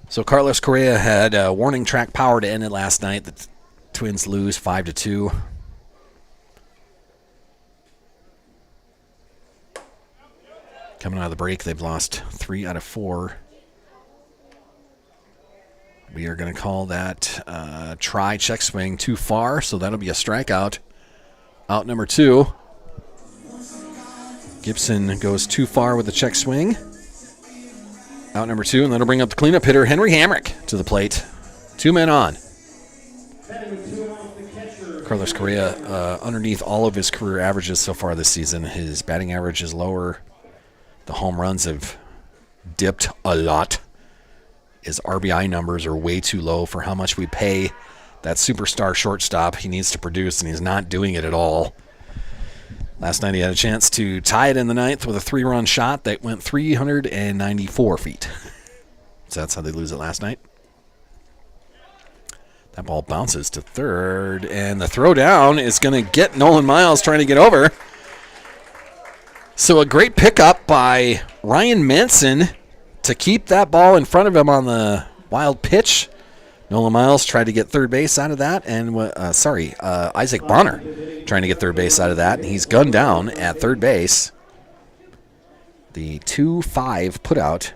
So Carlos Correa had warning track power to end it last night. The Twins lose 5-2. Coming out of the break, they've lost 3 out of 4. We are going to call that try check swing too far, so that'll be a strikeout. Out number 2. Gibson goes too far with the check swing. Out number 2, and that'll bring up the cleanup hitter, Henry Hamrick, to the plate. 2 men on. Carlos Correa, underneath all of his career averages so far this season, his batting average is lower. The home runs have dipped a lot. His RBI numbers are way too low for how much we pay that superstar shortstop. He needs to produce, and he's not doing it at all. Last night he had a chance to tie it in the 9th with a 3-run shot that went 394 feet. So that's how they lose it last night. That ball bounces to third, and the throw down is going to get Nolan Miles trying to get over. So a great pickup by Ryan Manson to keep that ball in front of him on the wild pitch. Nolan Miles tried to get third base out of that, and Isaac Bonner trying to get third base out of that, and he's gunned down at third base. The 2-5 putout.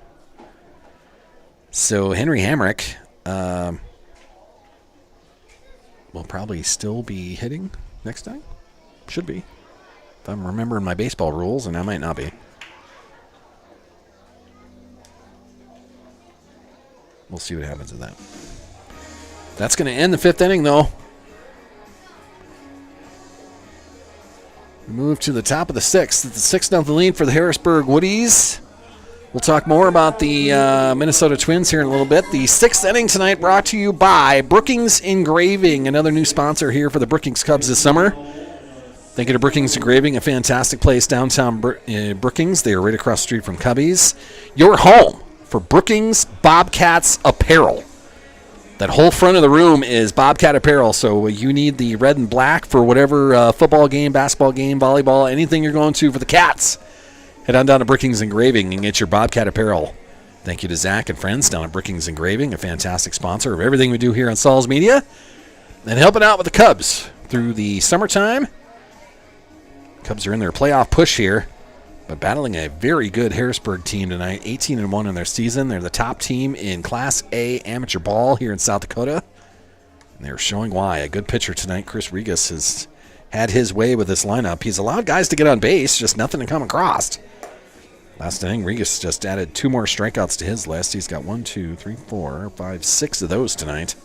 So Henry Hamrick will probably still be hitting next time. Should be. If I'm remembering my baseball rules, and I might not be. We'll see what happens with that. That's going to end the 5th inning, though. Move to the top of the 6th. It's a 6-0 lead for the Harrisburg Woodies. We'll talk more about the Minnesota Twins here in a little bit. The 6th inning tonight brought to you by Brookings Engraving, another new sponsor here for the Brookings Cubs this summer. Thank you to Brookings Engraving, a fantastic place downtown Brookings. They are right across the street from Cubbies. Your home for Brookings Bobcats apparel. That whole front of the room is Bobcat apparel, so you need the red and black for whatever football game, basketball game, volleyball, anything you're going to for the Cats. Head on down to Brookings Engraving and get your Bobcat apparel. Thank you to Zach and friends down at Brookings Engraving, a fantastic sponsor of everything we do here on Saul's Media, and helping out with the Cubs through the summertime. Cubs are in their playoff push here, but battling a very good Harrisburg team tonight, 18-1 in their season. They're the top team in Class A amateur ball here in South Dakota, and they're showing why. A good pitcher tonight, Chris Regas, has had his way with this lineup. He's allowed guys to get on base, just nothing to come across. Last inning, Regas just added 2 more strikeouts to his list. He's got 1, 2, 3, 4, 5, 6 of those tonight.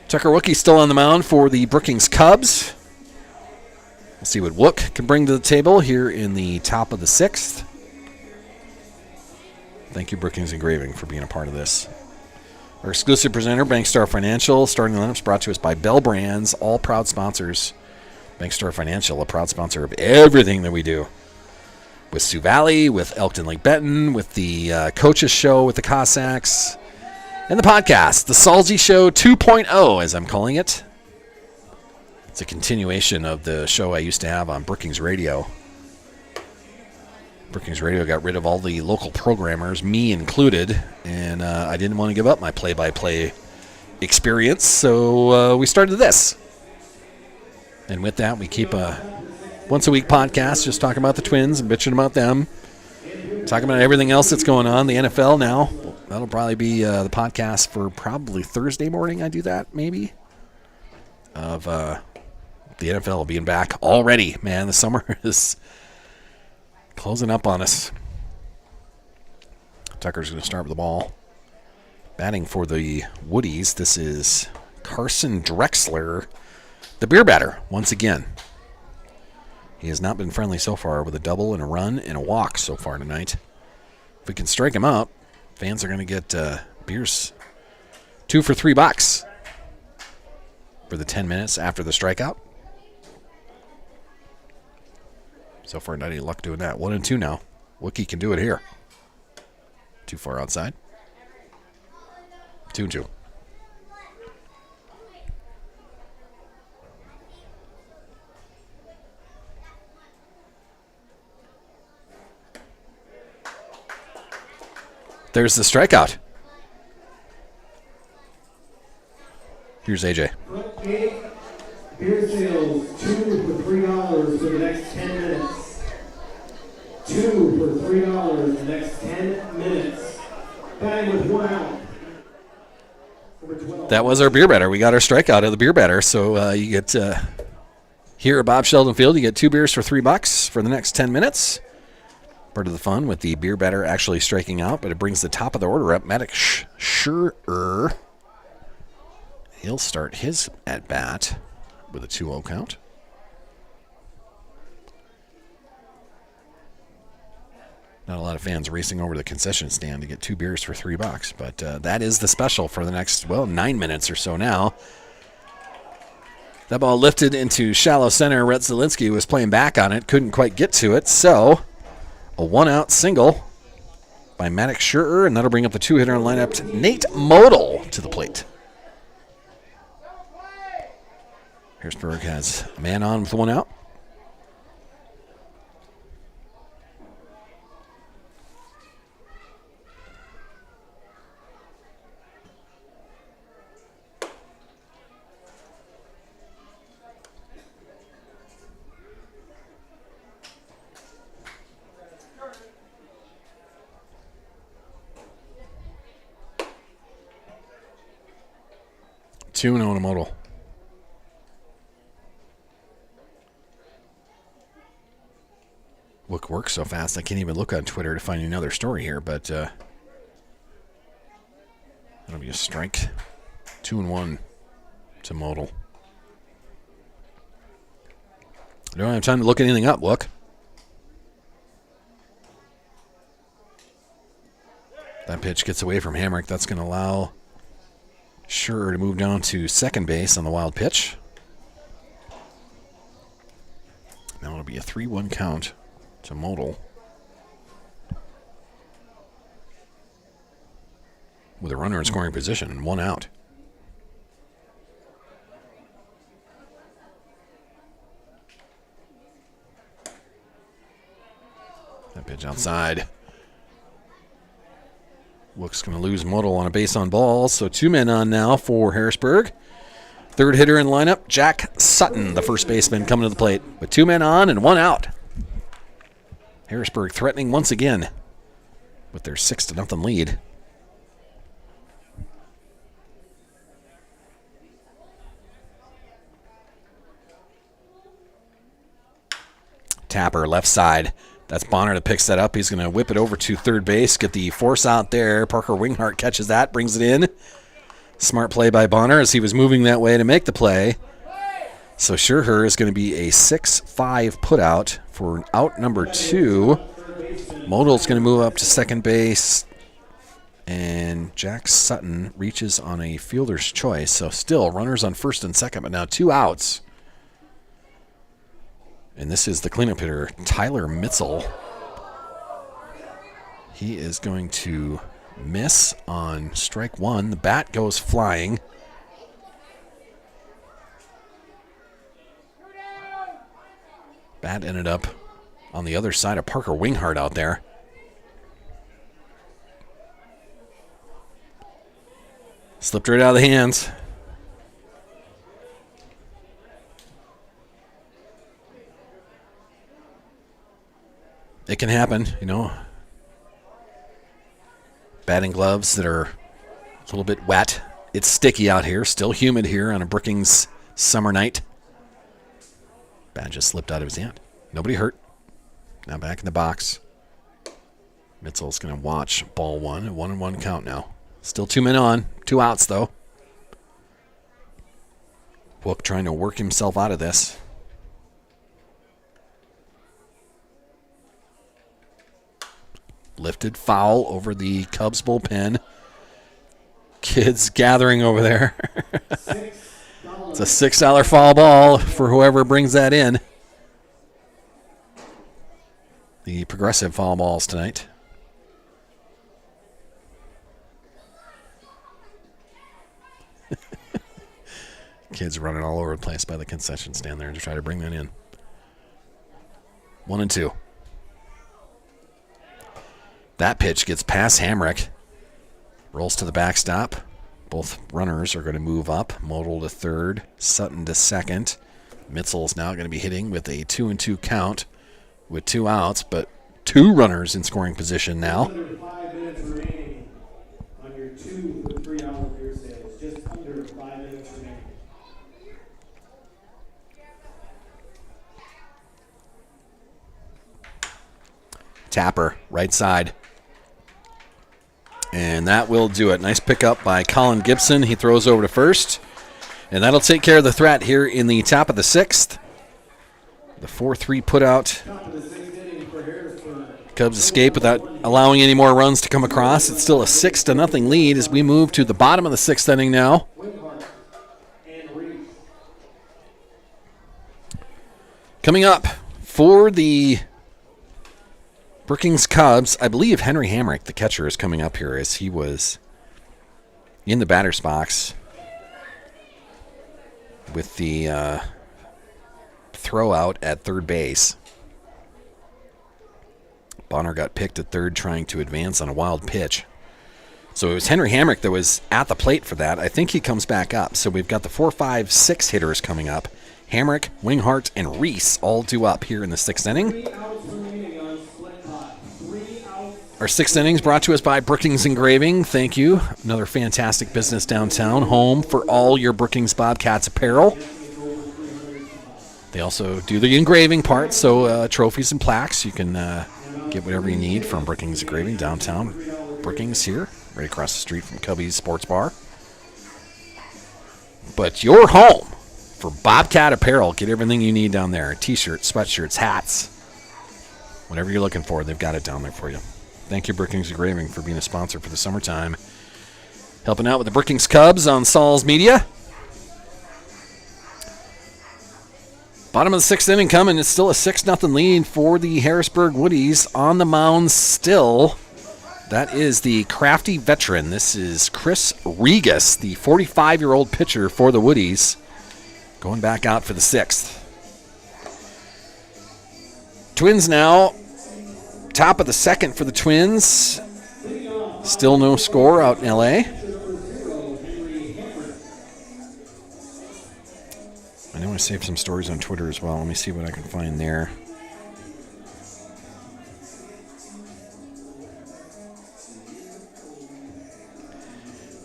Tucker Wookie still on the mound for the Brookings Cubs. We'll see what Wook can bring to the table here in the top of the 6th. Thank you, Brookings Engraving, for being a part of this. Our exclusive presenter, Bankstar Financial. Starting lineups brought to us by Bell Brands, all proud sponsors. Bankstar Financial, a proud sponsor of everything that we do. with Sioux Valley, with Elkton Lake Benton, with the Coaches Show with the Cossacks, and the podcast, the Salzy Show 2.0, as I'm calling it. It's a continuation of the show I used to have on Brookings Radio. Brookings Radio got rid of all the local programmers, me included, and I didn't want to give up my play-by-play experience, so we started this. And with that, we keep a once-a-week podcast just talking about the Twins and bitching about them, talking about everything else that's going on, the NFL now. That'll probably be the podcast for probably Thursday morning. I do that, maybe, of the NFL being back already. Man, the summer is closing up on us. Tucker's going to start with the ball. Batting for the Woodies, this is Carson Drexler, the beer batter, once again. He has not been friendly so far with a double and a run and a walk so far tonight. If we can strike him out, fans are going to get beers 2 for $3 for the 10 minutes after the strikeout. So far, not any luck doing that. 1-2 now. Wookie can do it here. Too far outside. 2-2. There's the strikeout. Here's AJ. Beer sales 2 for $3 for the next 10 minutes. 2 for $3 in the next 10 minutes. Batting with 1 out. That was our beer batter. We got our strikeout of the beer batter. So you get here at Bob Sheldon Field, you get 2 beers for $3 for the next 10 minutes. Part of the fun with the beer batter actually striking out, but it brings the top of the order up. Maddox Schurer. He'll start his at bat with a 2-0 count. Not a lot of fans racing over to the concession stand to get 2 beers for $3, but that is the special for the next, 9 minutes or so now. That ball lifted into shallow center. Rhett Zielinski was playing back on it, couldn't quite get to it, so a 1-out single by Maddox Schurer, and that'll bring up the 2-hitter in lineup, Nate Modal, to the plate. Harrisburg has a man on with 1 out. Two and on a modal. Look, works so fast I can't even look on Twitter to find another story here, but that'll be a strike. 2-1 to Modal. I don't have time to look anything up. Look. That pitch gets away from Hamrick. That's going to allow Schurer to move down to second base on the wild pitch. Now it'll be a 3-1 count to Modal. With a runner in scoring position and 1 out. That pitch outside. Looks going to lose Modal on a base on balls, so 2 men on now for Harrisburg. Third hitter in lineup, Jack Sutton, the first baseman, coming to the plate with 2 men on and 1 out. Harrisburg threatening once again with their 6-0 lead. Tapper, left side. That's Bonner that picks that up. He's going to whip it over to third base, get the force out there. Parker Winghart catches that, brings it in. Smart play by Bonner as he was moving that way to make the play. So Schurer is going to be a 6-5 putout for out number 2. Modal's going to move up to second base. And Jack Sutton reaches on a fielder's choice. So still runners on first and second, but now 2 outs. And this is the cleanup hitter, Tyler Mitzel. He is going to miss on strike one. The bat goes flying. Bat ended up on the other side of Parker Winghart out there. Slipped right out of the hands. It can happen, you know. Batting gloves that are a little bit wet. It's sticky out here, still humid here on a Brookings summer night. Bat just slipped out of his hand. Nobody hurt. Now back in the box. Mitzel's going to watch ball one. A 1-1 count now. Still 2 men on. 2 outs, though. Wook trying to work himself out of this. Lifted foul over the Cubs bullpen. Kids gathering over there. It's a $6 foul ball for whoever brings that in. The progressive foul balls tonight. Kids running all over the place by the concession stand there to try to bring that in. 1-2. That pitch gets past Hamrick. Rolls to the backstop. Both runners are going to move up. Modal to third. Sutton to second. Mitzel's now going to be hitting with a 2-2 count with 2 outs, but 2 runners in scoring position now. Under 5 minutes remaining on your 2 for 3 hour beer sales. Just under 5 minutes remaining. Tapper, right side. And that will do it. Nice pickup by Colin Gibson. He throws over to first. And that'll take care of the threat here in the top of the 6th. The 4-3 put out. Cubs escape without allowing any more runs to come across. It's still a 6-0 lead as we move to the bottom of the 6th inning now. Coming up for the Brookings Cubs, I believe Henry Hamrick, the catcher, is coming up here as he was in the batter's box with the throw out at third base. Bonner got picked at third trying to advance on a wild pitch. So it was Henry Hamrick that was at the plate for that. I think he comes back up. So we've got the 4, 5, 6 hitters coming up. Hamrick, Winghart, and Reese all due up here in the 6th inning. Our 6th innings brought to us by Brookings Engraving. Thank you. Another fantastic business downtown. Home for all your Brookings Bobcats apparel. They also do the engraving part, so trophies and plaques. You can get whatever you need from Brookings Engraving downtown. Brookings here, right across the street from Cubby's Sports Bar. But your home for Bobcat apparel. Get everything you need down there. T-shirts, sweatshirts, hats. Whatever you're looking for, they've got it down there for you. Thank you, Brookings Engraving, for being a sponsor for the summertime. Helping out with the Brookings Cubs on Saul's Media. Bottom of the 6th inning coming. It's still a 6-0 lead for the Harrisburg Woodies. On the mound still, that is the crafty veteran. This is Chris Regas, the 45-year-old pitcher for the Woodies, going back out for the 6th. Twins now. Top of the 2nd for the Twins. Still no score out in L.A. I know I saved some stories on Twitter as well. Let me see what I can find there.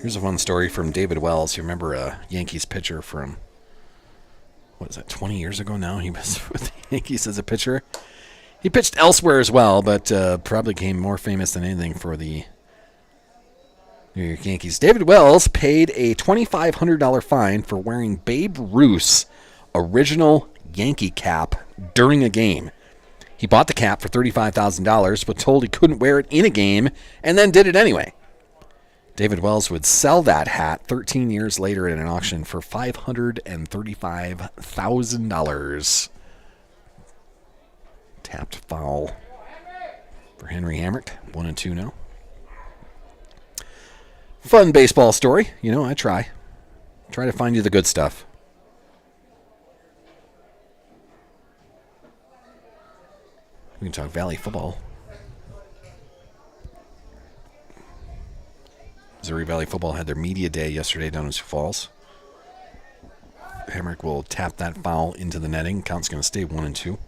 Here's a fun story from David Wells. You remember a Yankees pitcher from, 20 years ago now? He was with the Yankees as a pitcher. He pitched elsewhere as well, but probably became more famous than anything for the New York Yankees. David Wells paid a $2,500 fine for wearing Babe Ruth's original Yankee cap during a game. He bought the cap for $35,000, but told he couldn't wear it in a game, and then did it anyway. David Wells would sell that hat 13 years later at an auction for $535,000. Tapped foul for Henry Hamrick. 1-2 now. Fun baseball story. I try. Try to find you the good stuff. We can talk Valley football. Missouri Valley football had their media day yesterday down in Sioux Falls. Hamrick will tap that foul into the netting. Count's going to stay 1-2.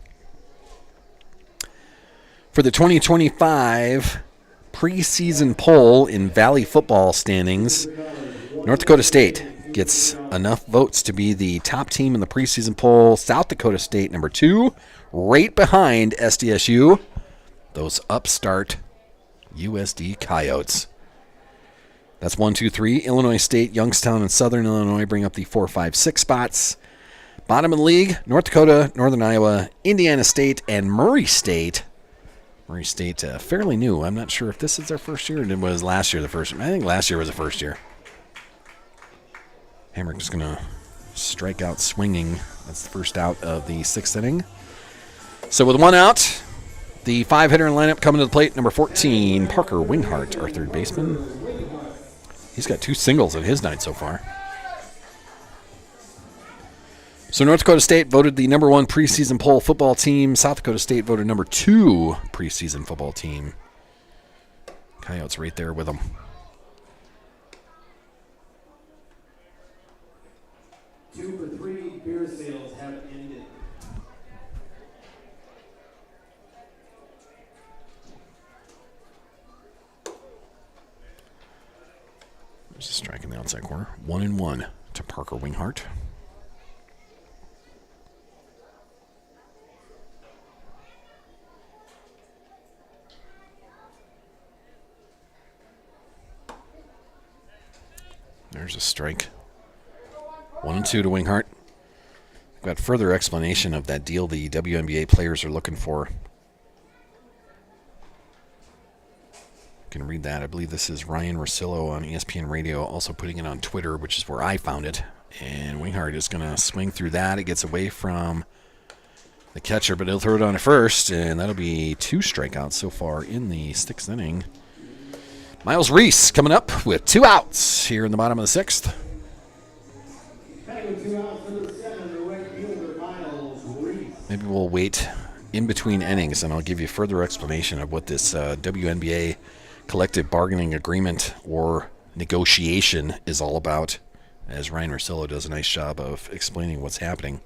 For the 2025 preseason poll in Valley football standings, North Dakota State gets enough votes to be the top team in the preseason poll. South Dakota State, number 2, right behind SDSU, those upstart USD Coyotes. That's 1, 2, 3. Illinois State, Youngstown, and Southern Illinois bring up the 4, 5, 6 spots. Bottom of the league, North Dakota, Northern Iowa, Indiana State, and Murray State. Murray State, fairly new. I'm not sure if this is their first year or was last year the first year. I think last year was the first year. Hamrick is going to strike out swinging. That's the first out of the 6th inning. So with 1 out, the 5-hitter in lineup coming to the plate, number 14, Parker Winghart, our third baseman. He's got 2 singles in his night so far. So North Dakota State voted the number 1 preseason poll football team. South Dakota State voted number 2 preseason football team. Coyotes right there with them. Two for 3 beer sales have ended. There's a strike in the outside corner. 1-1 to Parker Winghart. There's a strike. 1-2 to Winghart. Got further explanation of that deal the WNBA players are looking for. You can read that. I believe this is Ryan Rosillo on ESPN Radio, also putting it on Twitter, which is where I found it. And Winghart is going to swing through that. It gets away from the catcher, but he'll throw it on to first, and that'll be 2 strikeouts so far in the 6th inning. Miles Reese coming up with 2 outs here in the bottom of the 6th. Maybe we'll wait in between innings, and I'll give you further explanation of what this WNBA collective bargaining agreement or negotiation is all about, as Ryan Rosillo does a nice job of explaining what's happening.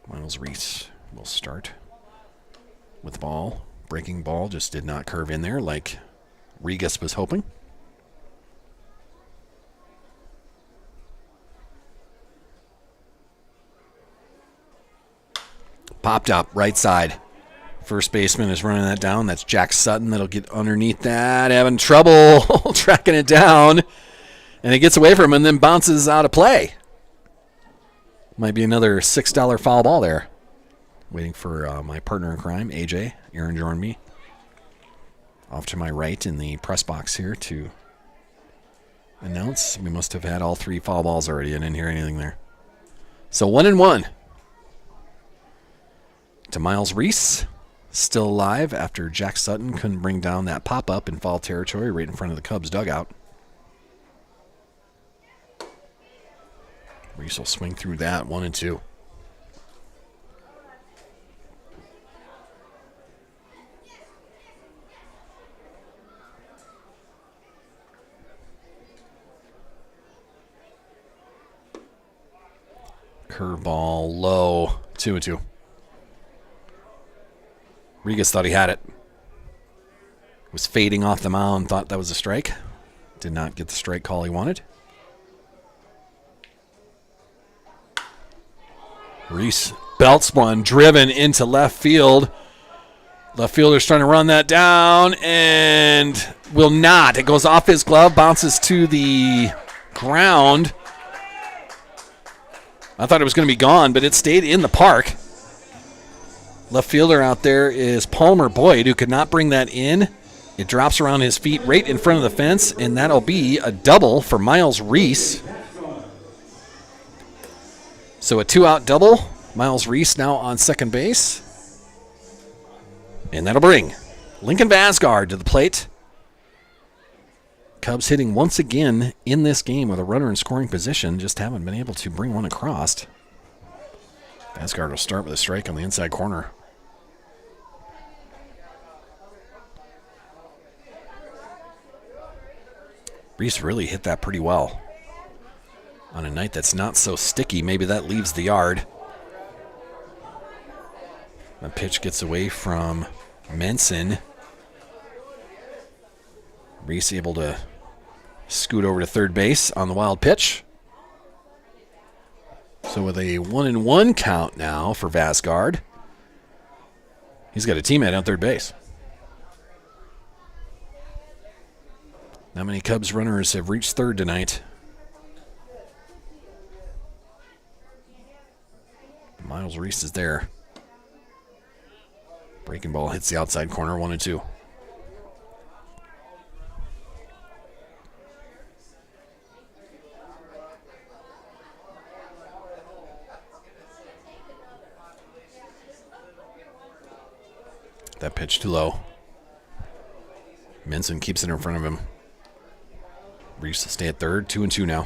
Miles Reese will start with the ball. Breaking ball just did not curve in there like Regas was hoping. Popped up, right side. First baseman is running that down. That's Jack Sutton that'll get underneath that. Having trouble tracking it down. And it gets away from him and then bounces out of play. Might be another $6 foul ball there. Waiting for my partner in crime, AJ. Aaron joined me. Off to my right in the press box here to announce. We must have had all 3 foul balls already. I didn't hear anything there. So 1-1. To Miles Reese, still alive after Jack Sutton couldn't bring down that pop-up in foul territory right in front of the Cubs dugout. Reese will swing through that, 1-2. Curveball low, 2-2. Regas thought he had it. Was fading off the mound, thought that was a strike. Did not get the strike call he wanted. Reese belts one, driven into left field. Left fielder's trying to run that down and will not. It goes off his glove, bounces to the ground. I thought it was going to be gone, but it stayed in the park. Left fielder out there is Palmer Boyd, who could not bring that in. It drops around his feet right in front of the fence, and that'll be a double for Miles Reese. So a 2-out double Miles Reese now on second base. And that'll bring Lincoln Vasgard to the plate. Cubs hitting once again in this game with a runner in scoring position. Just haven't been able to bring one across. Vasgard will start with a strike on the inside corner. Reese really hit that pretty well. On a night that's not so sticky, maybe that leaves the yard. The pitch gets away from Menson. Reese able to scoot over to third base on the wild pitch. So with a 1-1 count now for Vasgard, he's got a teammate on third base. Not many Cubs runners have reached third tonight. Miles Reese is there. Breaking ball hits the outside corner, 1-2. That pitch too low. Menson keeps it in front of him. Reese will stay at third, 2-2 now.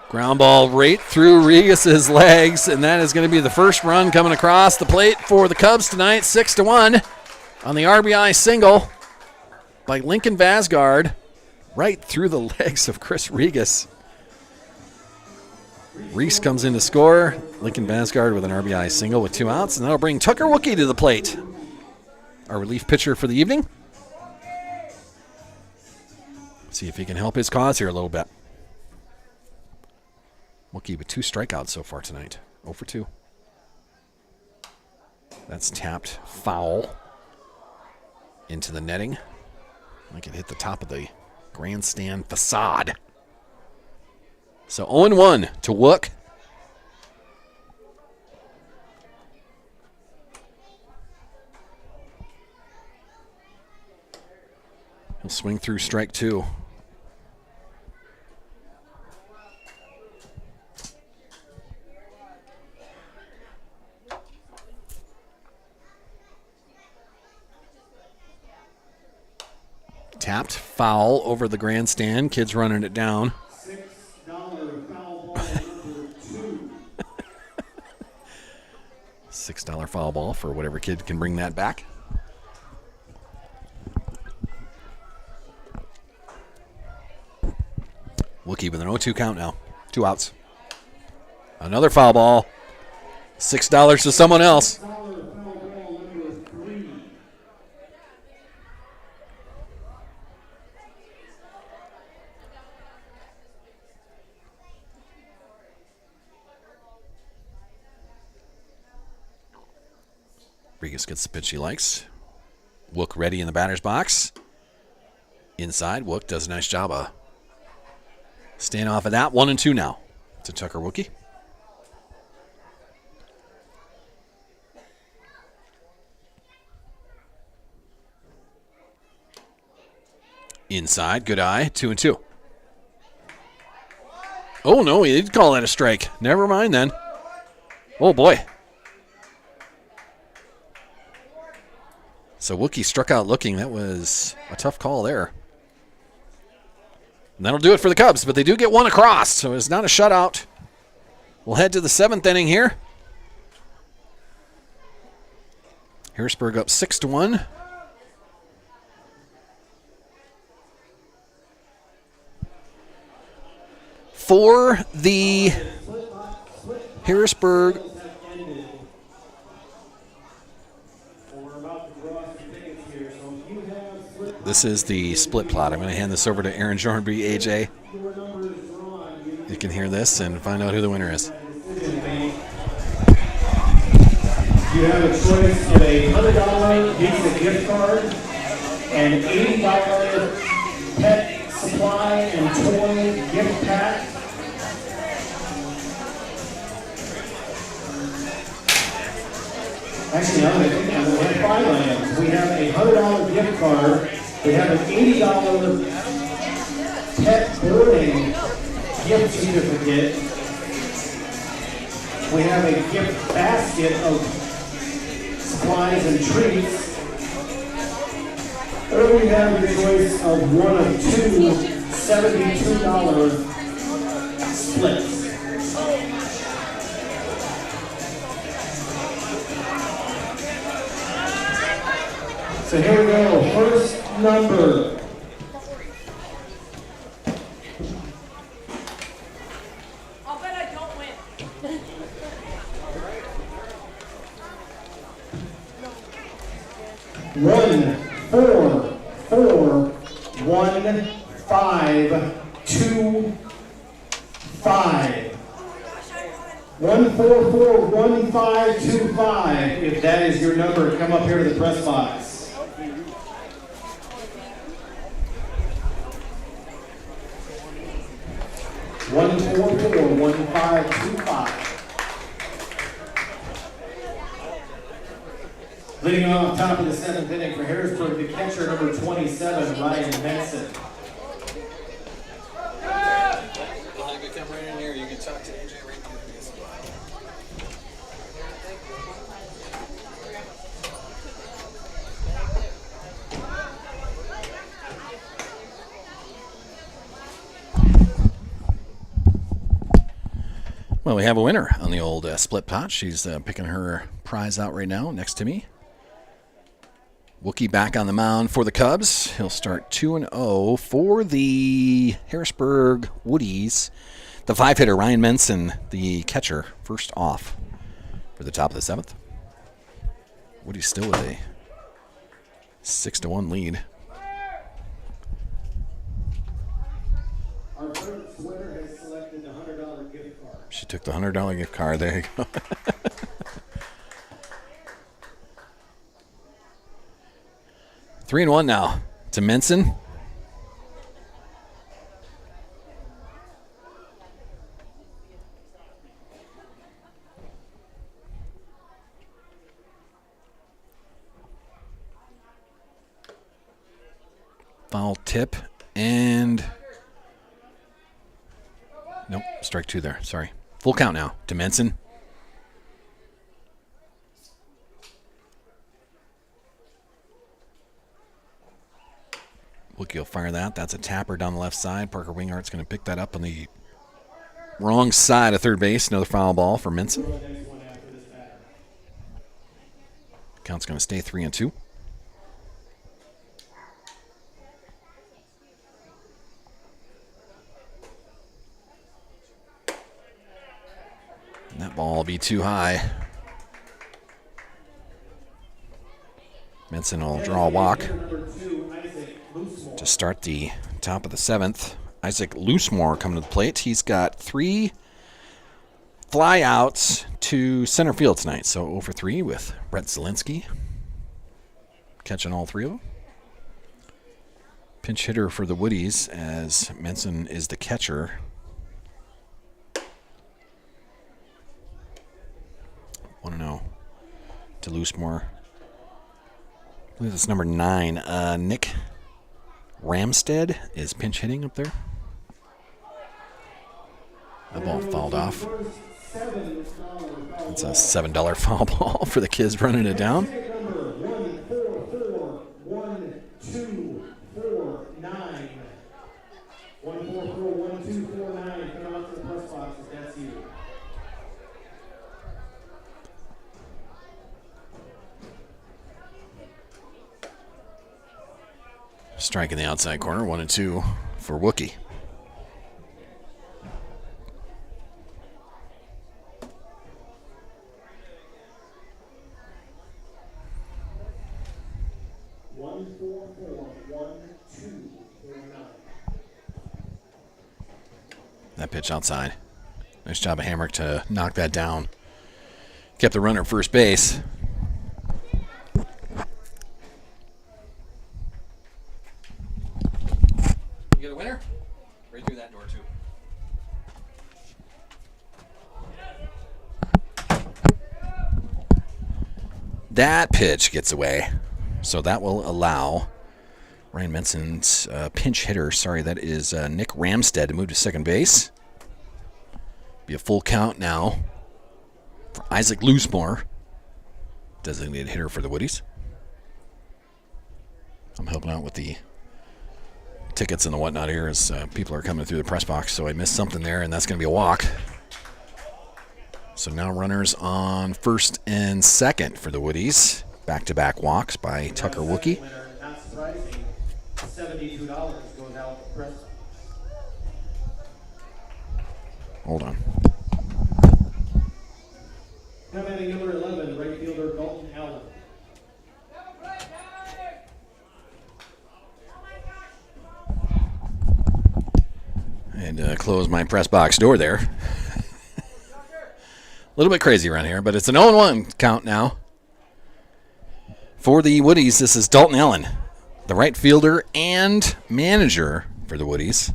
Ground ball right through Regas' legs, and that is going to be the first run coming across the plate for the Cubs tonight, 6-1 on the RBI single by Lincoln Vasgard, right through the legs of Chris Regas. Reese comes in to score. Lincoln Vasgard with an RBI single with 2 outs, and that'll bring Tucker Wookie to the plate, our relief pitcher for the evening. See if he can help his cause here a little bit. Wookie with 2 strikeouts so far tonight. 0 for 2. That's tapped foul into the netting. Like it hit the top of the grandstand facade. So 0-1 to Wook. He'll swing through strike 2. Tapped foul over the grandstand. Kids running it down. $6 foul ball number 2. $6 foul ball for whatever kid can bring that back. Wookie with an 0-2 count now. 2 outs. Another foul ball. $6 to someone else. Regas gets the pitch he likes. Wook ready in the batter's box. Inside, Wook does a nice job of staying off of that. 1-2 now to Tucker Wookie. Inside, good eye, 2-2. Oh, no, he did call that a strike. Never mind then. Oh, boy. So Wookie struck out looking. That was a tough call there. And that'll do it for the Cubs, but they do get 1 across, so it's not a shutout. We'll head to the 7th inning here. Harrisburg up 6-1. For the Harrisburg. This is the split plot. I'm going to hand this over to Aaron Jornby, AJ. You can hear this and find out who the winner is. You have a choice of a $100 Visa gift card, an $80 pet supply and toy gift pack, Actually, now that I think we have 5 items. We have a $100 gift card. We have an $80 pet boarding gift certificate. We have a gift basket of supplies and treats. Or we have the choice of one of 2 $72 splits. So here we go, first number. I'll bet I don't win. 1, 4, 4, 1, 5, 2, 5. 1, 4, 4, 1, 5, 2, 5. If that is your number, come up here to the press box. 1, 4, 4, 1, 5, 2, 5. Leading off top of the 7th inning for Harrisburg, the catcher number 27, Ryan Benson. We'll have you come right in here. You can talk to AJ right here. Well, we have a winner on the old split pot. She's picking her prize out right now next to me. Wookie back on the mound for the Cubs. He'll start 2-0 for the Harrisburg Woodies. The 5-hitter, Ryan Menson, the catcher, first off for the top of the 7th. Woodies still with a 6-1 lead. Our first winner has selected the $100 gift card. She took the $100 gift card. There you go. 3-1 now to Menson. Foul tip and nope, strike 2 there. Sorry. Full count now to Menson. Wookie will fire that. That's a tapper down the left side. Parker Wingart's going to pick that up on the wrong side of third base. Another foul ball for Menson. Count's going to stay 3-2. And that ball will be too high. Menson will draw a walk to start the top of the 7th. Isaac Loosemore coming to the plate. He's got 3 flyouts to center field tonight. So 0 for 3 with Brett Zielinski catching all 3 of them. Pinch hitter for the Woodies as Menson is the catcher. 1-0 to Loosemore. I believe that's number 9. Nick Ramstead is pinch hitting up there. That ball fouled off. It's a $7 foul ball for the kids running it down. 1, 4, 4, 1, 2, 4, 9. 1, 4, 4, 1, 2, 4, 9. Come out to the press box if that's you. Strike in the outside corner, 1-2 for Wookie. That pitch outside. Nice job of Hamrick to knock that down. Kept the runner at first base. You get a winner? Right through that door, too. That pitch gets away. So that will allow Ryan Benson's pinch hitter, that is Nick Ramstead, to move to second base. Be a full count now for Isaac Loosemore, designated hitter for the Woodies. I'm helping out with the tickets and the whatnot here as people are coming through the press box, so I missed something there, and that's going to be a walk. So now runners on first and second for the Woodies. Back-to-back walks by Tucker Wookie. Not surprising, $72 goes out to press. Hold on. Coming in number 11, right fielder Dalton Allen. And close my press box door there. A little bit crazy around here, but it's an 0-1 count now. For the Woodies, this is Dalton Allen, the right fielder and manager for the Woodies.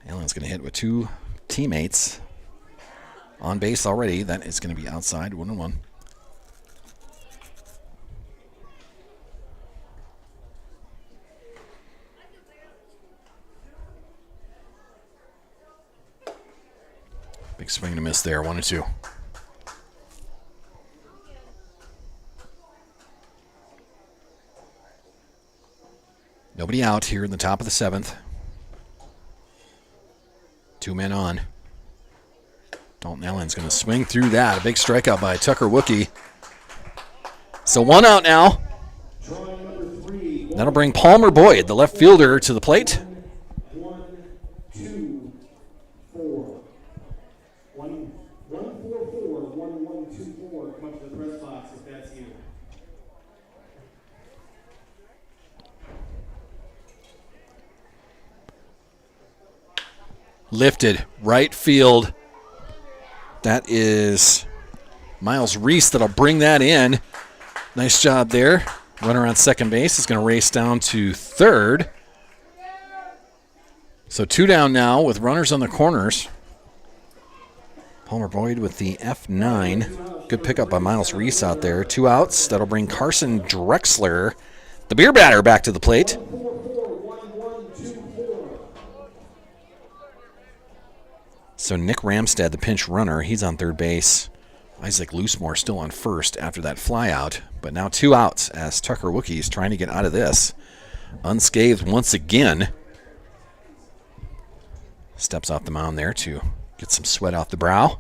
Allen's going to hit with two teammates on base already. That is going to be outside, 1-1. Big swing and a miss there, 1-2. Nobody out here in the top of the seventh. 2 men on. Dalton Allen's going to swing through that. A big strikeout by Tucker Wookie. So 1 out now. That'll bring Palmer Boyd, the left fielder, to the plate. 1, 2, 4. 1, 4, 4, 1, 1, 2, 4. Come up to the press box if that's you. Lifted, right field. That is Miles Reese that'll bring that in. Nice job there. Runner on second base is going to race down to third. So 2 down now with runners on the corners. Palmer Boyd with the F9. Good pickup by Miles Reese out there. 2 outs. That'll bring Carson Drexler, the beer batter, back to the plate. So Nick Ramstead, the pinch runner, he's on third base. Isaac Loosemore still on first after that flyout. But now 2 outs as Tucker Wookie is trying to get out of this. Unscathed once again. Steps off the mound there to get some sweat off the brow.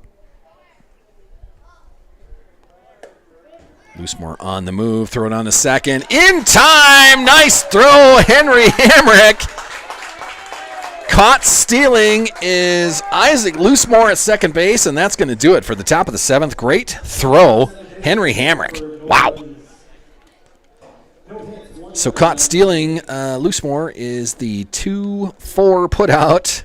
Loosemore on the move. Throw it on to second. In time! Nice throw, Henry Hamrick. Caught stealing is Isaac Loosemore at second base, and that's going to do it for the top of the seventh. Great throw, Henry Hamrick. Wow. So caught stealing, Loosemore is the 2-4 put out.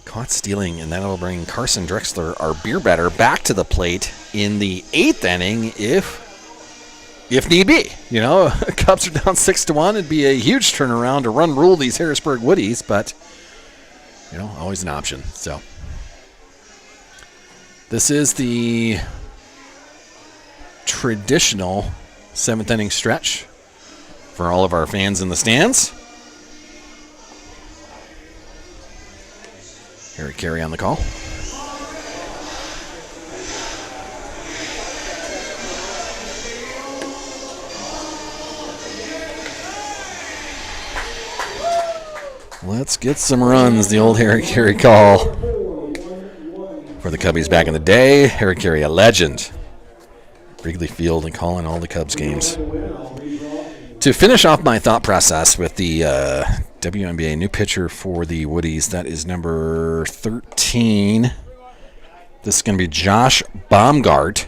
Caught stealing, and that'll bring Carson Drexler, our beer batter, back to the plate in the 8th inning if need be. You know, Cubs are down 6-1. It'd be a huge turnaround to run rule these Harrisburg Woodies, but, you know, always an option. So this is the traditional 7th inning stretch for all of our fans in the stands. Harry Carey on the call. Let's get some runs, the old Harry Carey call. For the Cubbies back in the day, Harry Carey, a legend. Wrigley Field and calling all the Cubs games. To finish off my thought process with the WNBA new pitcher for the Woodies, that is number 13. This is going to be Josh Baumgart.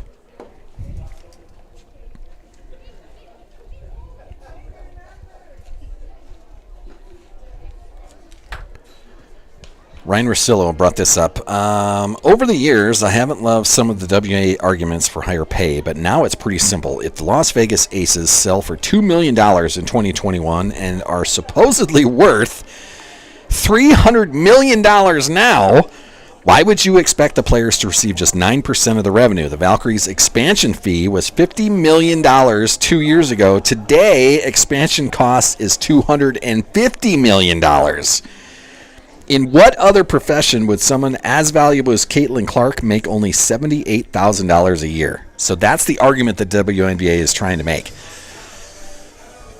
Ryan Russillo brought this up. Over the years, I haven't loved some of the WNBA arguments for higher pay, but now it's pretty simple. If the Las Vegas Aces sell for $2 million in 2021 and are supposedly worth $300 million now, Why would you expect the players to receive just 9% of the revenue? The Valkyries' expansion fee was $50 million 2 years ago. Today, expansion cost is $250 million. In what other profession would someone as valuable as Caitlin Clark make only $78,000 a year? So that's the argument that WNBA is trying to make.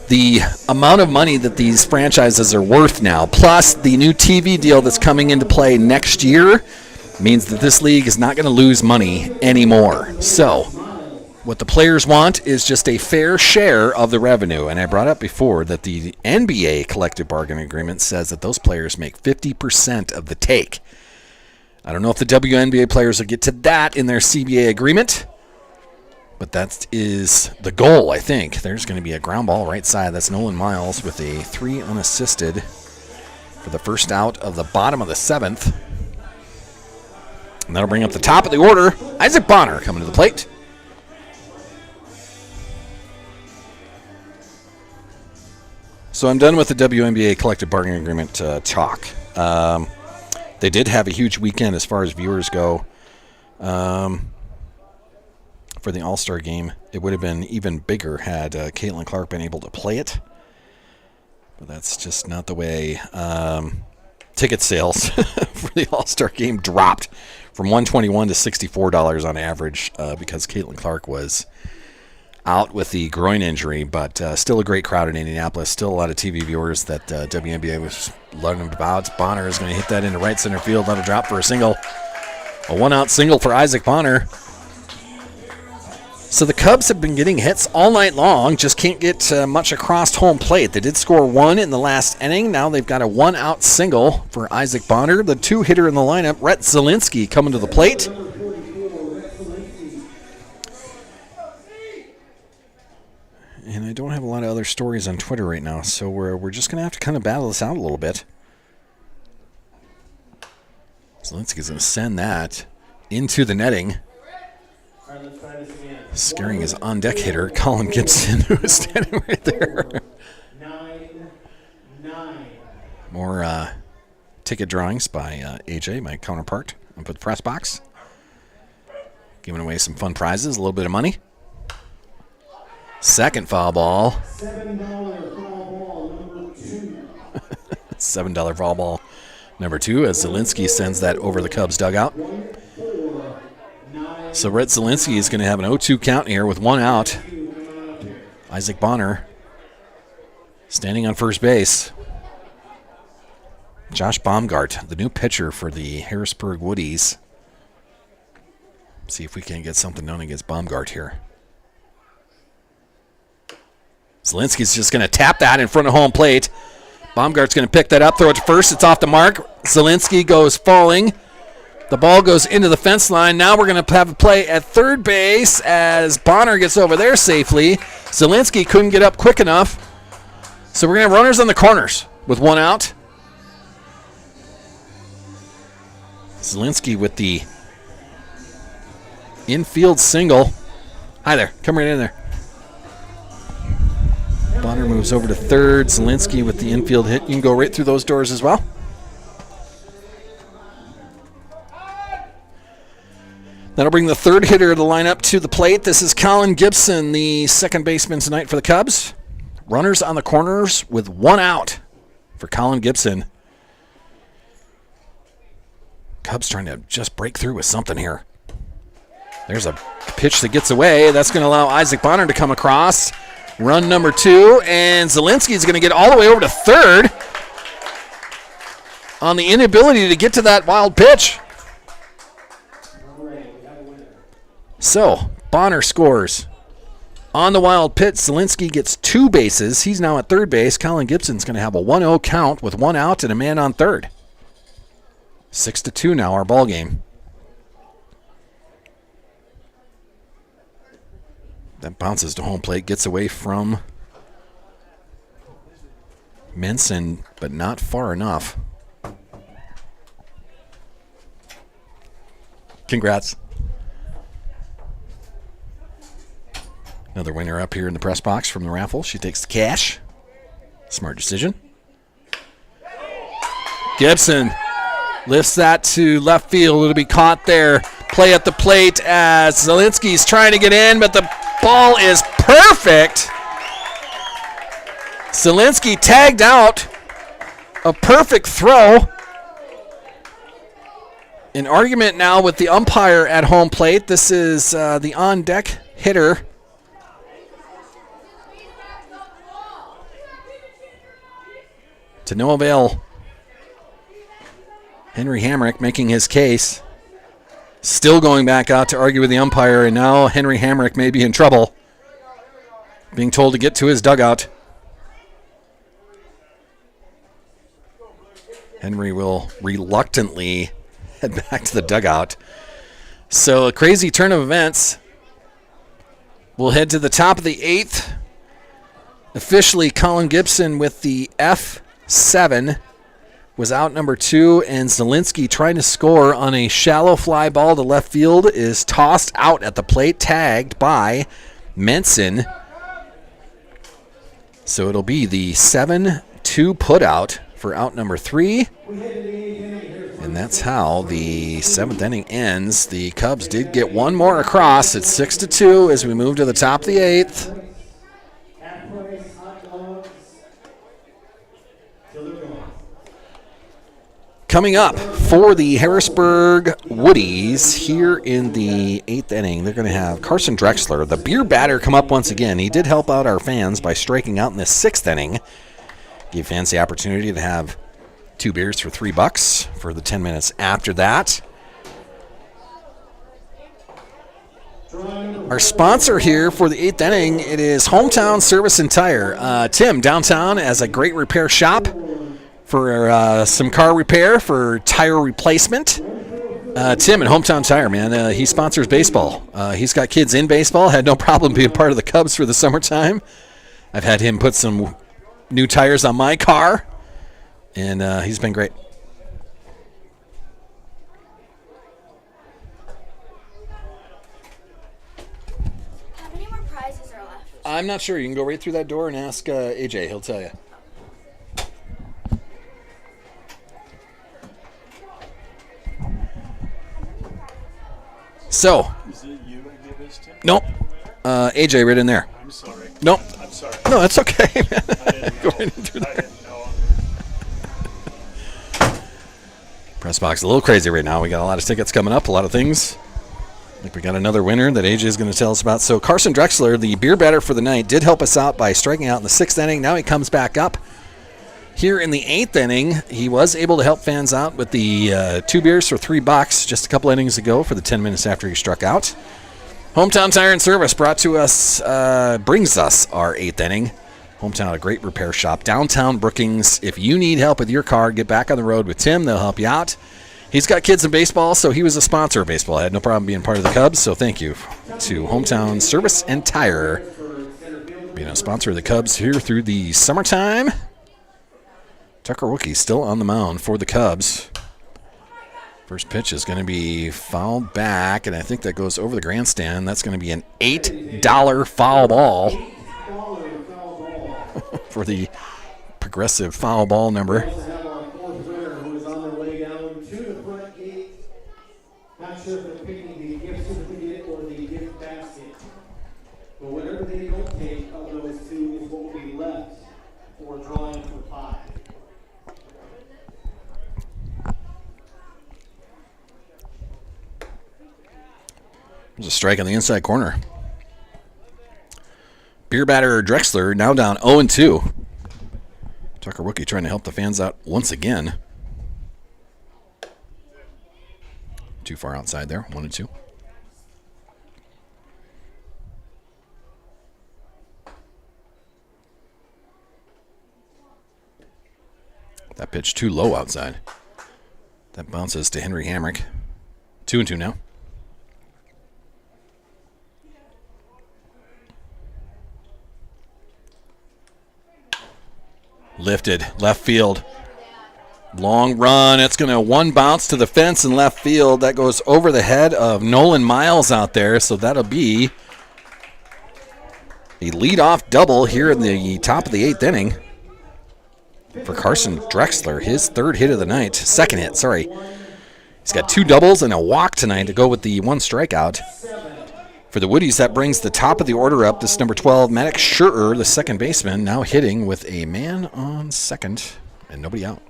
The amount of money that these franchises are worth now, plus the new TV deal that's coming into play next year, means that this league is not going to lose money anymore. So what the players want is just a fair share of the revenue. And I brought up before that the NBA collective bargaining agreement says that those players make 50% of the take. I don't know if the WNBA players will get to that in their CBA agreement, but that is the goal, I think. There's going to be a ground ball right side. That's Nolan Miles with a 3 unassisted for the first out of the bottom of the 7th. And that'll bring up the top of the order. Isaac Bonner coming to the plate. So I'm done with the WNBA collective bargaining agreement talk. They did have a huge weekend as far as viewers go. For the All-Star game, it would have been even bigger had Caitlin Clark been able to play it. But that's just not the way. Ticket sales for the All-Star game dropped from $121 to $64 on average because Caitlin Clark was out with the groin injury. But still a great crowd in Indianapolis. Still a lot of TV viewers that WNBA was learning about. Bonner is going to hit that into right center field. That'll drop for a single. A one-out single for Isaac Bonner. So the Cubs have been getting hits all night long, just can't get much across home plate. They did score 1 in the last inning. Now they've got a one-out single for Isaac Bonner. The 2-hitter in the lineup, Rhett Zielinski, coming to the plate. And I don't have a lot of other stories on Twitter right now, so we're just going to have to kind of battle this out a little bit. Zielinski's going to send that into the netting. Scaring his on-deck hitter, Colin Gibson, who is standing right there. 9-9. More ticket drawings by AJ, my counterpart, up at the press box. Giving away some fun prizes, a little bit of money. Second foul ball. $7 foul ball number 2. $7 foul ball number 2 as Zielinski sends that over the Cubs dugout. So Rhett Zielinski is going to have an 0-2 count here with 1 out. Isaac Bonner standing on first base. Josh Baumgart, the new pitcher for the Harrisburg Woodies. See if we can get something done against Baumgart here. Zielinski's just going to tap that in front of home plate. Baumgart's going to pick that up, throw it to first. It's off the mark. Zielinski goes falling. The ball goes into the fence line. Now we're going to have a play at third base as Bonner gets over there safely. Zielinski couldn't get up quick enough. So we're going to have runners on the corners with 1 out. Zielinski with the infield single. Hi there. Come right in there. Bonner moves over to third. Zielinski with the infield hit. You can go right through those doors as well. That'll bring the third hitter of the lineup to the plate. This is Colin Gibson, the second baseman tonight for the Cubs. Runners on the corners with 1 out for Colin Gibson. Cubs trying to just break through with something here. There's a pitch that gets away. That's going to allow Isaac Bonner to come across. Run number 2, and Zielinski is going to get all the way over to third on the inability to get to that wild pitch. So, Bonner scores on the wild pitch. Zielinski gets 2 bases. He's now at third base. Colin Gibson's going to have a 1-0 count with 1 out and a man on third. 6-2 now, our ball game. That bounces to home plate, gets away from Minson, but not far enough. Congrats. Another winner up here in the press box from the raffle. She takes the cash. Smart decision. Gibson Lifts that to left field. It'll be caught there. Play at the plate as Zielinski's trying to get in, but the ball is perfect. Zielinski tagged out. A perfect throw. An argument now with the umpire at home plate. This is the on-deck hitter. To no avail. Henry Hamrick making his case. Still going back out to argue with the umpire, and now Henry Hamrick may be in trouble. Being told to get to his dugout. Henry will reluctantly head back to the dugout. So a crazy turn of events. We'll head to the top of the 8th. Officially, Colin Gibson with the F7 was out number 2, and Zielinski trying to score on a shallow fly ball to left field is tossed out at the plate, tagged by Menson. So it'll be the 7-2 putout for out number 3. And that's how the 7th inning ends. The Cubs did get one more across. It's 6-2 as we move to the top of the 8th. Coming up for the Harrisburg Woodies here in the 8th inning, they're going to have Carson Drexler, the beer batter, come up once again. He did help out our fans by striking out in the 6th inning. Give fans the opportunity to have 2 beers for $3 for the 10 minutes after that. Our sponsor here for the 8th inning, it is Hometown Service and Tire. Tim, downtown, has a great repair shop for some car repair, for tire replacement. Tim at Hometown Tire, man, he sponsors baseball. He's got kids in baseball, had no problem being part of the Cubs for the summertime. I've had him put some new tires on my car, and he's been great. How many more prizes are left? I'm not sure. You can go right through that door and ask AJ. He'll tell you. So, Is it you that gave this to? nope. AJ right in there. I'm sorry. Nope. I'm sorry. No, that's okay, man. I didn't Go know. right in through I there. didn't know. Press box a little crazy right now. We got a lot of tickets coming up, a lot of things. I think we got another winner that AJ is going to tell us about. So Carson Drexler, the beer batter for the night, did help us out by striking out in the 6th inning. Now he comes back up. Here in the 8th inning, he was able to help fans out with the 2 beers for $3 just a couple innings ago for the 10 minutes after he struck out. Hometown Tire and Service brought to us, brings us our 8th inning. Hometown, a great repair shop. Downtown Brookings. If you need help with your car, get back on the road with Tim. They'll help you out. He's got kids in baseball, so he was a sponsor of baseball. I had no problem being part of the Cubs, so thank you to Hometown Service and Tire being a sponsor of the Cubs here through the summertime. Tucker Wookie still on the mound for the Cubs. First pitch is going to be fouled back, and I think that goes over the grandstand. That's going to be an $8 foul ball for the progressive foul ball number. We also have our 4th winner who is on their way down to the front gate. Not sure if they're picking the gift certificate or the gift basket. But whatever they don't take of those 2 is what will be left for drawing for pie. There's a strike on the inside corner. Beer batter Drexler now down 0-2. Tucker Wookie trying to help the fans out once again. Too far outside there, 1-2. That pitch too low outside. That bounces to Henry Hamrick. 2-2 now. Lifted, left field. Long run. It's going to one bounce to the fence in left field. That goes over the head of Nolan Miles out there. So that'll be a leadoff double here in the top of the 8th inning for Carson Drexler. His 3rd hit of the night. 2nd hit, sorry. He's got 2 doubles and a walk tonight to go with the 1 strikeout. For the Woodies, that brings the top of the order up. This is number 12, Maddox Schurer, the second baseman, now hitting with a man on second and nobody out.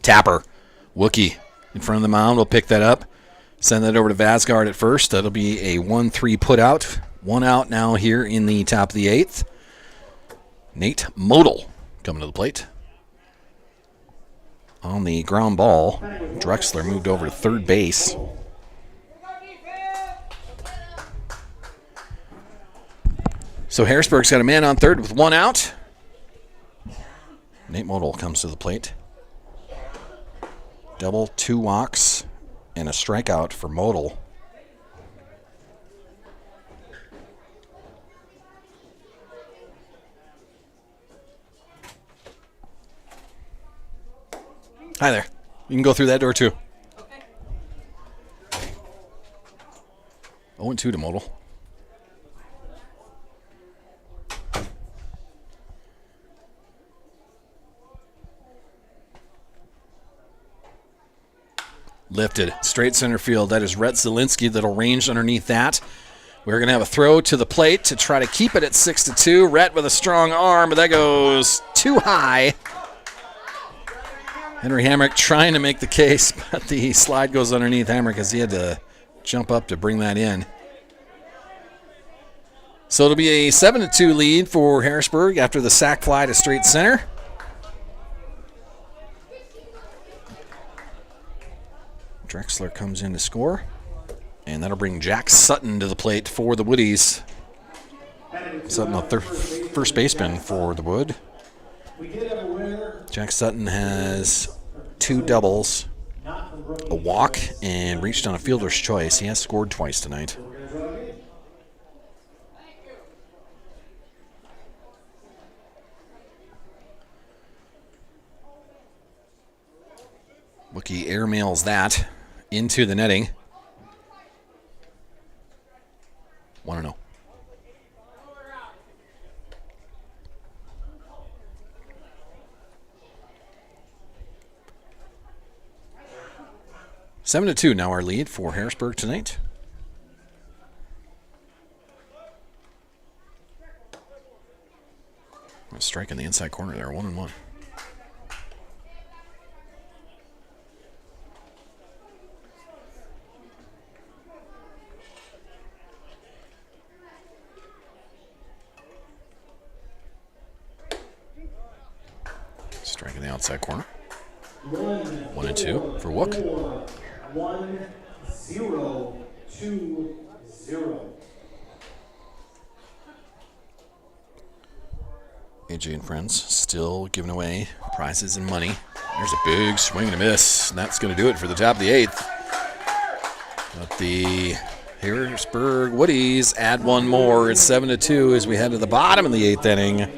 Tapper, Wookie in front of the mound. We'll pick that up. Send that over to Vasgard at first. That'll be a 1-3 put out. 1 out now here in the top of the 8th. Nate Model coming to the plate. On the ground ball, Drexler moved over to third base. So Harrisburg's got a man on third with 1 out. Nate Model comes to the plate. Double, 2 walks, and a strikeout for Model. Hi there. You can go through that door too. Okay. 0-2 to Model. Lifted, straight center field. That is Rhett Zielinski that'll range underneath that. We're going to have a throw to the plate to try to keep it at 6-2. Rhett with a strong arm, but that goes too high. Henry Hamrick trying to make the case, but the slide goes underneath Hamrick as he had to jump up to bring that in. So it'll be a 7-2 lead for Harrisburg after the sac fly to straight center. Drexler comes in to score, and that'll bring Jack Sutton to the plate for the Woodies. Sutton, the first baseman for the Wood. Jack Sutton has 2 doubles, a walk, and reached on a fielder's choice. He has scored twice tonight. Wookie airmails that into the netting. 1-0. Seven to 2 now our lead for Harrisburg tonight. A strike in the inside corner there, 1-1. Strike in the outside corner. 1-2 for Wook. 1-0-2-0. AJ and friends still giving away prizes and money. There's a big swing and a miss, and that's going to do it for the top of the 8th. But the Harrisburg Woodies add 1 more. It's 7-2 as we head to the bottom of the 8th inning.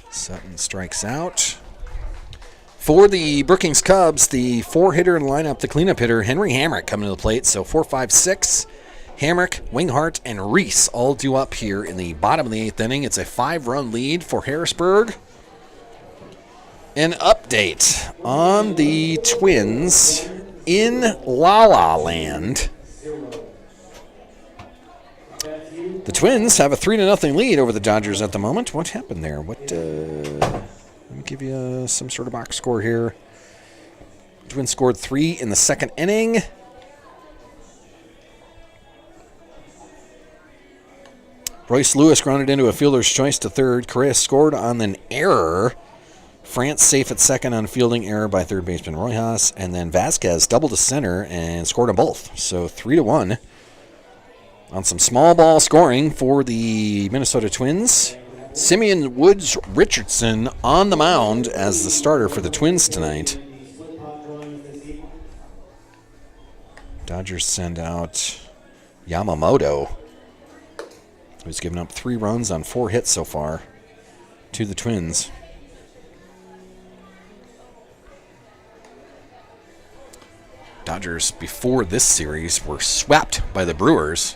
Sutton strikes out. For the Brookings Cubs, the 4-hitter in the lineup, the cleanup hitter, Henry Hamrick coming to the plate. So 4, 5, 6. Hamrick, Winghart, and Reese all due up here in the bottom of the 8th inning. It's a 5-run lead for Harrisburg. An update on the Twins in La La Land. The Twins have a 3-0 lead over the Dodgers at the moment. What happened there? Let me give you some sort of box score here. Twins scored 3 in the 2nd inning. Royce Lewis grounded into a fielder's choice to third. Correa scored on an error. France safe at second on fielding error by third baseman Rojas. And then Vasquez doubled to center and scored on both. So 3-1 on some small ball scoring for the Minnesota Twins. Simeon Woods Richardson on the mound as the starter for the Twins tonight. Dodgers send out Yamamoto, who's given up 3 runs on 4 hits so far to the Twins. Dodgers, before this series, were swept by the Brewers,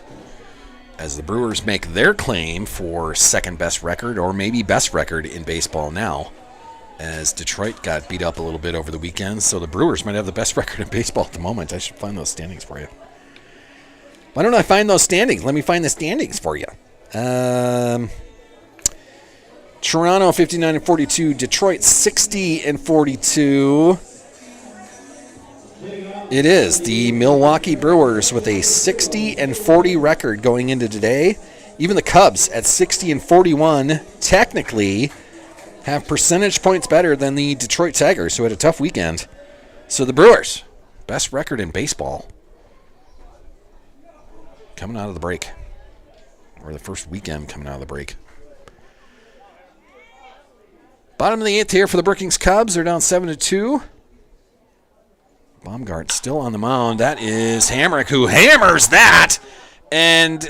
as the Brewers make their claim for second best record or maybe best record in baseball now. as Detroit got beat up a little bit over the weekend. So the Brewers might have the best record in baseball at the moment. I should find those standings for you. Why don't I find those standings? Let me find the standings for you. Toronto 59-42, Detroit 60-42. It is the Milwaukee Brewers with a 60-40 record going into today. Even the Cubs at 60-41 technically have percentage points better than the Detroit Tigers, who had a tough weekend. So the Brewers, best record in baseball, coming out of the break, or the first weekend coming out of the break. Bottom of the 8th here for the Brookings Cubs. They're down 7-2. Baumgart still on the mound. That is Hamrick, who hammers that. And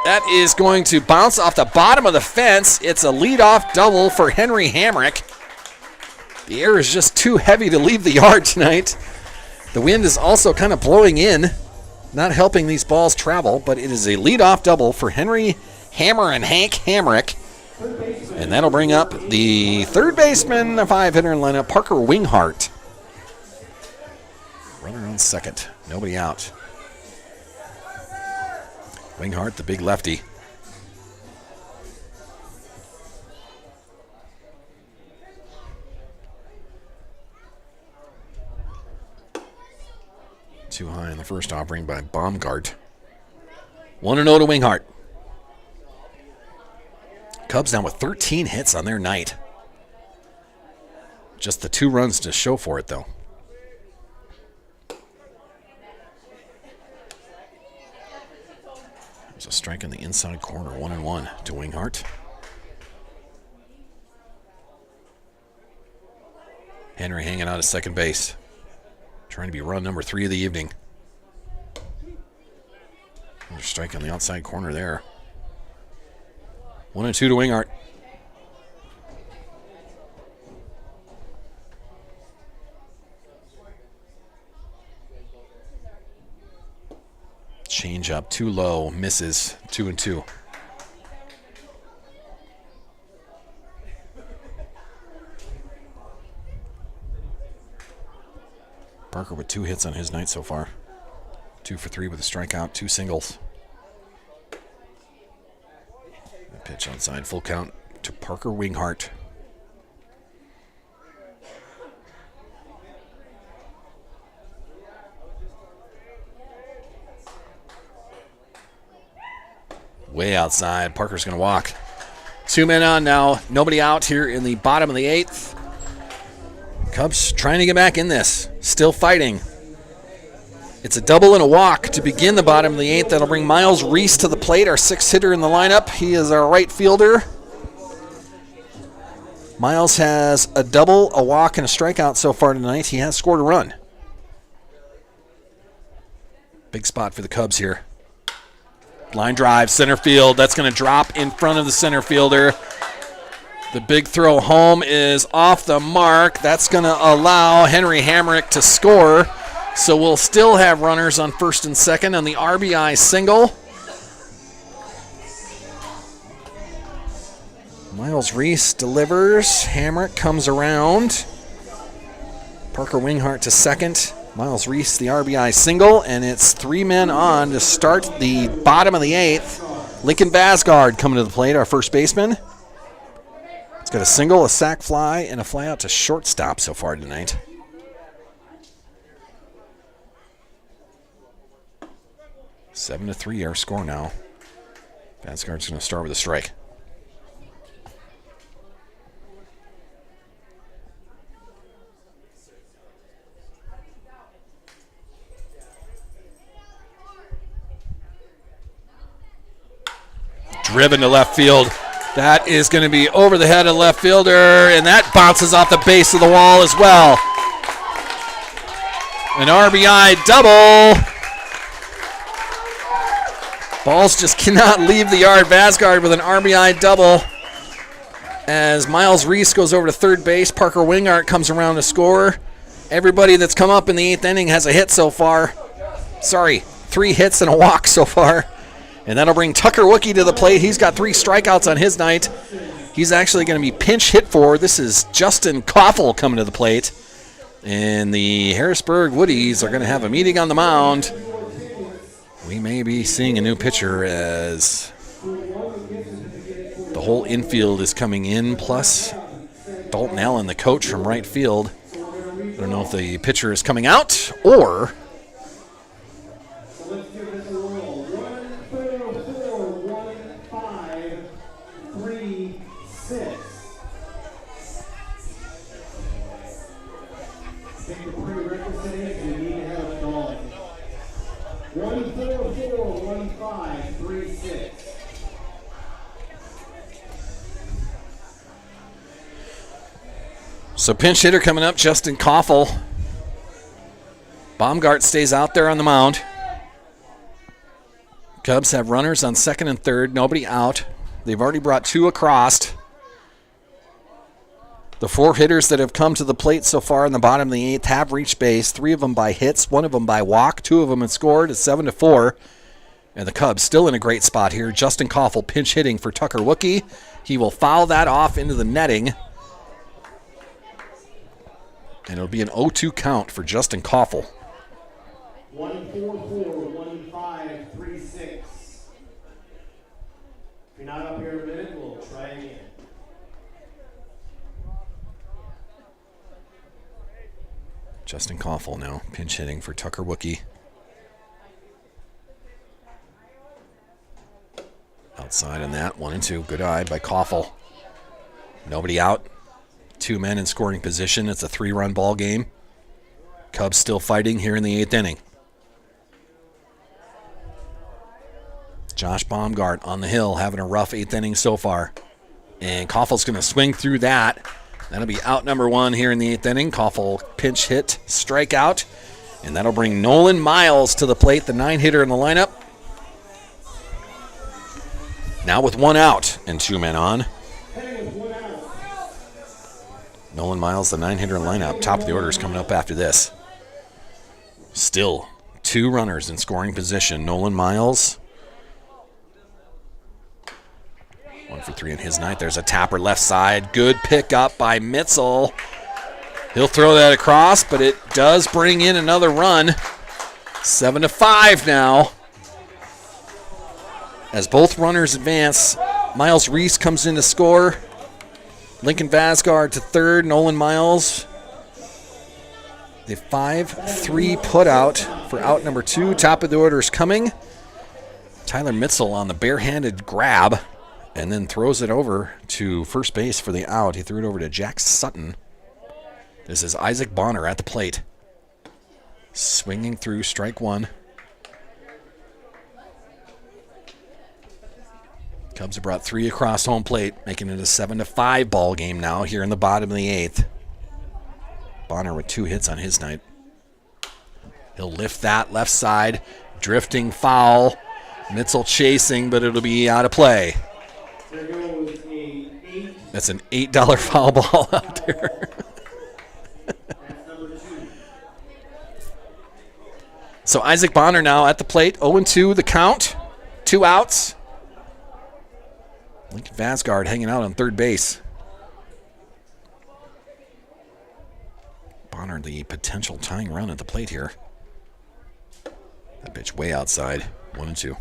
that is going to bounce off the bottom of the fence. It's a leadoff double for Henry Hamrick. The air is just too heavy to leave the yard tonight. The wind is also kind of blowing in, not helping these balls travel, but it is a leadoff double for Henry Hammer and Hank Hamrick. And that'll bring up the third baseman, a 5-hitter in lineup, Parker Winghart. Runner on second. Nobody out. Winghart, the big lefty. Too high in the first offering by Baumgart. 1-0 to Winghart. Cubs down with 13 hits on their night. Just the 2 runs to show for it, though. There's a strike in the inside corner, 1-1 to Winghart. Henry hanging out at second base, trying to be run number 3 of the evening. Another strike on the outside corner there. 1-2 to Winghart. Change up too low, misses. 2-2. Parker with 2 hits on his night so far. 2 for 3 with a strikeout, 2 singles. A pitch outside, full count to Parker Winghart. Way outside. Parker's going to walk. 2 men on now. Nobody out here in the bottom of the 8th. Cubs trying to get back in this. Still fighting. It's a double and a walk to begin the bottom of the 8th. That'll bring Miles Reese to the plate, our 6th hitter in the lineup. He is our right fielder. Miles has a double, a walk, and a strikeout so far tonight. He has scored a run. Big spot for the Cubs here. Line drive, center field. That's going to drop in front of the center fielder. The big throw home is off the mark. That's going to allow Henry Hamrick to score. So we'll still have runners on first and second on the RBI single. Miles Reese delivers. Hamrick comes around. Parker Winghart to second. Miles Reese, the RBI single, and it's 3 men on to start the bottom of the 8th. Lincoln Vasgard coming to the plate, our first baseman. It's got a single, a sac fly, and a fly out to shortstop so far tonight. Seven to 3 our score now. Vasgard's going to start with a strike. Driven to left field. That is going to be over the head of the left fielder, and that bounces off the base of the wall as well. An RBI double. Balls just cannot leave the yard. Vasgard with an RBI double. As Miles Reese goes over to third base, Parker Winghart comes around to score. Everybody that's come up in the 8th inning has a hit so far. Sorry, 3 hits and a walk so far. And that'll bring Tucker Wookie to the plate. He's got 3 strikeouts on his night. He's actually going to be pinch hit for. This is Justin Koffel coming to the plate. And the Harrisburg Woodies are going to have a meeting on the mound. We may be seeing a new pitcher as the whole infield is coming in, plus Dalton Allen, the coach from right field. I don't know if the pitcher is coming out or... Let's give this a roll. 1-4-4-1-5-3-6. I think the prerequisite is you need to have a ball. 1-4-4-1-5-3-6. So pinch hitter coming up, Justin Koffel. Baumgart stays out there on the mound. Cubs have runners on second and third, nobody out. They've already brought 2 across. The 4 hitters that have come to the plate so far in the bottom of the 8th have reached base, 3 of them by hits, 1 of them by walk, 2 of them have scored. It's 7-4. And the Cubs still in a great spot here. Justin Koffel pinch hitting for Tucker Wookie. He will foul that off into the netting. And it'll be an 0-2 count for Justin Koffel. 1-4-4-1-5-3-6. If you're not up here in a minute, we'll try again. Justin Koffel now pinch hitting for Tucker Wookie. Outside on that, 1-2. Good eye by Koffel. Nobody out. 2 men in scoring position. It's a 3-run ball game. Cubs still fighting here in the 8th inning. Josh Baumgart on the hill having a rough 8th inning so far. And Koffel's going to swing through that. That'll be out number 1 here in the 8th inning. Koffel pinch hit, strikeout. And that'll bring Nolan Miles to the plate, the 9-hitter in the lineup. Now with 1 out and 2 men on. Nolan Miles, the 9-hitter in the lineup. Top of the order is coming up after this. Still 2 runners in scoring position. Nolan Miles. 1 for 3 in his night. There's a tapper left side. Good pick up by Mitzel. He'll throw that across, but it does bring in another run. 7-5 now. As both runners advance, Miles Reese comes in to score. Lincoln Vasgard to third. Nolan Miles. The 5-3 put out for out number 2. Top of the order is coming. Tyler Mitzel on the barehanded grab and then throws it over to first base for the out. He threw it over to Jack Sutton. This is Isaac Bonner at the plate. Swinging through strike 1. Cubs have brought 3 across home plate, making it a 7-5 ball game now here in the bottom of the 8th. Bonner with 2 hits on his night. He'll lift that left side, drifting foul. Mitzel chasing, but it'll be out of play. That's an $8 foul ball out there. So Isaac Bonner now at the plate, 0-2 the count, 2 outs. Lincoln Vasgard hanging out on third base. Bonner the potential tying run at the plate here. That pitch way outside, 1-2.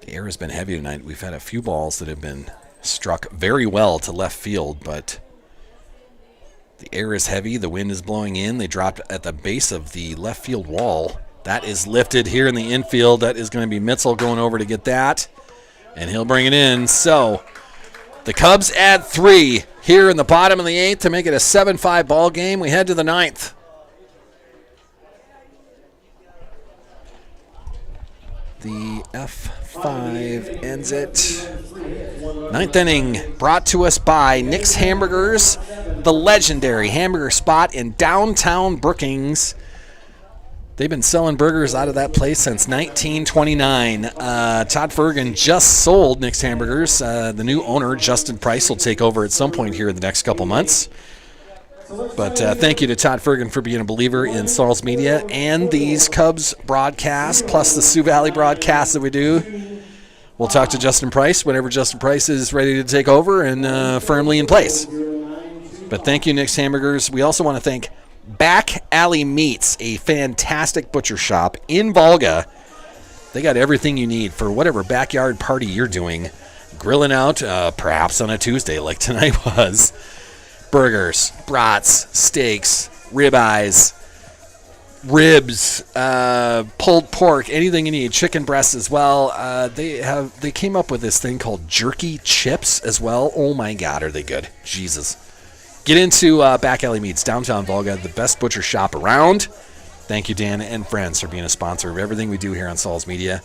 The air has been heavy tonight. We've had a few balls that have been struck very well to left field, but the air is heavy. The wind is blowing in. They dropped at the base of the left field wall. That is lifted here in the infield. That is going to be Mitzel going over to get that, and he'll bring it in. So the Cubs add 3 here in the bottom of the 8th to make it a 7-5 ball game. We head to the 9th. The F5 ends it. 9th inning brought to us by Nick's Hamburgers, the legendary hamburger spot in downtown Brookings. They've been selling burgers out of that place since 1929. Todd Fergan just sold Nick's Hamburgers. The new owner, Justin Price, will take over at some point here in the next couple months. But thank you to Todd Fergan for being a believer in Saul's Media and these Cubs broadcasts, plus the Sioux Valley broadcasts that we do. We'll talk to Justin Price whenever Justin Price is ready to take over and firmly in place. But thank you, Nick's Hamburgers. We also want to thank Back Alley Meats, a fantastic butcher shop in Volga. They got everything you need for whatever backyard party you're doing. Grilling out, perhaps on a Tuesday like tonight was. Burgers, brats, steaks, ribeyes, ribs, pulled pork, anything you need. Chicken breasts as well. They came up with this thing called jerky chips as well. Oh my God, are they good? Jesus. Get into Back Alley Meats, downtown Volga, the best butcher shop around. Thank you, Dan and friends, for being a sponsor of everything we do here on Saul's Media.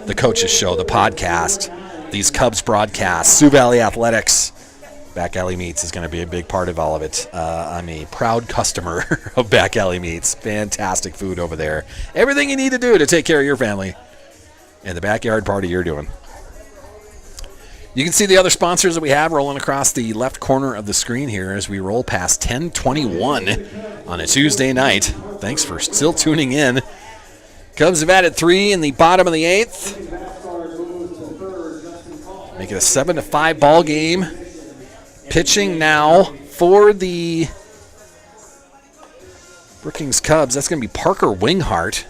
The Coaches Show, the podcast, these Cubs broadcasts, Sioux Valley Athletics. Back Alley Meats is going to be a big part of all of it. I'm a proud customer of Back Alley Meats. Fantastic food over there. Everything you need to do to take care of your family and the backyard party you're doing. You can see the other sponsors that we have rolling across the left corner of the screen here as we roll past 10:21 on a Tuesday night. Thanks for still tuning in. Cubs have added 3 in the bottom of the 8th. Make it a 7-5 ball game. Pitching now for the Brookings Cubs, that's going to be Parker Winghart.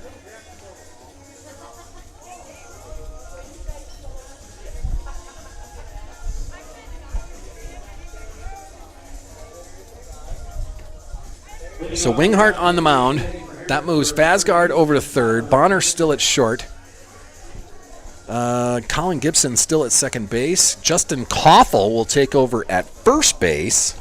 So Winghart on the mound. That moves Fasgard over to third. Bonner still at short. Colin Gibson still at second base. Justin Koffel will take over at first base.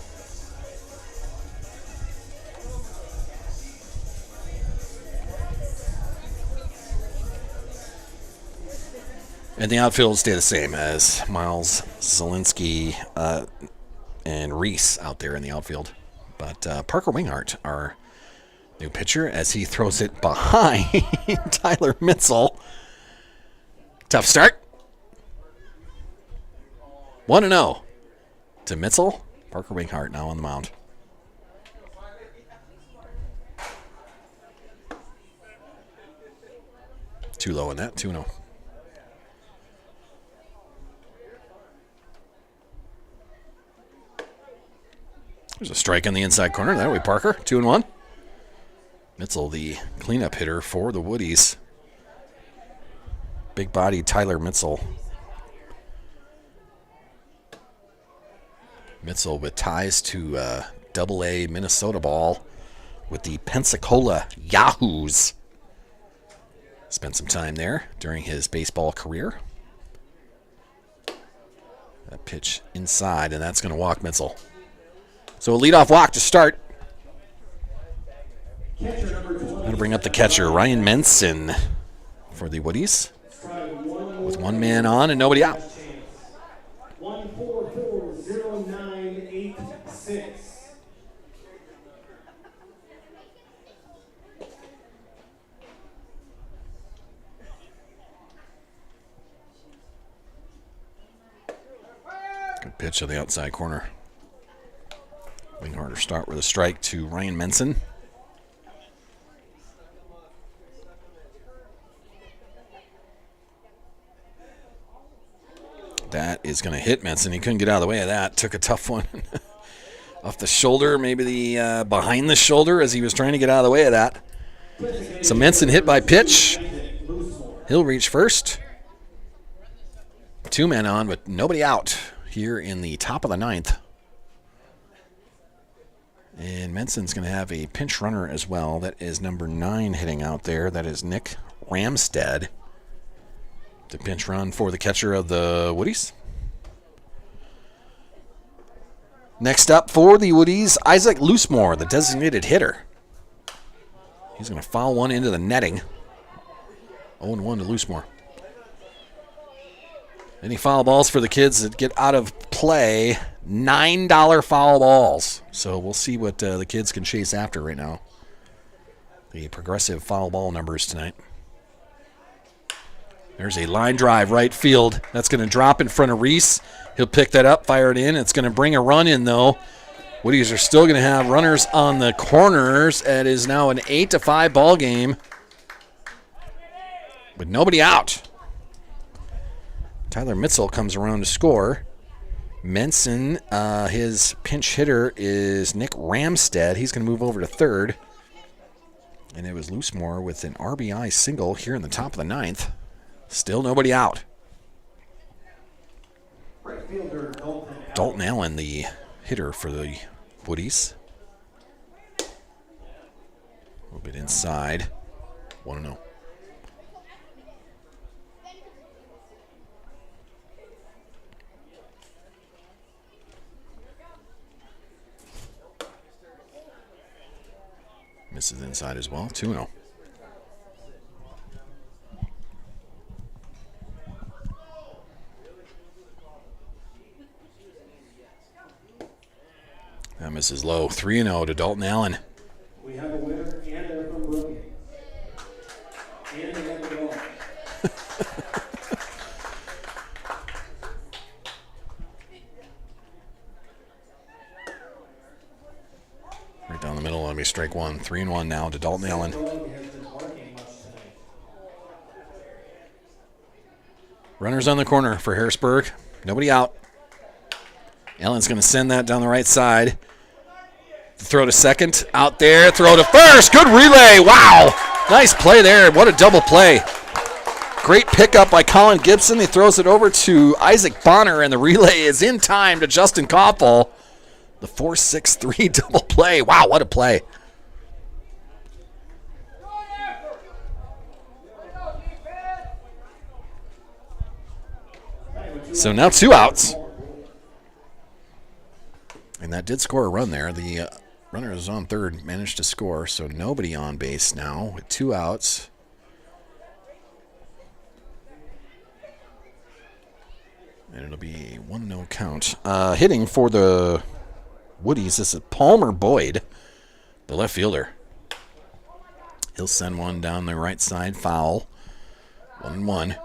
And the outfield will stay the same as Miles, Zielinski, and Reese out there in the outfield. But Parker Winghart, our new pitcher, as he throws it behind Tyler Mitzel. Tough start. 1-0 to Mitzel. Parker Winghart now on the mound. Too low in that. 2-0. There's a strike on the inside corner. That'll be Parker. 2-1. Mitzel, the cleanup hitter for the Woodies. Big body Tyler Mitzel. Mitzel with ties to Double-A Minnesota ball with the Pensacola Yahoos. Spent some time there during his baseball career. That pitch inside, and that's going to walk Mitzel. So a leadoff walk to start. Going to bring up the catcher, Ryan Menson, for the Woodies. With one man on and nobody out. 1440986. Good pitch on the outside corner. Winghart will start with a strike to Ryan Menson. That is going to hit Menson. He couldn't get out of the way of that. Took a tough one off the shoulder, maybe the behind the shoulder as he was trying to get out of the way of that. So Menson hit by pitch. He'll reach first. 2 men on, but nobody out here in the top of the 9th. And Menson's going to have a pinch runner as well. That is number 9 hitting out there. That is Nick Ramstead. The pinch run for the catcher of the Woodies. Next up for the Woodies, Isaac Loosemore, the designated hitter. He's going to foul one into the netting. 0-1 to Loosemore. Any foul balls for the kids that get out of play? $9 foul balls. So we'll see what the kids can chase after right now. The progressive foul ball numbers tonight. There's a line drive right field. That's going to drop in front of Reese. He'll pick that up, fire it in. It's going to bring a run in, though. Woodies are still going to have runners on the corners. It is now an 8-5 ball game with nobody out. Tyler Mitzel comes around to score. Menson, his pinch hitter is Nick Ramstead. He's going to move over to third. And it was Loosemore with an RBI single here in the top of the ninth. Still nobody out. Dalton Allen, the hitter for the Woodies. A little bit inside. 1-0. Misses inside as well. 2-0. That misses low. 3-0 to Dalton Allen. We have a winner and they're from Brookings. And they have a goal. Right down the middle. Let me strike one. 3-1 now to Dalton Allen. Runners on the corner for Harrisburg. Nobody out. Allen's going to send that down the right side. Throw to second. Out there. Throw to first. Good relay. Wow. Nice play there. What a double play. Great pickup by Colin Gibson. He throws it over to Isaac Bonner, and the relay is in time to Justin Koppel. The 4-6-3 double play. Wow, what a play. So now 2 outs. And that did score a run there. The runner is on third, managed to score, so nobody on base now with 2 outs. And it'll be a 1-0 count. Hitting for the Woodies, this is Palmer Boyd, the left fielder. He'll send one down the right side, foul. 1-1.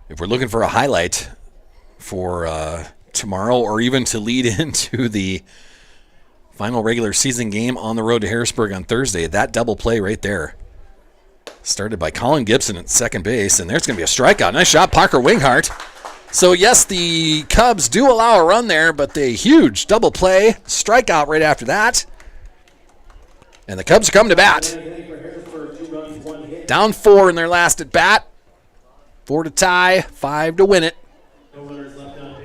If we're looking for a highlight for tomorrow or even to lead into the final regular season game on the road to Harrisburg on Thursday, that double play right there. Started by Colin Gibson at second base, and there's going to be a strikeout. Nice shot, Parker Winghart. So, yes, the Cubs do allow a run there, but the huge double play, strikeout right after that. And the Cubs are coming to bat. Down 4 in their last at bat. 4 to tie, 5 to win it.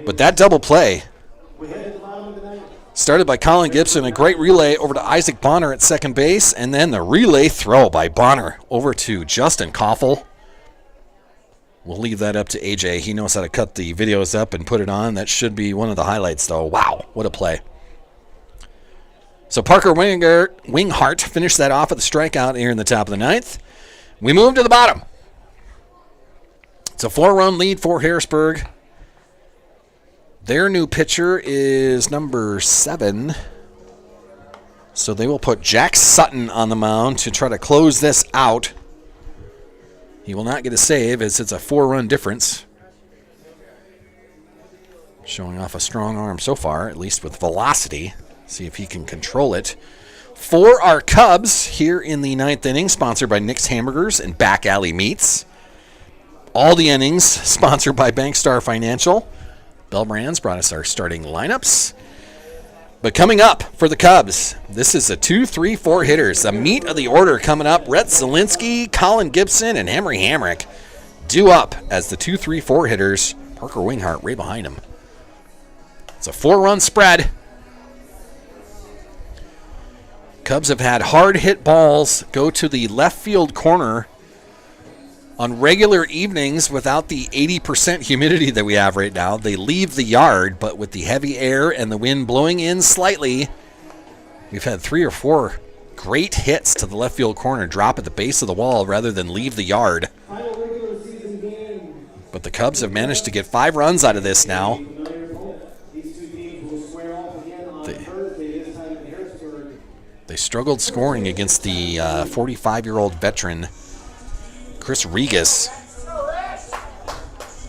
But that double play started by Colin Gibson, a great relay over to Isaac Bonner at second base, and then the relay throw by Bonner over to Justin Koppel. We'll leave that up to AJ. He knows how to cut the videos up and put it on. That should be one of the highlights, though. Wow, what a play. So Parker Winghart finished that off with a strikeout here in the top of the ninth. We move to the bottom. It's a 4-run lead for Harrisburg. Their new pitcher is number 7. So they will put Jack Sutton on the mound to try to close this out. He will not get a save as it's a 4-run difference. Showing off a strong arm so far, at least with velocity. See if he can control it. For our Cubs here in the 9th inning, sponsored by Nick's Hamburgers and Back Alley Meats. All the innings sponsored by Bankstar Financial. Bell Brands brought us our starting lineups. But coming up for the Cubs, this is a 2-3-4 hitters. The meat of the order coming up. Rhett Zielinski, Colin Gibson, and Henry Hamrick due up as the 2-3-4 hitters. Parker Winghart right behind him. It's a 4-run spread. Cubs have had hard hit balls go to the left field corner on regular evenings without the 80% humidity that we have right now. They leave the yard, but with the heavy air and the wind blowing in slightly, we've had 3 or 4 great hits to the left field corner, drop at the base of the wall rather than leave the yard. But the Cubs have managed to get 5 runs out of this now. They struggled scoring against the 45-year-old veteran Chris Regas,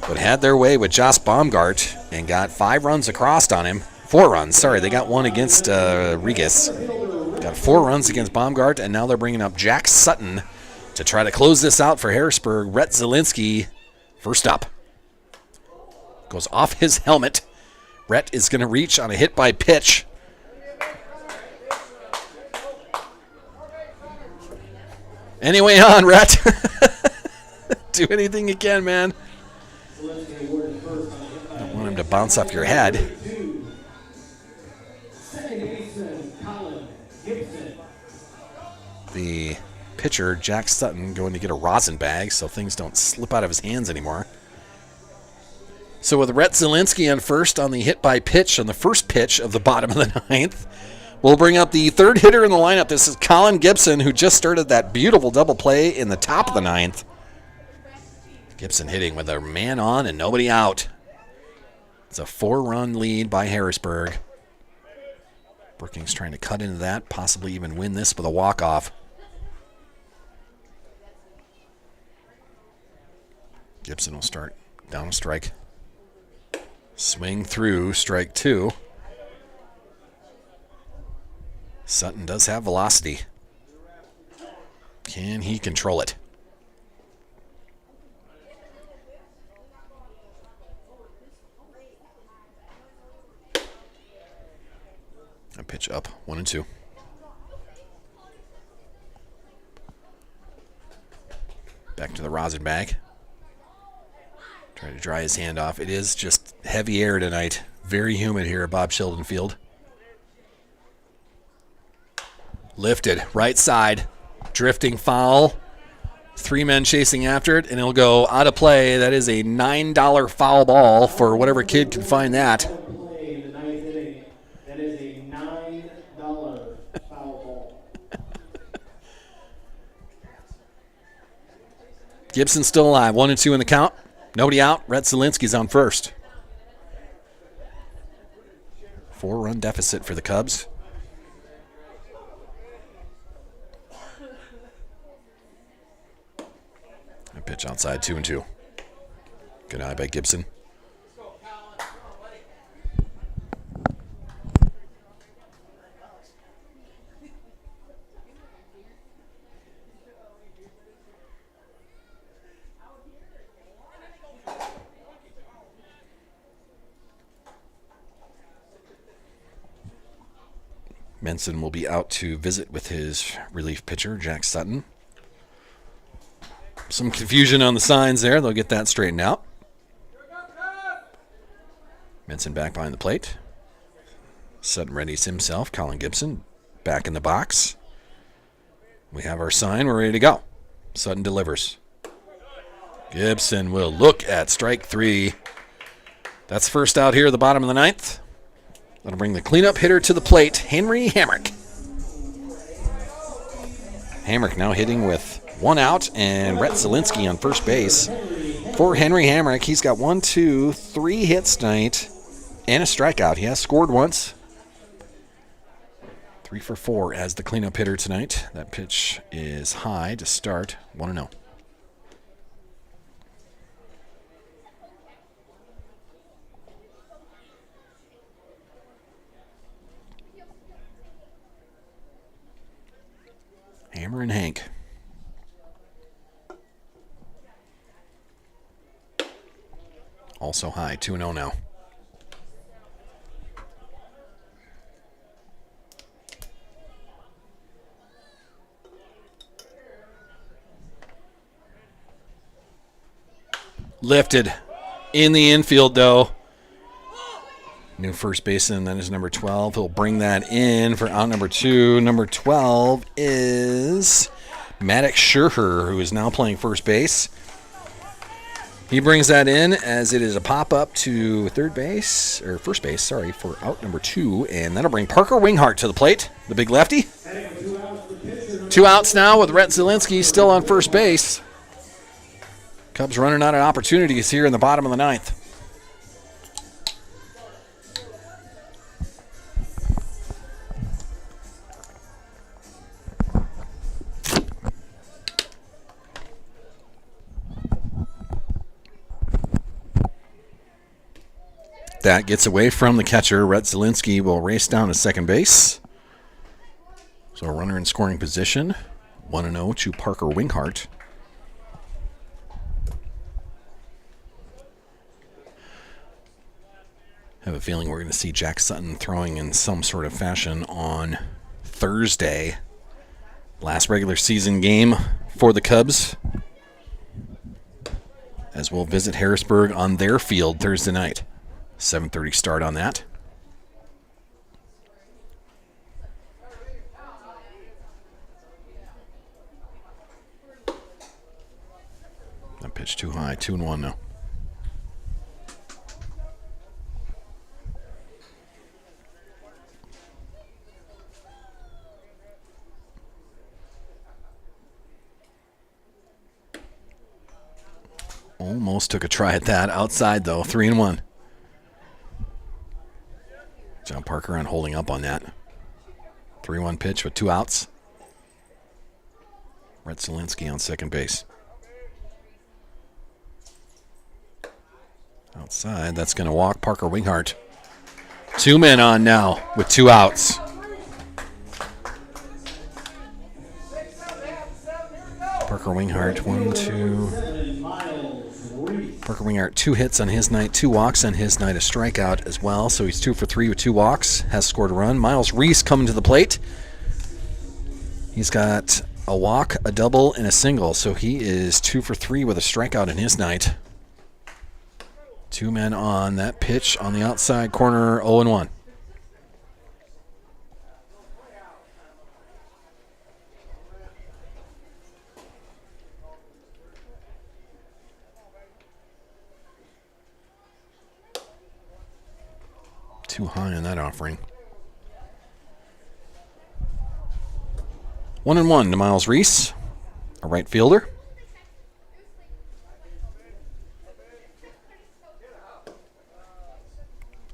but had their way with Josh Baumgart and got 5 runs across on him. 4 runs, sorry. They got 1 against Regis. Got 4 runs against Baumgart, and now they're bringing up Jack Sutton to try to close this out for Harrisburg. Rhett Zielinski first up. Goes off his helmet. Rhett is going to reach on a hit by pitch. Anyway on, Rhett. Do anything you can, man. Don't want him to bounce off your head. The pitcher, Jack Sutton, going to get a rosin bag so things don't slip out of his hands anymore. So with Rhett Zielinski on first on the hit by pitch on the first pitch of the bottom of the 9th, we'll bring up the 3rd hitter in the lineup. This is Colin Gibson, who just started that beautiful double play in the top of the 9th. Gibson hitting with a man on and nobody out. It's a 4-run lead by Harrisburg. Brookings trying to cut into that, possibly even win this with a walk-off. Gibson will start down a strike. Swing through, strike 2. Sutton does have velocity. Can he control it? A pitch up, 1-2. Back to the rosin bag. Try to dry his hand off. It is just heavy air tonight. Very humid here at Bob Sheldon Field. Lifted, right side. Drifting foul. 3 men chasing after it, and it'll go out of play. That is a $9 foul ball for whatever kid can find that. That is a $9 foul ball. Gibson's still alive. 1-2 in the count. Nobody out. Rhett Zielinski's on first. 4-run deficit for the Cubs. A pitch outside, 2-2. Good eye by Gibson. Menson will be out to visit with his relief pitcher, Jack Sutton. Some confusion on the signs there. They'll get that straightened out. Menson back behind the plate. Sutton readies himself. Colin Gibson back in the box. We have our sign. We're ready to go. Sutton delivers. Gibson will look at strike 3. That's first out here at the bottom of the 9th. That'll bring the cleanup hitter to the plate, Henry Hamrick. Hamrick now hitting with 1 out, and Rhett Zielinski on first base. For Henry Hamrick, he's got 3 hits tonight and a strikeout. He has scored once. 3 for 4 as the cleanup hitter tonight. That pitch is high to start, 1-0. Hammer and Hank. Also high, 2-0 now. Lifted in the infield, though. New first baseman, that is number 12. He'll bring that in for out number 2. Number 12 is Maddox Scherher, who is now playing first base. He brings that in as it is a pop-up to first base, for out number 2. And that'll bring Parker Winghart to the plate, the big lefty. 2 outs now with Rhett Zielinski still on first base. Cubs running out of opportunities here in the bottom of the 9th. That gets away from the catcher. Rhett Zielinski will race down to second base. So a runner in scoring position. 1-0 to Parker Winghart. I have a feeling we're going to see Jack Sutton throwing in some sort of fashion on Thursday. Last regular season game for the Cubs, as we'll visit Harrisburg on their field Thursday night. 7:30 start on that. That pitch too high. 2-1 now. Almost took a try at that. Outside, though. 3-1. John Parker on holding up on that. 3-1 pitch with 2 outs. Rhett Zielinski on second base. Outside, that's going to walk Parker Winghart. 2 men on now with 2 outs. Parker Winghart, 2 hits on his night, 2 walks on his night, a strikeout as well. So he's 2 for 3 with 2 walks, has scored a run. Miles Reese coming to the plate. He's got a walk, a double, and a single. So he is 2 for 3 with a strikeout in his night. 2 men on that pitch on the outside corner, 0-1. Too high on that offering. 1-1 to Miles Reese, a right fielder.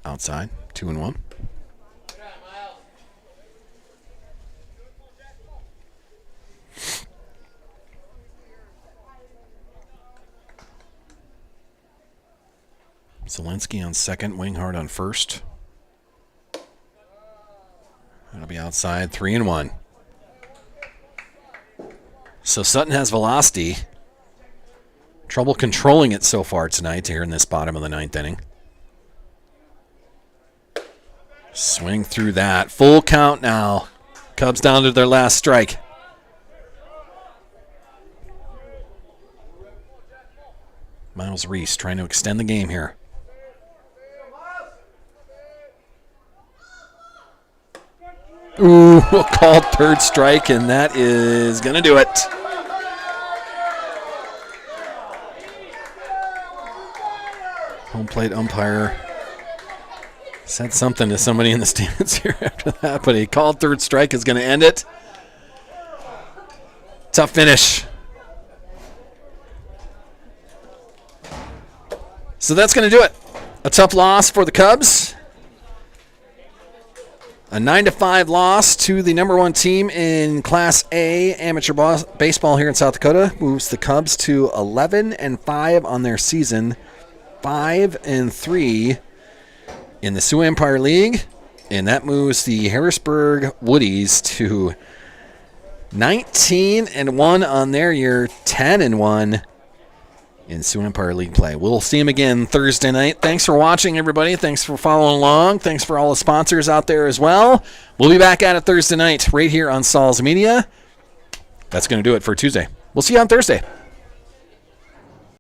Outside, 2-1. Zielinski on second, Winghart on first. That'll be outside, 3-1. So Sutton has velocity. Trouble controlling it so far tonight here in this bottom of the 9th inning. Swing through that. Full count now. Cubs down to their last strike. Miles Reese trying to extend the game here. Ooh, a called third strike, and that is going to do it. Home plate umpire said something to somebody in the stands here after that, but a called third strike is going to end it. Tough finish. So that's going to do it. A tough loss for the Cubs. A 9-5 loss to the number 1 team in Class A amateur baseball here in South Dakota. Moves the Cubs to 11-5 on their season. 5-3 in the Sioux Empire League. And that moves the Harrisburg Woodies to 19-1 on their year. 10-1 in Sioux Empire League play. We'll see him again Thursday night. Thanks for watching, everybody. Thanks for following along. Thanks for all the sponsors out there as well. We'll be back at it Thursday night right here on Saul's Media. That's going to do it for Tuesday. We'll see you on Thursday.